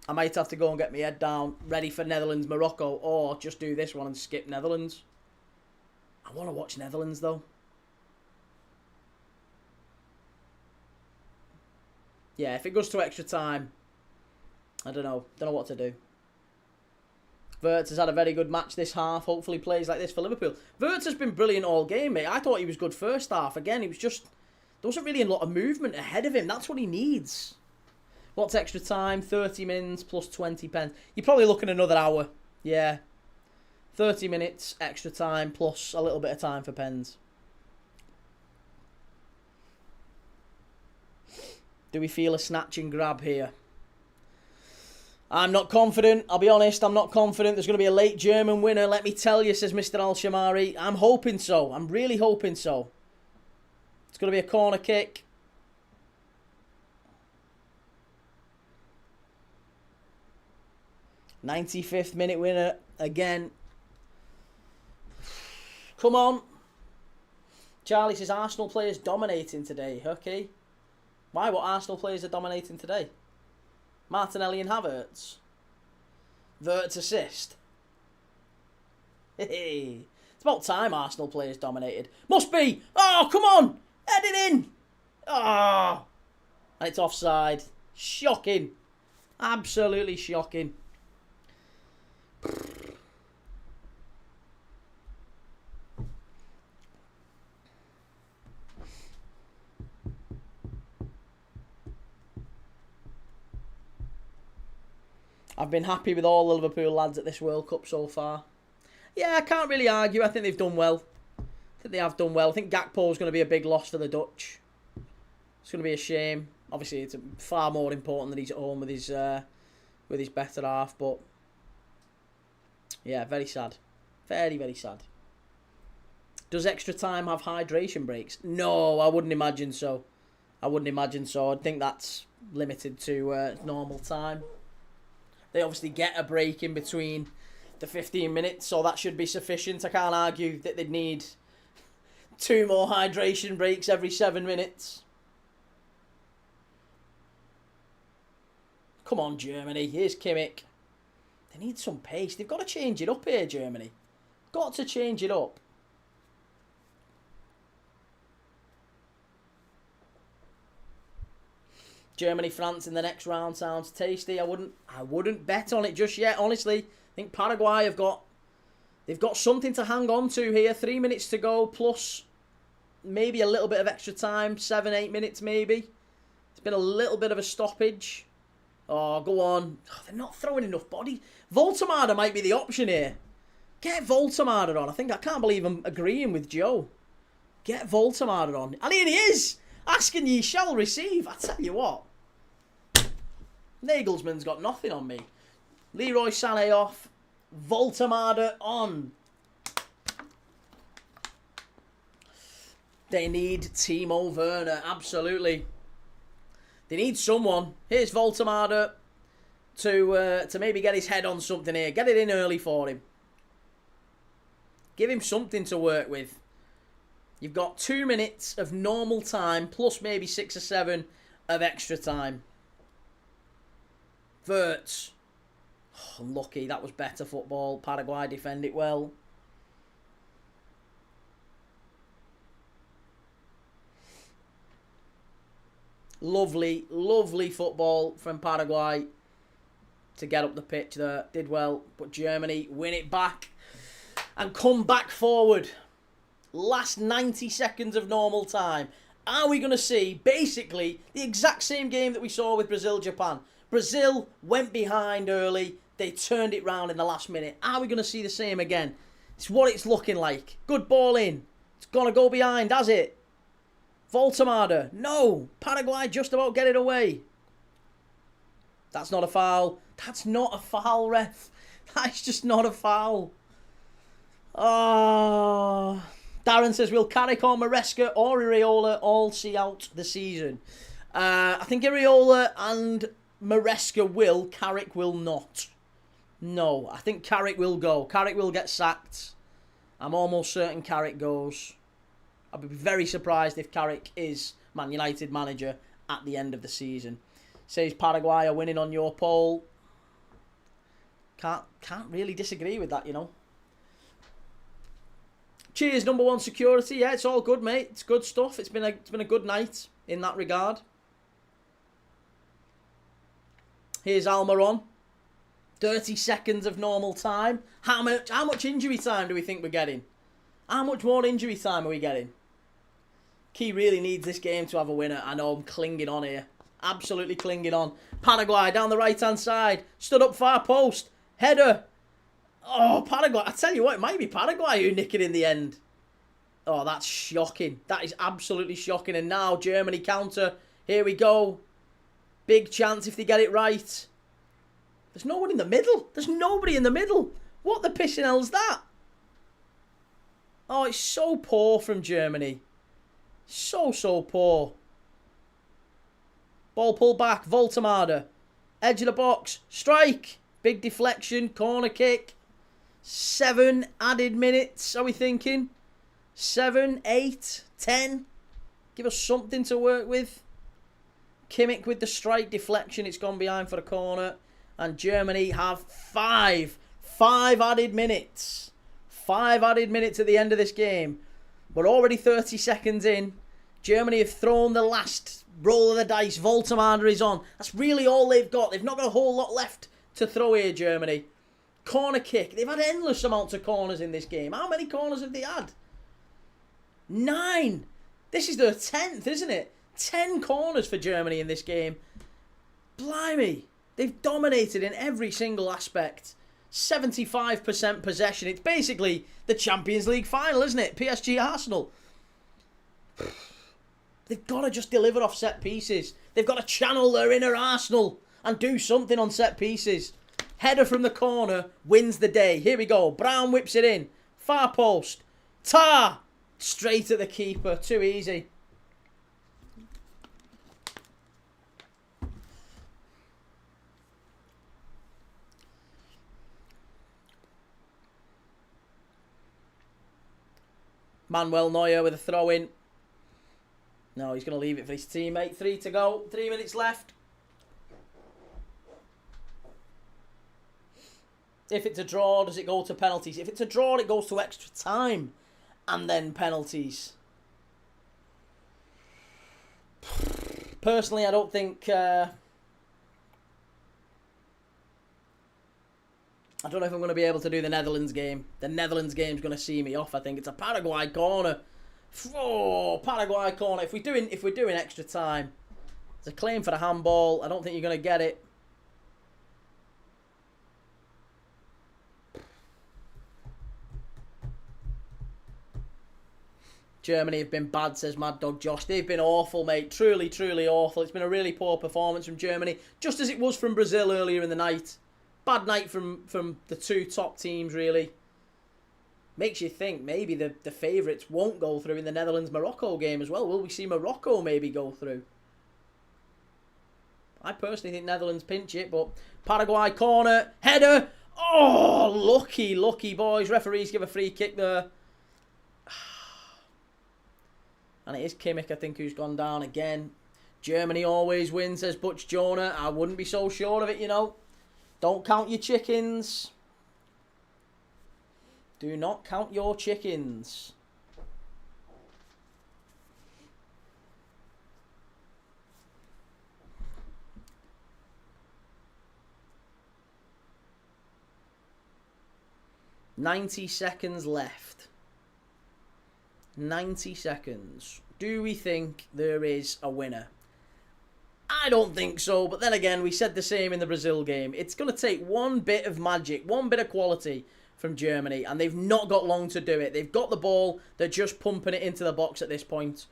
I might have to go and get my head down, ready for Netherlands, Morocco, or just do this one and skip Netherlands. I want to watch Netherlands, though. Yeah, if it goes to extra time, I don't know. Don't know what to do. Wirtz has had a very good match this half. Hopefully plays like this for Liverpool. Wirtz has been brilliant all game, mate. I thought he was good first half. Again, he was just... There wasn't really a lot of movement ahead of him. That's what he needs. What's extra time? 30 mins plus 20 pence. You're probably looking another hour. Yeah. 30 minutes extra time plus a little bit of time for pens. Do we feel a snatch and grab here? I'm not confident. I'll be honest, I'm not confident. There's going to be a late German winner. Let me tell you, says Mr. Al-Shamari. I'm hoping so. I'm really hoping so. It's going to be a corner kick. '95th minute winner again. Come on. Charlie says Arsenal players dominating today. Okay. Why? What Arsenal players are dominating today? Martinelli and Havertz. Vert's assist. Hey. It's about time Arsenal players dominated. Must be. Oh, come on. Head it in. Oh. And it's offside. Shocking. Absolutely shocking. I've been happy with all the Liverpool lads at this World Cup so far. Yeah, I can't really argue. I think they've done well. I think they have done well. I think Gakpo's going to be a big loss for the Dutch. It's going to be a shame. Obviously, it's far more important that he's at home with his better half. But yeah, very sad. Very, very sad. Does extra time have hydration breaks? No, I wouldn't imagine so. I wouldn't imagine so. I think that's limited to normal time. They obviously get a break in between the 15 minutes, so that should be sufficient. I can't argue that they'd need 2 more hydration breaks every 7 minutes. Come on, Germany. Here's Kimmich. They need some pace. They've got to change it up here, Germany. Got to change it up. Germany, France in the next round sounds tasty. I wouldn't bet on it just yet, honestly. I think Paraguay they've got something to hang on to here. 3 minutes to go, plus maybe a little bit of extra time. 7, 8 minutes maybe. It's been a little bit of a stoppage. Oh, go on. Oh, they're not throwing enough body. Voltemada might be the option here. Get Voltemada on. I can't believe I'm agreeing with Joe. Get Voltemada on. And here he is. Asking ye shall receive. I tell you what. Nagelsmann's got nothing on me. Leroy Sané off. Voltemada on. They need Timo Werner. Absolutely. They need someone. Here's Voltemada to maybe get his head on something here. Get it in early for him. Give him something to work with. You've got 2 minutes of normal time, plus maybe 6 or 7 of extra time. Verts. Oh, unlucky, that was better football. Paraguay defend it well. Lovely, lovely football from Paraguay to get up the pitch there. Did well, but Germany win it back and come back forward. Last 90 seconds of normal time. Are we going to see basically the exact same game that we saw with Brazil-Japan? Brazil went behind early. They turned it round in the last minute. Are we going to see the same again? It's what it's looking like. Good ball in. It's going to go behind, has it? Voltemada. No. Paraguay just about get it away. That's not a foul. That's not a foul, ref. That's just not a foul. Oh... Darren says, will Carrick or Maresca or Areola all see out the season? I think Areola and Maresca will. Carrick will not. No, I think Carrick will go. Carrick will get sacked. I'm almost certain Carrick goes. I'd be very surprised if Carrick is Man United manager at the end of the season. Says Paraguay are winning on your poll. Can't really disagree with that, you know. Cheers, number one security. Yeah, it's all good, mate. It's good stuff. It's been a good night in that regard. Here's Almiron. 30 seconds of normal time. How much injury time do we think we're getting? How much more injury time are we getting? Key really needs this game to have a winner. I know I'm clinging on here. Absolutely clinging on. Paraguay down the right-hand side. Stood up far post. Header. Oh, Paraguay. I tell you what, it might be Paraguay who nick it in the end. Oh, that's shocking. That is absolutely shocking. And now Germany counter. Here we go. Big chance if they get it right. There's no one in the middle. There's nobody in the middle. What the pissing hell's that? Oh, it's so poor from Germany. So poor. Ball pulled back. Voltemade. Edge of the box. Strike. Big deflection. Corner kick. 7 added minutes, are we thinking? 7, 8, 10. Give us something to work with. Kimmich with the strike deflection. It's gone behind for the corner. And Germany have 5 added minutes. 5 added minutes at the end of this game. We're already 30 seconds in. Germany have thrown the last roll of the dice. Voltemade is on. That's really all they've got. They've not got a whole lot left to throw here, Germany. Corner kick. They've had endless amounts of corners in this game. How many corners have they had? 9. This is their 10th, isn't it? 10 corners for Germany in this game. Blimey. They've dominated in every single aspect. 75% possession. It's basically the Champions League final, isn't it? PSG Arsenal. They've got to just deliver off set pieces. They've got to channel their inner Arsenal and do something on set pieces. Header from the corner wins the day. Here we go. Brown whips it in. Far post. Tar. Straight at the keeper. Too easy. Manuel Neuer with a throw in. No, he's going to leave it for his teammate. 3 to go. 3 minutes left. If it's a draw, does it go to penalties? If it's a draw, it goes to extra time. And then penalties. Personally, I don't think... I don't know if I'm going to be able to do the Netherlands game. The Netherlands game's going to see me off, I think. It's a Paraguay corner. Oh, Paraguay corner. If we're doing extra time, there's a claim for the handball. I don't think you're going to get it. Germany have been bad, says Mad Dog Josh. They've been awful, mate. Truly, truly awful. It's been a really poor performance from Germany, just as it was from Brazil earlier in the night. Bad night from the 2 top teams, really. Makes you think maybe the favourites won't go through in the Netherlands-Morocco game as well. Will we see Morocco maybe go through? I personally think Netherlands pinch it, but Paraguay corner, header. Oh, lucky, lucky boys. Referees give a free kick there. And it is Kimmich, I think, who's gone down again. Germany always wins, says Butch Jonah. I wouldn't be so sure of it, you know. Don't count your chickens. Do not count your chickens. $90 seconds left. 90 seconds. Do we think there is a winner? I don't think so, but then again, we said the same in the Brazil game. It's going to take one bit of magic, one bit of quality from Germany, and they've not got long to do it. They've got the ball, they're just pumping it into the box at this point.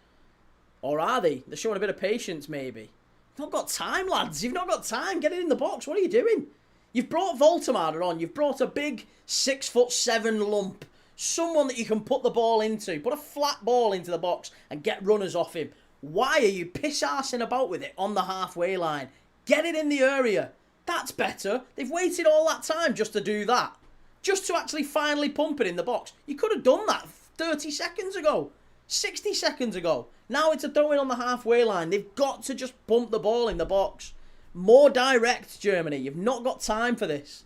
Or are they? They're showing a bit of patience, maybe. You've not got time, lads. You've not got time. Get it in the box. What are you doing? You've brought Voltemade on. You've brought a big 6'7" lump. Someone that you can put the ball into. Put a flat ball into the box and get runners off him. Why are you piss-arsing about with it on the halfway line? Get it in the area. That's better. They've waited all that time just to do that. Just to actually finally pump it in the box. You could have done that 30 seconds ago. 60 seconds ago. Now it's a throw-in on the halfway line. They've got to just pump the ball in the box. More direct, Germany. You've not got time for this.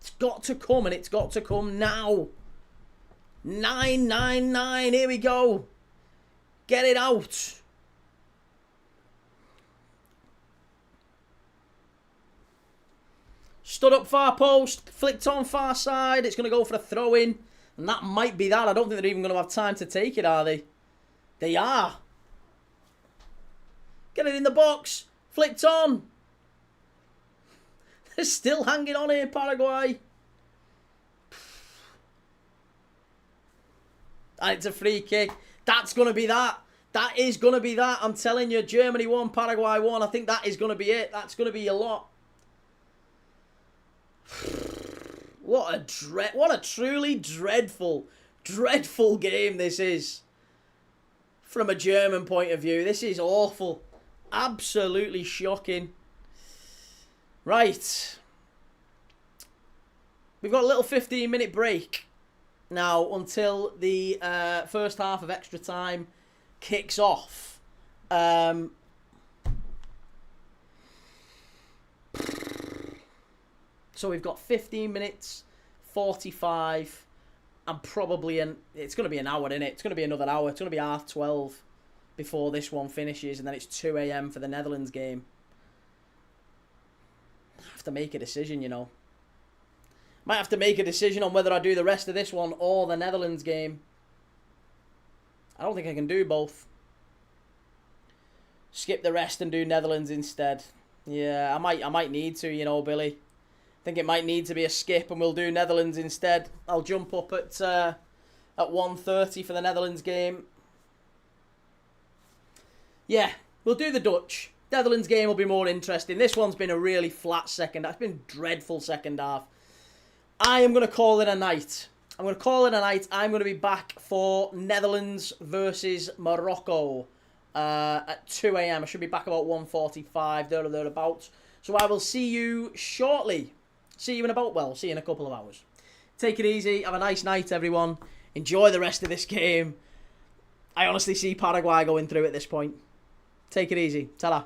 It's got to come, and it's got to come now. 9-9-9. Here we go. Get it out. Stood up far post. Flicked on far side. It's going to go for a throw-in. And that might be that. I don't think they're even going to have time to take it, are they? They are. Get it in the box. Flicked on. They're still hanging on here, Paraguay. And it's a free kick. That's going to be that. That is going to be that. I'm telling you, Germany won, Paraguay won. I think that is going to be it. That's going to be a lot. What a truly dreadful game this is. From a German point of view, this is awful. Absolutely shocking. Right. We've got a little 15-minute break now until the first half of extra time kicks off. So we've got 15 minutes, 45, and probably it's going to be an hour, isn't it? It's going to be another hour. It's going to be 12:30 before this one finishes, and then it's 2 a.m. for the Netherlands game. I have to make a decision, you know. Might have to make a decision on whether I do the rest of this one or the Netherlands game. I don't think I can do both. Skip the rest and do Netherlands instead. Yeah, I might need to, you know, Billy. I think it might need to be a skip and we'll do Netherlands instead. I'll jump up at 1:30 for the Netherlands game. Yeah, we'll do the Dutch. Netherlands game will be more interesting. This one's been a really flat second half. It's been a dreadful second half. I am going to call it a night. I'm going to call it a night. I'm going to be back for Netherlands versus Morocco at 2 a.m. I should be back about 1:45, there or thereabouts. So I will see you shortly. See you in see you in a couple of hours. Take it easy. Have a nice night, everyone. Enjoy the rest of this game. I honestly see Paraguay going through at this point. Take it easy. Ta-da.